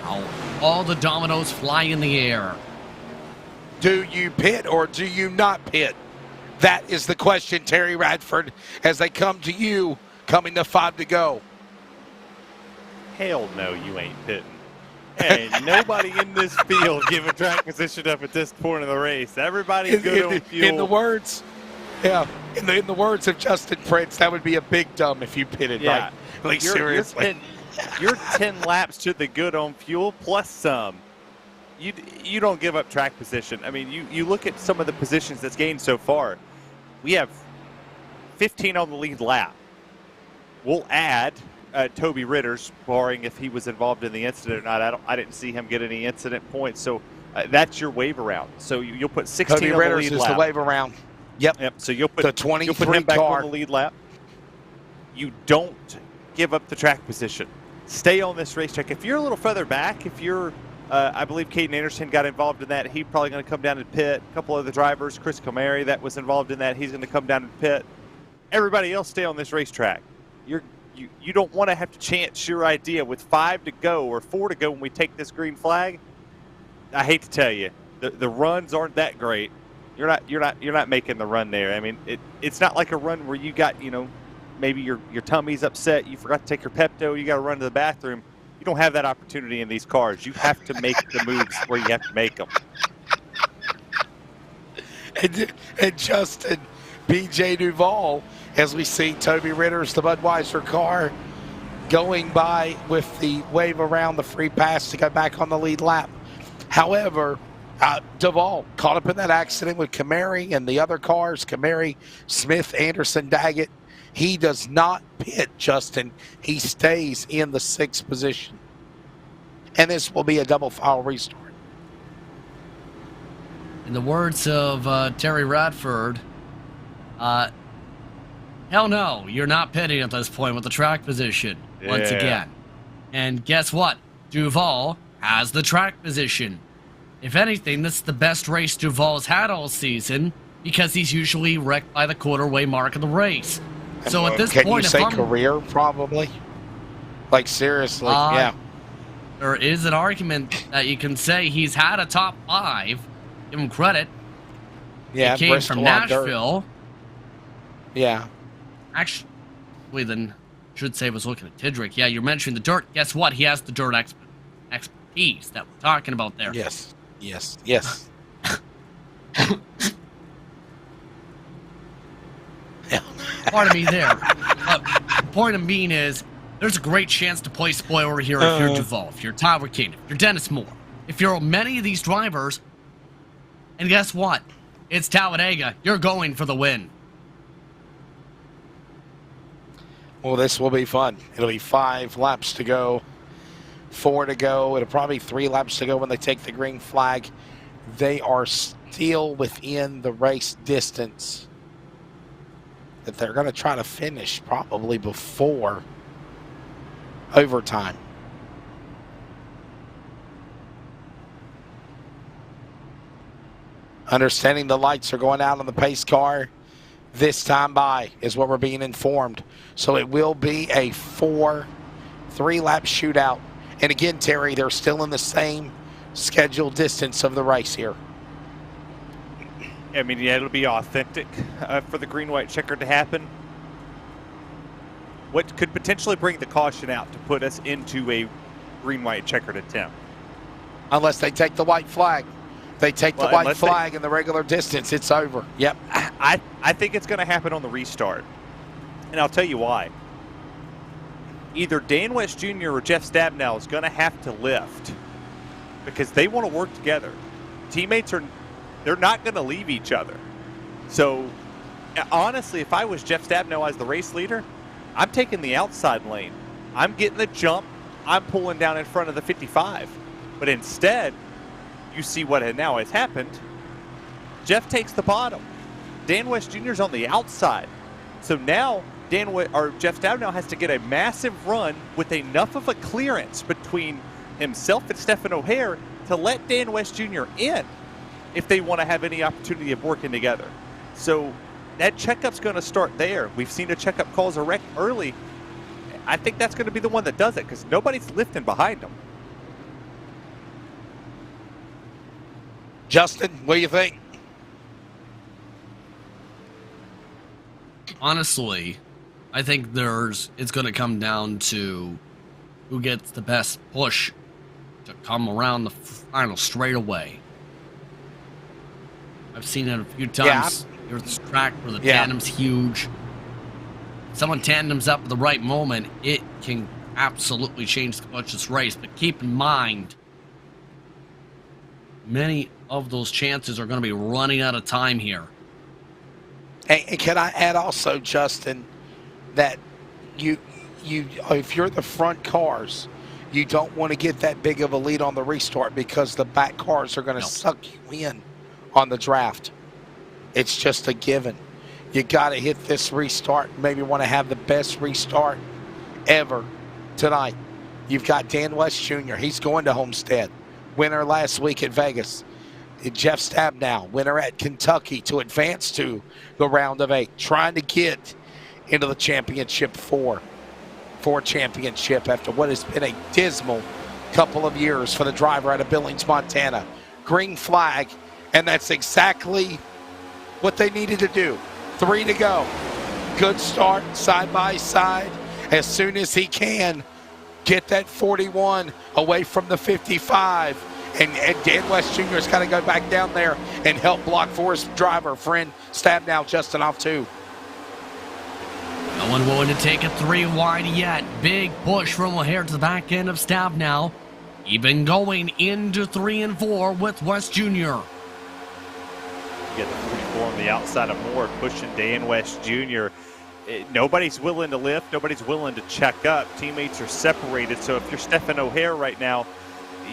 how all the dominoes fly in the air. Do you pit or do you not pit? That is the question, Terry Radford, as they come to you, coming to 5 to go. Hell no, you ain't pitting. Ain't nobody in this field giving track position up at this point of the race. Everybody's good on fuel. In the words, in the words of Justin Prince, that would be a big dumb if you pitted, right? Like, seriously. You're 10 laps to the good on fuel plus some. You don't give up track position. I mean, you look at some of the positions that's gained so far. We have 15 on the lead lap. We'll add Toby Ritter's, barring if he was involved in the incident or not. I didn't see him get any incident points. So that's your wave around. So you'll put 16 Toby on Ritter's the lead is lap. the wave around. Yep. So you'll put the 23 him back car on the lead lap. You don't give up the track position. Stay on this racetrack. If you're a little further back, if you're I believe Caden Anderson got involved in that. He's probably going to come down and pit. A couple of the drivers, Chris Camary, that was involved in that. He's going to come down and pit. Everybody else stay on this racetrack. You don't want to have to chance your idea with 5 to go or 4 to go when we take this green flag. I hate to tell you, the runs aren't that great. You're not making the run there. I mean, it's not like a run where you got, maybe your tummy's upset, you forgot to take your Pepto, you got to run to the bathroom. You don't have that opportunity in these cars. You have to make the moves where you have to make them. And Justin, B.J. Duvall, as we see Toby Ritter's, the Budweiser car, going by with the wave around the free pass to go back on the lead lap. However, Duvall caught up in that accident with Camary and the other cars, Camary, Smith, Anderson, Daggett. He does not pit, Justin. He stays in the 6th position. And this will be a double file restart. In the words of Terry Radford, hell no, you're not pitting at this point with the track position once again. And guess what? Duvall has the track position. If anything, this is the best race Duvall's had all season, because he's usually wrecked by the quarter-way mark of the race. So at this point, can you say career, probably? Like, seriously, yeah. There is an argument that you can say he's had a top 5, Give him credit. Yeah, He came Bristol from on dirt. Nashville. Yeah. Actually, then should say was looking at Tidrick. Yeah, you're mentioning the dirt. Guess what? He has the dirt expertise that we're talking about there. Yes. Yes. Yes. Pardon me there. The point I'm being is, there's a great chance to play spoiler here if you're Duval, if you're Tyler King, if you're Dennis Moore, if you're many of these drivers. And guess what? It's Talladega. You're going for the win. Well, this will be fun. It'll be 5 laps to go, 4 to go. It'll probably 3 laps to go when they take the green flag. They are still within the race distance that they're going to try to finish probably before overtime. Understanding the lights are going out on the pace car this time by is what we're being informed. So it will be a 3-lap shootout. And again, Terry, they're still in the same scheduled distance of the race here. I mean, yeah, it'll be authentic for the green-white checker to happen. What could potentially bring the caution out to put us into a green-white checkered attempt? Unless they take the white flag. They take the white flag in the regular distance, it's over. Yep. I think it's going to happen on the restart. And I'll tell you why. Either Dan West Jr. or Jeff Stabnow is going to have to lift because they want to work together. Teammates they're not going to leave each other. So, honestly, if I was Jeff Stabnow as the race leader, I'm taking the outside lane. I'm getting the jump. I'm pulling down in front of the 55. But instead, you see what now has happened. Jeff takes the bottom. Dan West Jr. is on the outside. So now Jeff Stabnow has to get a massive run with enough of a clearance between himself and Stephen O'Hare to let Dan West Jr. in if they want to have any opportunity of working together. So that checkup's going to start there. We've seen a checkup cause a wreck early. I think that's going to be the one that does it because nobody's lifting behind them. Justin, what do you think? Honestly, I think it's going to come down to who gets the best push to come around the final straightaway. I've seen it a few times here at this track where the tandem's huge. Someone tandems up at the right moment, it can absolutely change the course of this race. But keep in mind, many of those chances are going to be running out of time here. And can I add also, Justin, that you if you're the front cars, you don't want to get that big of a lead on the restart because the back cars are going to suck you in on the draft. It's just a given. You got to hit this restart. Maybe want to have the best restart ever tonight. You've got Dan West Jr. He's going to Homestead. Winner last week at Vegas. Jeff Stabnow, winner at Kentucky to advance to the round of 8. Trying to get into the championship 4 championship after what has been a dismal couple of years for the driver out of Billings, Montana. Green flag, and that's exactly what they needed to do. 3 to go. Good start, side by side. As soon as he can, get that 41 away from the 55. And Dan West Jr. has got to go back down there and help block for his driver, friend Stabnow, Justin, off 2. No one willing to take a 3 wide yet. Big push from O'Hare to the back end of Stabnow. Even going into 3 and 4 with West Jr. You get the 3-4 on the outside of Moore, pushing Dan West Jr. Nobody's willing to lift. Nobody's willing to check up. Teammates are separated. So if you're Stephen O'Hare right now,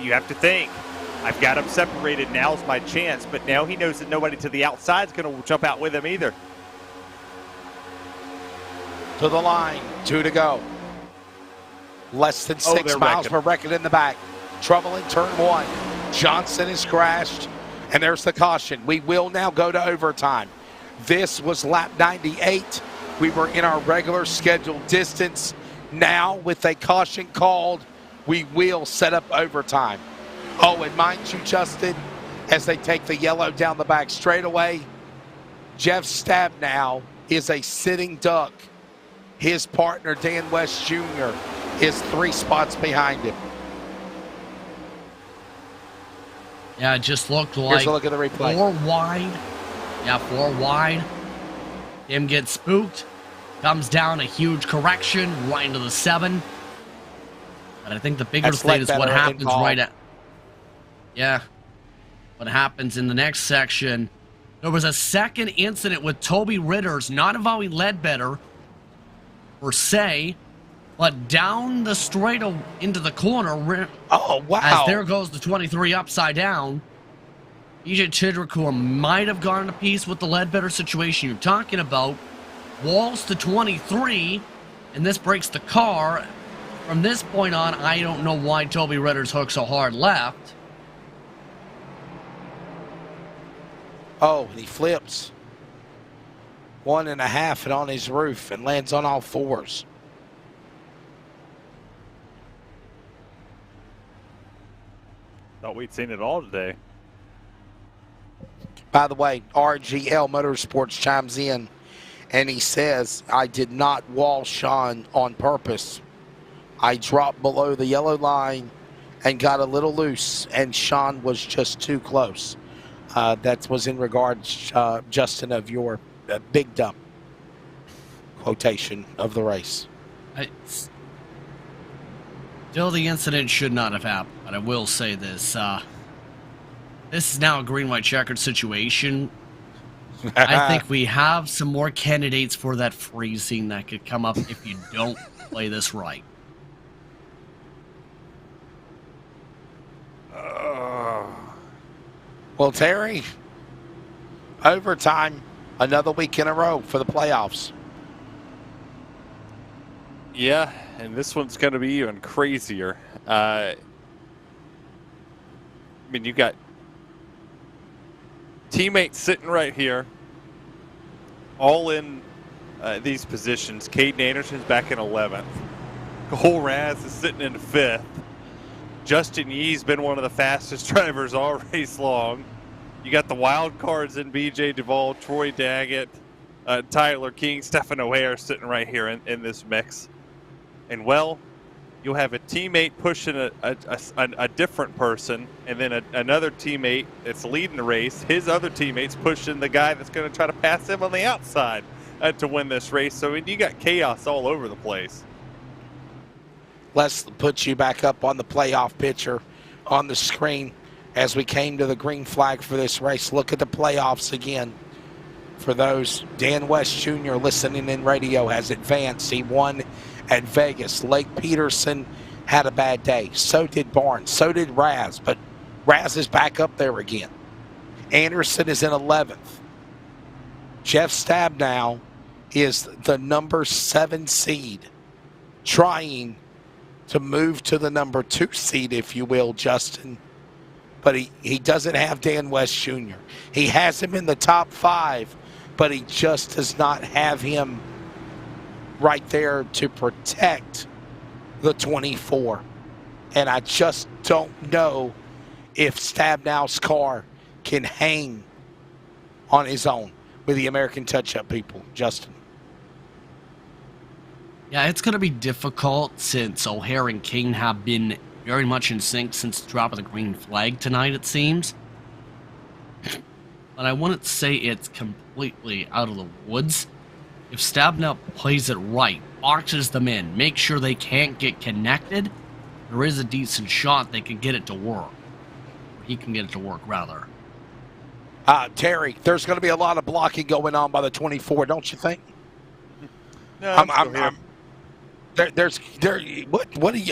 you have to think, I've got him separated. Now's my chance. But now he knows that nobody to the outside is going to jump out with him either. To the line, 2 to go. Less than 6 miles per record in the back. Trouble in turn 1. Johnson has crashed, and there's the caution. We will now go to overtime. This was lap 98. We were in our regular scheduled distance. Now, with a caution called, we will set up overtime. Oh, and mind you, Justin, as they take the yellow down the back straightaway. Jeff Stabnow is a sitting duck. His partner, Dan West Jr., is 3 spots behind him. Yeah, it just looked like Here's a look at the replay. 4 wide. Yeah, 4 wide. Him gets spooked. Comes down a huge correction right into the 7. But I think the bigger thing is what happens right at... Yeah. What happens in the next section. There was a second incident with Toby Ritters, not involving Ledbetter, per se, but down the straight into the corner. Oh, wow. As there goes the 23 upside down. EJ Chidrick might have gone to piece with the Ledbetter situation you're talking about. Walls to 23, and this breaks the car. From this point on, I don't know why Toby Ritters hooked so hard left. Oh, and he flips 1.5 and on his roof and lands on all 4s. Thought we'd seen it all today. By the way, RGL Motorsports chimes in and he says, I did not wall Sean on purpose. I dropped below the yellow line and got a little loose, and Sean was just too close. That was in regards, Justin, of your big dump quotation of the race. Still, the incident should not have happened, but I will say this. This is now a green-white checkered situation. I think we have some more candidates for that freezing that could come up if you don't play this right. Well, Terry, overtime, another week in a row for the playoffs. Yeah, and this one's going to be even crazier. I mean, you got teammates sitting right here, all in these positions. Caden Anderson's back in 11th. Cole Raz is sitting in 5th. Justin Yee's been one of the fastest drivers all race long. You got the wild cards in BJ Duvall, Troy Daggett, Tyler King, Stephen O'Hare sitting right here in this mix. And, well, you'll have a teammate pushing a different person, and then another teammate that's leading the race. His other teammate's pushing the guy that's going to try to pass him on the outside to win this race. So, I mean, you got chaos all over the place. Let's put you back up on the playoff picture on the screen as we came to the green flag for this race. Look at the playoffs again. For those, Dan West Jr. listening in radio has advanced. He won at Vegas. Lake Peterson had a bad day. So did Barnes. So did Raz. But Raz is back up there again. Anderson is in 11th. Jeff Stabnow is the number 7 seed, trying to move to the number 2 seed, if you will, Justin. But he doesn't have Dan West Jr. He has him in the top 5, but he just does not have him right there to protect the 24. And I just don't know if Stabnow's car can hang on his own with the American Touch-Up people, Justin. Yeah, it's going to be difficult since O'Hare and King have been very much in sync since the drop of the green flag tonight, it seems. But I wouldn't say it's completely out of the woods. If Stabnow plays it right, boxes them in, make sure they can't get connected, there is a decent shot they can get it to work. Or he can get it to work, rather. Terry, there's going to be a lot of blocking going on by the 24, don't you think? No, there's going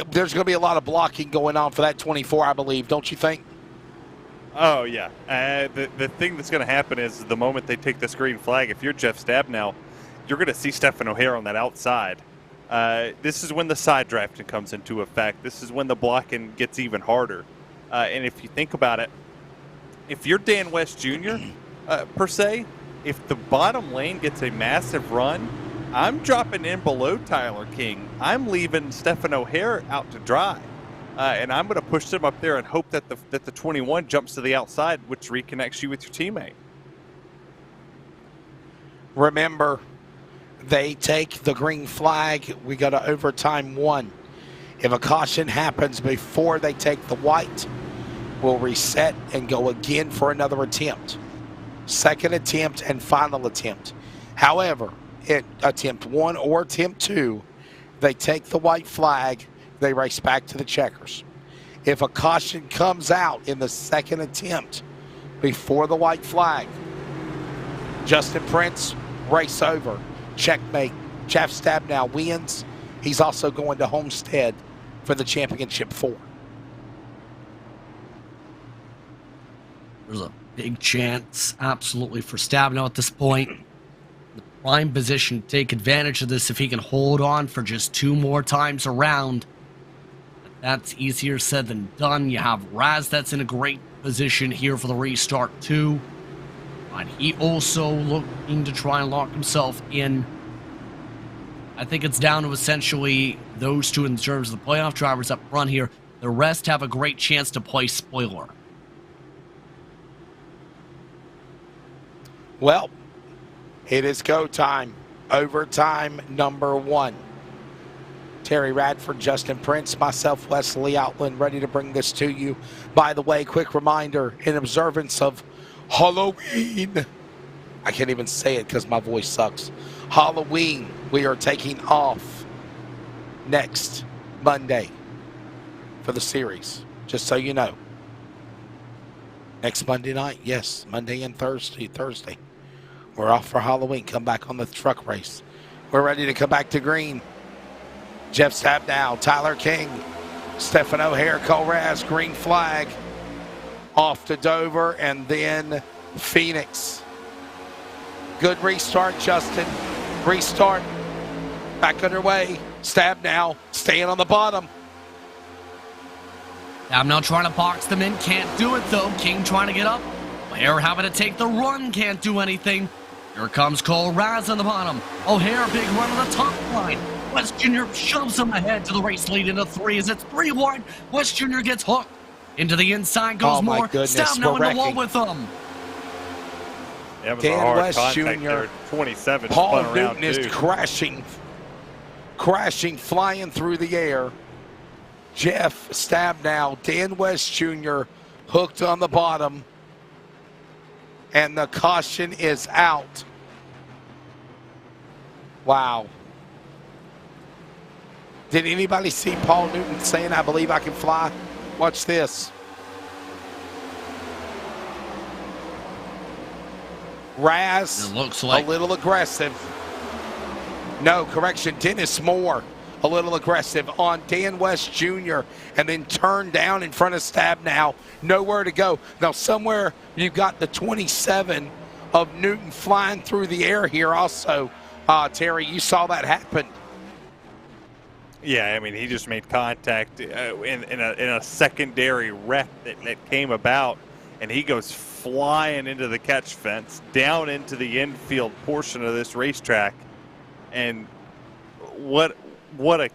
to be a lot of blocking going on for that 24, I believe, don't you think? Oh, yeah. The thing that's going to happen is the moment they take this green flag, if you're Jeff Stabnow, you're going to see Stephen O'Hare on that outside. This is when the side drafting comes into effect. This is when the blocking gets even harder. And if you think about it, if you're Dan West Jr., per se, if the bottom lane gets a massive run, I'm dropping in below Tyler King. I'm leaving Stephen O'Hare out to dry. and I'm going to push them up there and hope that the 21 jumps to the outside, which reconnects you with your teammate. Remember, they take the green flag. We go to overtime 1. If a caution happens before they take the white, we'll reset and go again for another attempt. Second attempt and final attempt. However, at attempt 1 or attempt 2, they take the white flag, they race back to the checkers. If a caution comes out in the second attempt before the white flag, Justin Prince, race over, checkmate. Jeff Stabnow wins. He's also going to Homestead for the championship 4. There's a big chance, absolutely, for Stabnow at this point. The prime position to take advantage of this if he can hold on for just 2 more times around. But that's easier said than done. You have Raz that's in a great position here for the restart too. And he also looking to try and lock himself in. I think it's down to essentially those two in terms of the playoff drivers up front here. The rest have a great chance to play spoiler. Well, it is go time. Overtime number 1. Terry Radford, Justin Prince, myself, Wesley Outland, ready to bring this to you. By the way, quick reminder, in observance of Halloween. I can't even say it because my voice sucks. Halloween, we are taking off next Monday for the series, just so you know. Next Monday night, yes, Monday and Thursday. We're off for Halloween. Come back on the truck race. We're ready to come back to green. Jeff Stabnow, Tyler King, Stephen O'Hare, Cole Raz, green flag. Off to Dover and then Phoenix. Good restart, Justin. Restart. Back underway. Stabnow staying on the bottom. Stabnow trying to box them in. Can't do it though. King trying to get up. O'Hare having to take the run. Can't do anything. Here comes Cole Raz on the bottom. O'Hare, big run on the top line. West Jr. shoves him ahead to the race lead into 3 as it's 3 wide. West Jr. gets hooked. Into the inside goes more. Stabnow in the wall with them. Yeah, it was Dan a hard West contact Jr. there. 27 Paul spun around Newton is too. crashing, flying through the air. Jeff Stabnow, Dan West Jr. hooked on the bottom. And the caution is out. Wow. Did anybody see Paul Newton saying, "I believe I can fly"? Watch this. Raz, It looks like a little aggressive. No, correction, Dennis Moore, a little aggressive on Dan West Jr. and then turned down in front of Stabnow. Nowhere to go. Now, somewhere you've got the 27 of Newton flying through the air here also. Terry, you saw that happen. Yeah, I mean, he just made contact in a secondary wreck that came about, and he goes flying into the catch fence, down into the infield portion of this racetrack, and what a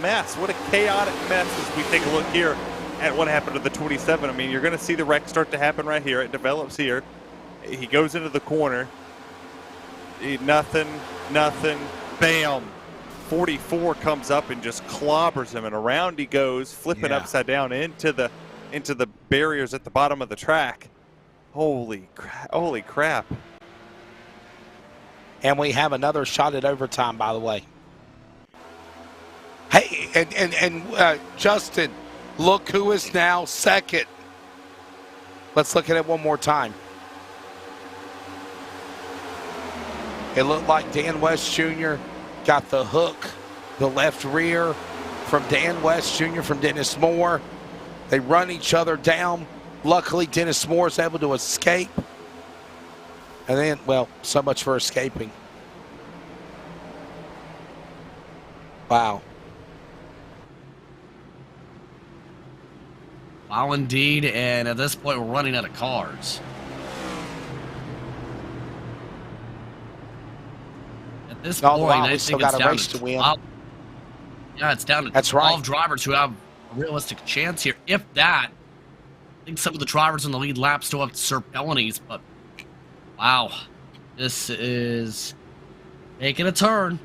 mess, what a chaotic mess as we take a look here at what happened to the 27. I mean, you're going to see the wreck start to happen right here. It develops here. He goes into the corner. Nothing, bam. 44 comes up and just clobbers him, and around he goes, flipping upside down into the barriers at the bottom of the track. Holy crap. And we have another shot at overtime, by the way. Hey, and Justin, look who is now second. Let's look at it one more time. It looked like Dan West Jr. got the hook, the left rear from Dan West Jr. from Dennis Moore. They run each other down. Luckily, Dennis Moore is able to escape. And then, well, so much for escaping. Wow. Wow, indeed. And at this point, we're running out of cars. At this point, wow, I we think still it's got a down race to win. Yeah, it's down to That's 12 right. drivers who have a realistic chance here. If that, I think some of the drivers in the lead lap still have to serve penalties, but wow, this is making a turn.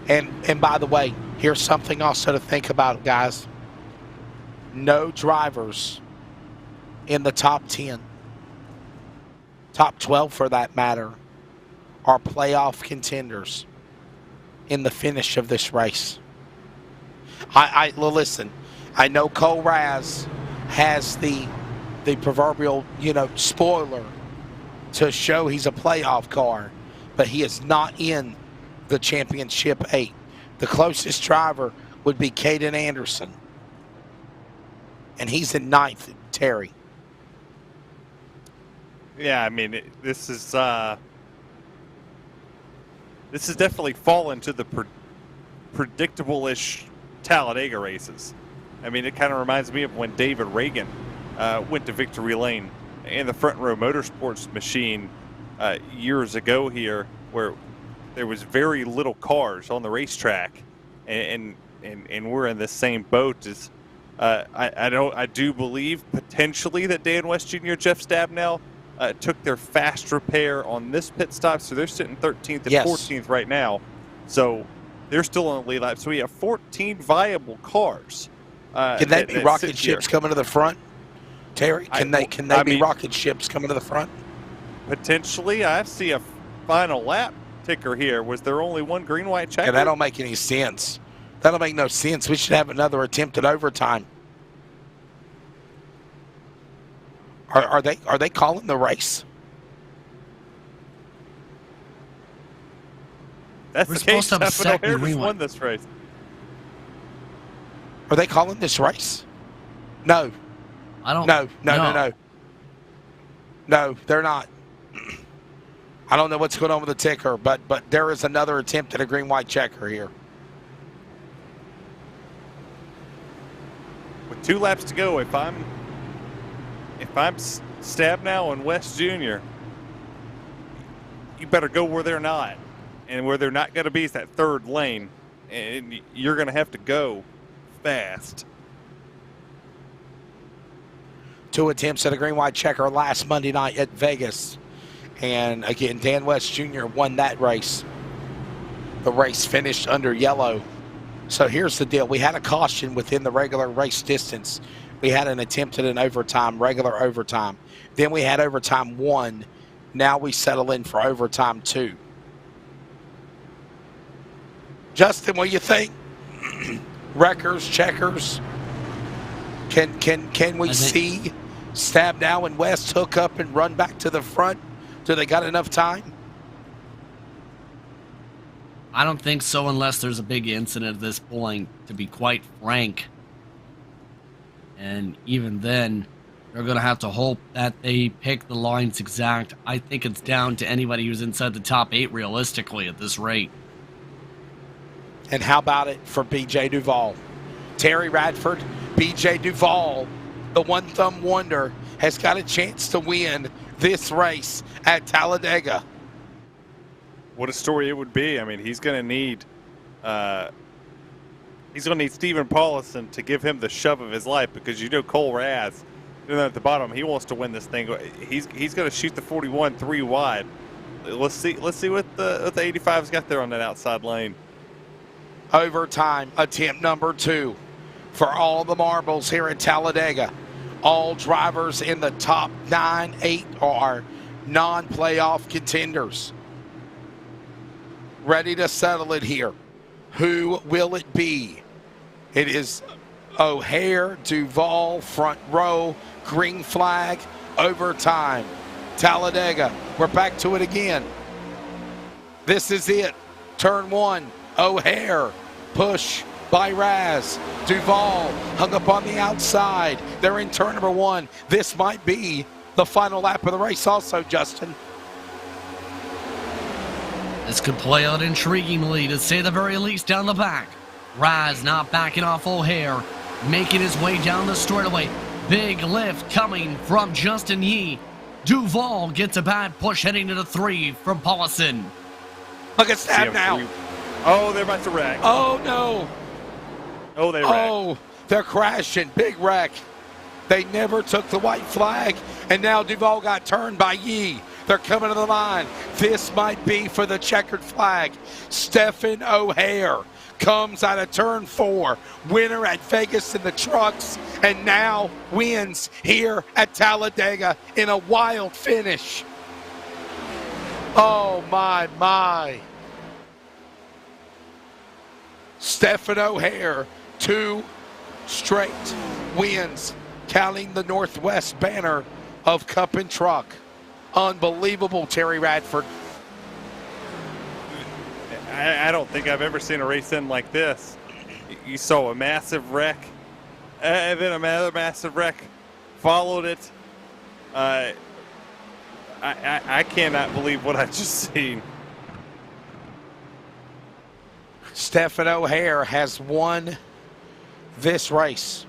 And by the way, here's something also to think about, guys. No drivers in the top 10, top 12 for that matter, are playoff contenders in the finish of this race. Well, listen, I know Cole Raz has the proverbial, spoiler to show he's a playoff car, but he is not in the championship 8. The closest driver would be Caden Anderson, and he's in 9th, Terry. Yeah, I mean, this is definitely fallen to the predictable-ish Talladega races. I mean, it kind of reminds me of when David Reagan went to Victory Lane in the Front Row Motorsports machine years ago here, where there was very little cars on the racetrack, and we're in the same boat as I do believe potentially that Dan West Jr., Jeff Stabnow took their fast repair on this pit stop, so they're sitting 13th and 14th right now. So they're still on the lead lap. So we have 14 viable cars. Can they be rocket ships coming to the front, Terry? Can they be rocket ships coming to the front? Potentially. I see a final lap ticker here. Was there only one green white checker? Yeah, that don't make any sense. That'll make no sense. We should have another attempt at overtime. Are they calling the race? That's We're the case. supposed to have a second O'Hare green won one. this race. Are they calling this race? No. I don't. No, they're not. I don't know what's going on with the ticker, but there is another attempt at a green-white checker here. With 2 laps to go, if I'm Stabnow and West Jr., you better go where they're not. And where they're not going to be is that 3rd lane. And you're going to have to go fast. 2 attempts at a green-white checker last Monday night at Vegas. And again, Dan West Jr. won that race. The race finished under yellow. So here's the deal. We had a caution within the regular race distance. We had an attempt at an overtime, regular overtime. Then we had overtime 1. Now we settle in for overtime 2. Justin, what do you think? Wreckers, checkers. Can we see Stabnow and West hook up and run back to the front? Do they got enough time? I don't think so unless there's a big incident at this point, to be quite frank. And even then, they're going to have to hope that they pick the lines exact. I think it's down to anybody who's inside the top 8 realistically at this rate. And how about it for B.J. Duval? Terry Radford, B.J. Duval, the one-thumb wonder, has got a chance to win this race at Talladega. What a story it would be. I mean, he's going to need Stephen Paulison to give him the shove of his life, because Cole Raz, at the bottom, he wants to win this thing. He's going to shoot the 41 3 wide. Let's see what the 85's got there on that outside lane. Overtime attempt number 2 for all the marbles here at Talladega. All drivers in the top 9, 8 are non-playoff contenders. Ready to settle it here. Who will it be? It is O'Hare, Duval, front row, green flag, overtime. Talladega, we're back to it again. This is it. Turn 1, O'Hare, push by Raz. Duval hung up on the outside. They're in turn number 1. This might be the final lap of the race also, Justin. This could play out intriguingly, to say the very least, down the back. Raz not backing off O'Hare, making his way down the straightaway. Big lift coming from Justin Yee. Duval gets a bad push heading to the 3 from Paulison. Look at Stabnow. Oh, they're about to wreck. Oh, no. Oh, they wrecked. Oh, they're crashing. Big wreck. They never took the white flag, and now Duval got turned by Yee. They're coming to the line. This might be for the checkered flag. Stephen O'Hare comes out of turn 4, winner at Vegas in the trucks, and now wins here at Talladega in a wild finish. Oh, my. Stephen O'Hare, 2 straight wins, counting the Northwest banner of Cup and Truck. Unbelievable, Terry Radford. I don't think I've ever seen a race end like this. You saw a massive wreck, and then another massive wreck followed it. I cannot believe what I've just seen. Stephen O'Hare has won this race.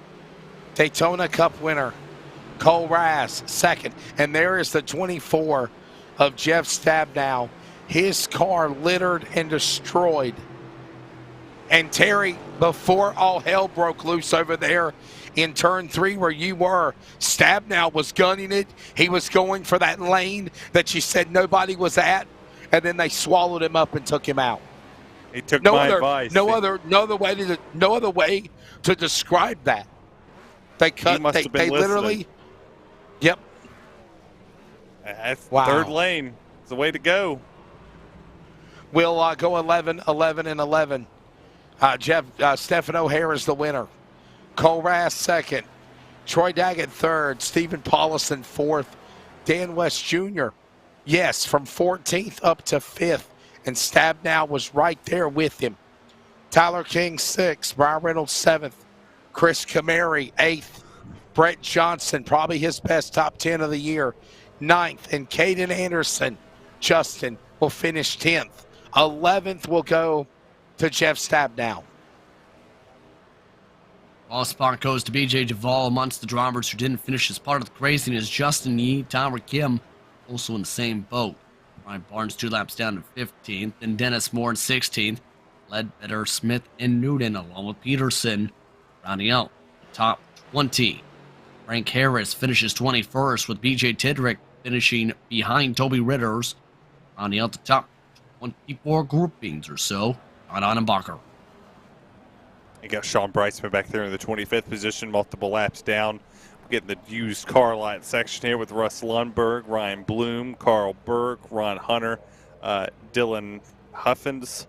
Daytona Cup winner. Cole Raz, second. And there is the 24 of Jeff Stabnow. His car littered and destroyed. And Terry, before all hell broke loose over there in turn 3 where you were, Stabnow was gunning it. He was going for that lane that you said nobody was at. And then they swallowed him up and took him out. He took my advice. No other way to describe that. They cut. They literally. Yep. That's wow. Third lane. It's the way to go. We'll go 11, 11, and 11. Stephen O'Hare is the winner. Cole Rass second. Troy Daggett third. Stephen Paulison fourth. Dan West Jr. Yes, from 14th up to 5th. And Stabnow was right there with him. Tyler King 6th. Brian Reynolds 7th. Chris Kamari 8th. Brett Johnson, probably his best top 10 of the year, 9th. And Caden Anderson, Justin, will finish 10th. 11th will go to Jeff Stabnow. All spot goes to BJ Duvall amongst the drivers who didn't finish as part of the craziness. Justin Yee, Tyler Kim, also in the same boat. Ryan Barnes 2 laps down to 15th. Then Dennis Moore in 16th. Ledbetter, Smith, and Newton, along with Peterson, rounding out the top 20. Frank Harris finishes 21st, with BJ Tidrick finishing behind Toby Ritters, rounding out the top 24 groupings or so. On Annenbacher. You got Sean Breisman back there in the 25th position, multiple laps down. We're getting the used car line section here with Russ Lundberg, Ryan Bloom, Carl Berg, Ron Hunter, Dylan Huffins.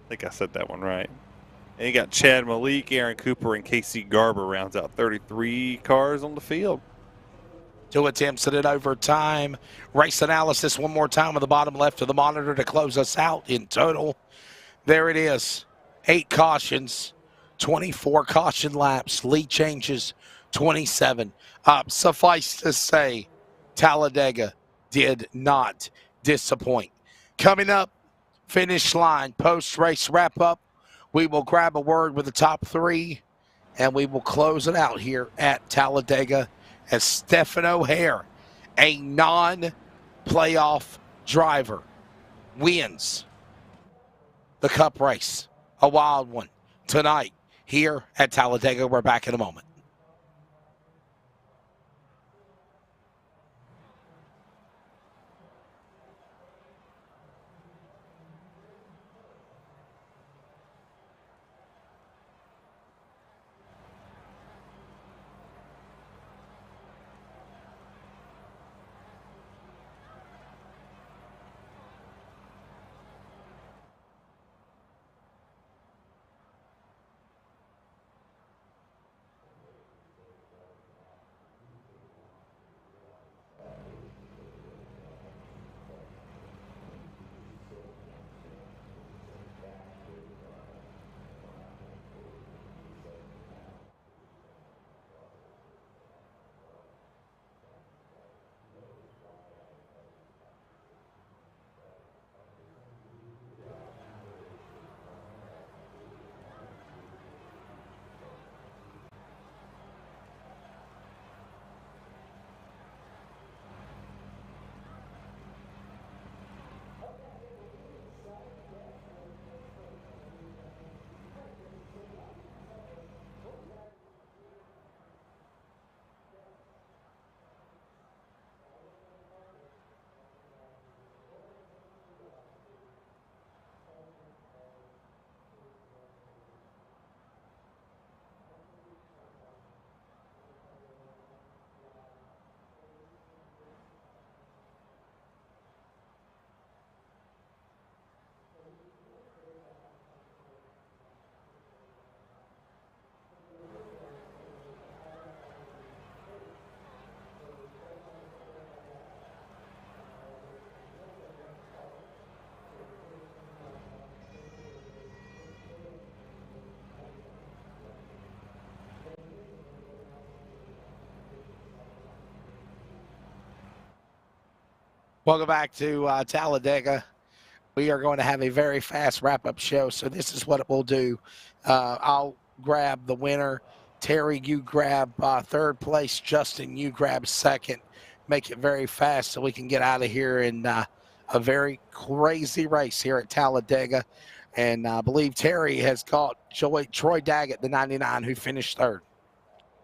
I think I said that one right. And you got Chad Malik, Aaron Cooper, and Casey Garber rounds out 33 cars on the field. 2 attempts at it overtime. Race analysis one more time on the bottom left of the monitor to close us out in total. There it is. 8 cautions, 24 caution laps, lead changes, 27. Suffice to say, Talladega did not disappoint. Coming up, finish line, post-race wrap-up. We will grab a word with the top 3, and we will close it out here at Talladega as Stephen O'Hare, a non-playoff driver, wins the Cup race. A wild one tonight here at Talladega. We're back in a moment. Welcome back to Talladega. We are going to have a very fast wrap-up show, so this is what it will do. I'll grab the winner. Terry, you grab third place. Justin, you grab second. Make it very fast so we can get out of here in a very crazy race here at Talladega. And I believe Terry has caught Troy Daggett, the 99, who finished third.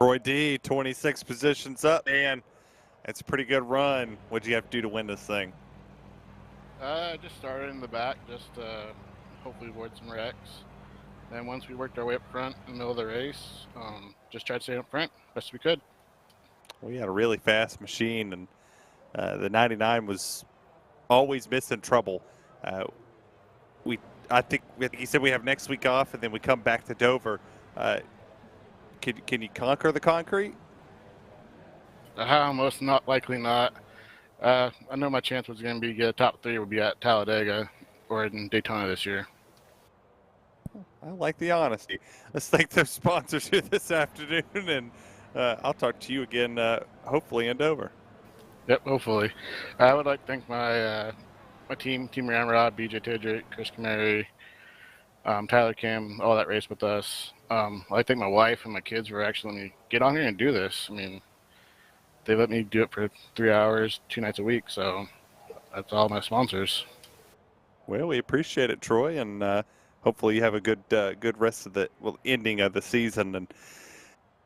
Troy D, 26 positions up, man. It's a pretty good run. What'd you have to do to win this thing? Just started in the back, just hopefully avoid some wrecks. Then once we worked our way up front in the middle of the race, just tried to stay up front best we could. We had a really fast machine, and the 99 was always missing trouble. I think he said we have next week off, and then we come back to Dover. Can you conquer the concrete? Most not likely not. I know my chance was going to be get top 3 would be at Talladega or in Daytona this year. I like the honesty. Let's thank their sponsors here this afternoon, and I'll talk to you again, hopefully in Dover. Yep, hopefully. I would like to thank my my team, Team Ramrod, BJ Tidrick, Chris Camary, Tyler Kim, all that race with us. I think my wife and my kids were actually letting me get on here and do this. I mean, they let me do it for 3 hours, 2 nights a week, so that's all my sponsors. Well, we appreciate it, Troy, and hopefully you have a good rest of the ending of the season. And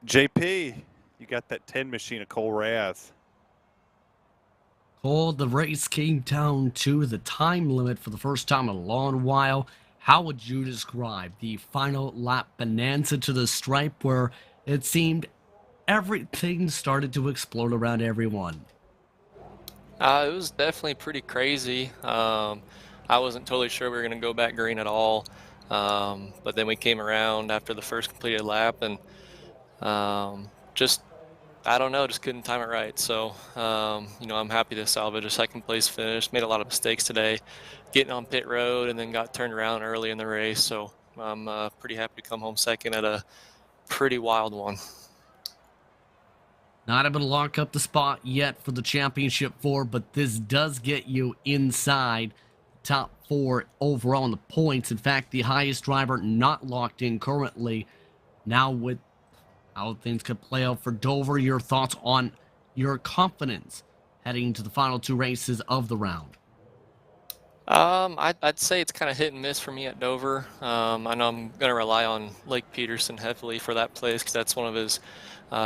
JP, you got that 10 machine of Cole Raz. Cole, the race came down to the time limit for the first time in a long while. How would you describe the final lap bonanza to the stripe, where it seemed everything started to explode around everyone? It was definitely pretty crazy. I wasn't totally sure we were going to go back green at all. But then we came around after the first completed lap, and I don't know, just couldn't time it right. So, I'm happy to salvage a second place finish. Made a lot of mistakes today, getting on pit road, and then got turned around early in the race. So I'm pretty happy to come home second at a pretty wild one. Not able to lock up the spot yet for the championship 4, but this does get you inside top 4 overall in the points. In fact, the highest driver not locked in currently. Now with how things could play out for Dover, your thoughts on your confidence heading to the final 2 races of the round? I'd say it's kind of hit and miss for me at Dover. I know I'm going to rely on Lake Peterson heavily for that place because that's one of his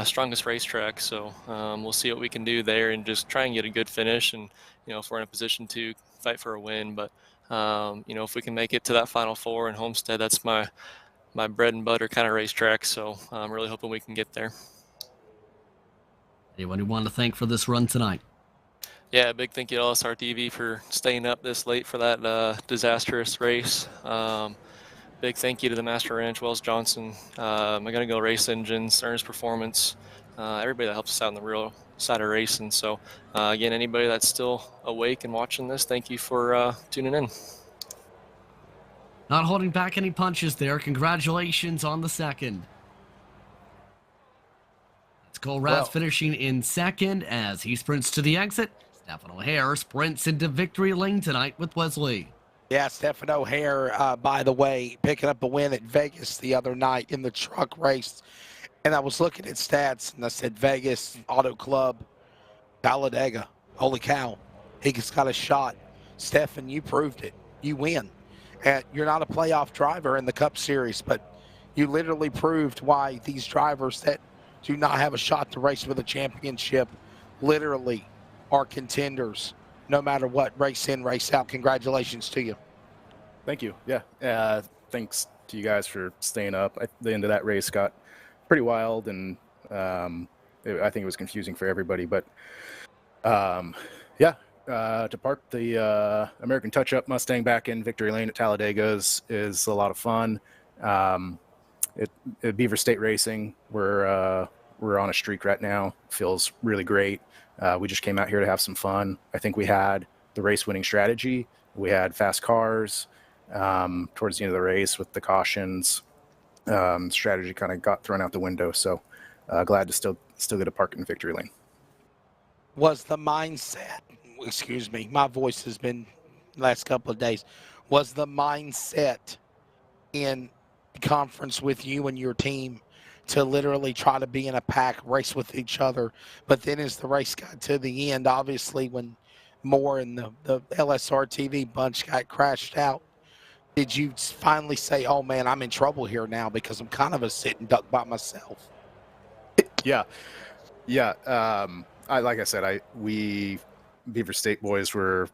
strongest racetracks. So we'll see what we can do there and just try and get a good finish. And, if we're in a position to fight for a win. But, if we can make it to that Final 4 in Homestead, that's my bread and butter kind of racetrack. So I'm really hoping we can get there. Anyone you want to thank for this run tonight? Yeah, big thank you to LSRTV for staying up this late for that disastrous race. Big thank you to the Master Ranch, Wells Johnson, Go Race Engines, Ernest Performance, everybody that helps us out on the real side of racing. So, again, anybody that's still awake and watching this, thank you for tuning in. Not holding back any punches there. Congratulations on the second. It's Cole Raz finishing in second as he sprints to the exit. Stephen O'Hare sprints into victory lane tonight with Wesley. Yeah, Stephen O'Hare, by the way, picking up a win at Vegas the other night in the truck race. And I was looking at stats, and I said, Vegas, Auto Club, Talladega. Holy cow. He's got a shot. Stephen, you proved it. You win. And you're not a playoff driver in the Cup Series, but you literally proved why these drivers that do not have a shot to race with a championship literally are contenders no matter what, race in, race out. Congratulations to you. Thank you. Yeah. Thanks to you guys for staying up. The end of that race got pretty wild, and I think it was confusing for everybody. But to park the American Touch-Up Mustang back in victory lane at Talladega is a lot of fun. At Beaver State Racing, we're on a streak right now. Feels really great. We just came out here to have some fun. I think we had the race-winning strategy. We had fast cars towards the end of the race with the cautions. Strategy kind of got thrown out the window. So glad to still get a park in victory lane. Was the mindset, excuse me, my voice has been last couple of days. Was the mindset in conference with you and your team to literally try to be in a pack, race with each other? But then as the race got to the end, obviously when Moore and the LSRTV bunch got crashed out, did you finally say, oh man, I'm in trouble here now because I'm kind of a sitting duck by myself? Yeah. Like I said, we Beaver State boys were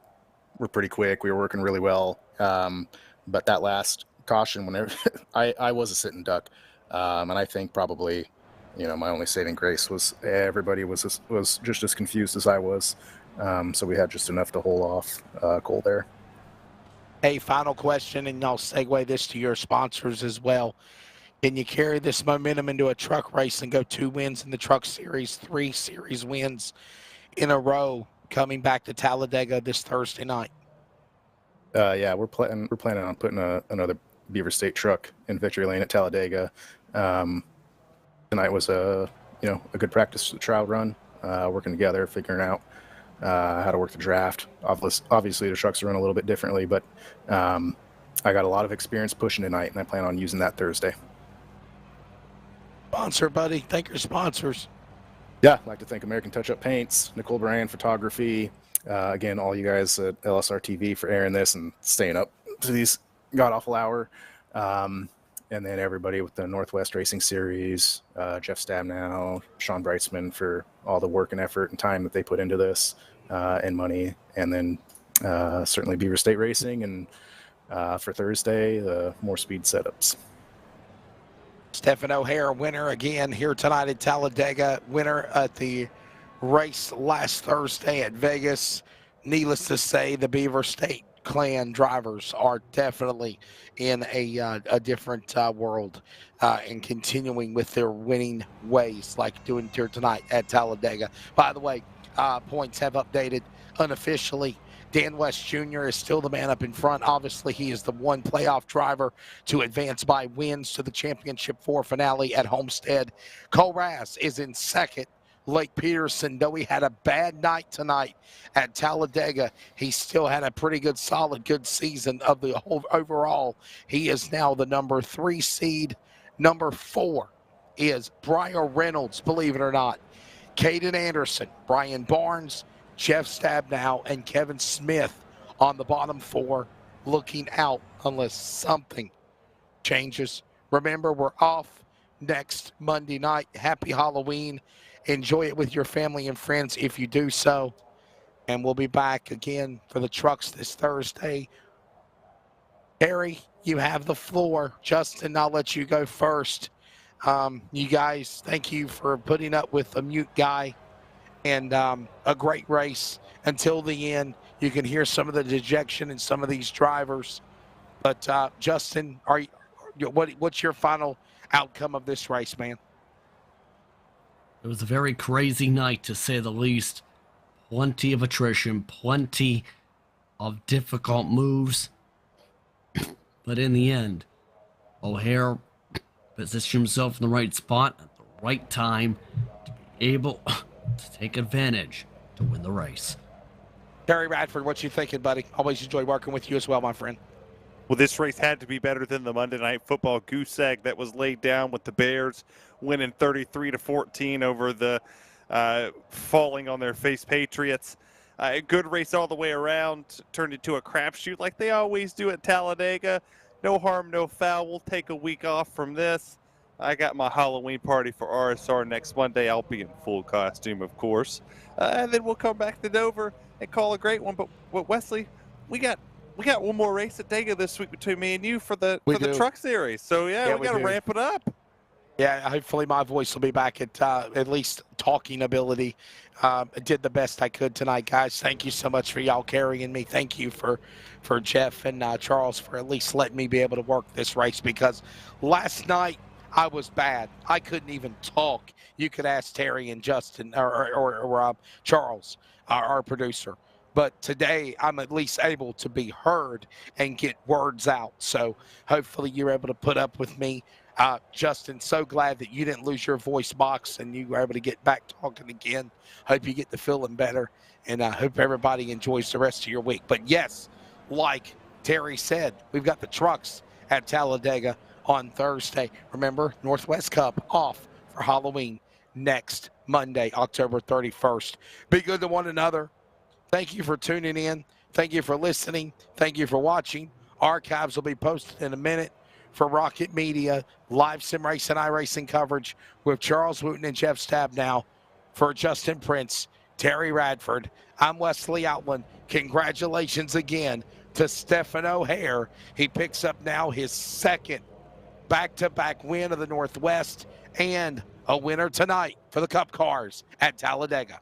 pretty quick. We were working really well. But that last caution, whenever I was a sitting duck, and I think probably, my only saving grace was everybody was just as confused as I was. So we had just enough to hold off Cole there. Hey, final question, and I'll segue this to your sponsors as well. Can you carry this momentum into a truck race and go 2 wins in the truck series, 3 series wins in a row coming back to Talladega this Thursday night? Yeah, we're planning on putting another Beaver State truck in victory lane at Talladega. Tonight was a good practice trial run, working together, figuring out how to work the draft. Obviously, the trucks run a little bit differently, but I got a lot of experience pushing tonight, and I plan on using that Thursday. Sponsor, buddy. Thank your sponsors. Yeah, I'd like to thank American Touch-Up Paints, Nicole Brand Photography, again, all you guys at LSRTV for airing this and staying up to these god-awful hour. And then everybody with the Northwest Racing Series, Jeff Stabnow, Sean Breitzman for all the work and effort and time that they put into this, and money. And then certainly Beaver State Racing, and for Thursday, the More Speed Setups. Stephen O'Hare, winner again here tonight at Talladega, winner at the race last Thursday at Vegas. Needless to say, the Beaver State clan drivers are definitely in a different world and continuing with their winning ways like doing here tonight at Talladega. By the way, points have updated unofficially. Dan West Jr. is still the man up in front. Obviously, he is the one playoff driver to advance by wins to the Championship 4 finale at Homestead. Cole Raz is in second. Lake Peterson, though he had a bad night tonight at Talladega, he still had a pretty good, solid, good season of the whole overall. He is now the number 3 seed. Number 4 is Brian Reynolds, believe it or not. Caden Anderson, Brian Barnes, Jeff Stabnow, and Kevin Smith on the bottom 4, looking out unless something changes. Remember, we're off next Monday night. Happy Halloween. Enjoy it with your family and friends if you do so. And we'll be back again for the trucks this Thursday. Harry, you have the floor. Justin, I'll let you go first. You guys, thank you for putting up with a mute guy and a great race until the end. You can hear some of the dejection in some of these drivers. But Justin, what's your final outcome of this race, man? It was a very crazy night, to say the least. Plenty of attrition, plenty of difficult moves. But in the end, O'Hare positioned himself in the right spot at the right time to be able to take advantage to win the race. Terry Radford, what you thinking, buddy? Always enjoy working with you as well, my friend. Well, this race had to be better than the Monday Night Football goose egg that was laid down with the Bears winning 33-14 over the falling on their face Patriots. A good race all the way around. Turned into a crapshoot like they always do at Talladega. No harm, no foul. We'll take a week off from this. I got my Halloween party for RSR next Monday. I'll be in full costume, of course. And then we'll come back to Dover and call a great one. But Wesley, we got one more race at Dega this week between me and you for the truck series. So yeah we got to ramp it up. Yeah, hopefully my voice will be back at least talking ability. I did the best I could tonight, guys. Thank you so much for y'all carrying me. Thank you for Jeff and Charles for at least letting me be able to work this race, because last night I was bad. I couldn't even talk. You could ask Terry and Justin or Charles, our producer. But today I'm at least able to be heard and get words out. So hopefully you're able to put up with me. Justin, so glad that you didn't lose your voice box and you were able to get back talking again. Hope you get to feeling better, and I hope everybody enjoys the rest of your week. But yes, like Terry said, we've got the trucks at Talladega on Thursday. Remember, Northwest Cup off for Halloween next Monday, October 31st. Be good to one another. Thank you for tuning in. Thank you for listening. Thank you for watching. Archives will be posted in a minute for Rocket Media, live sim race and iRacing coverage with Charles Wooten and Jeff Stabnow. For Justin Prince, Terry Radford, I'm Wesley Outland. Congratulations again to Stephen O'Hare. He picks up now his second back-to-back win of the Northwest and a winner tonight for the Cup cars at Talladega.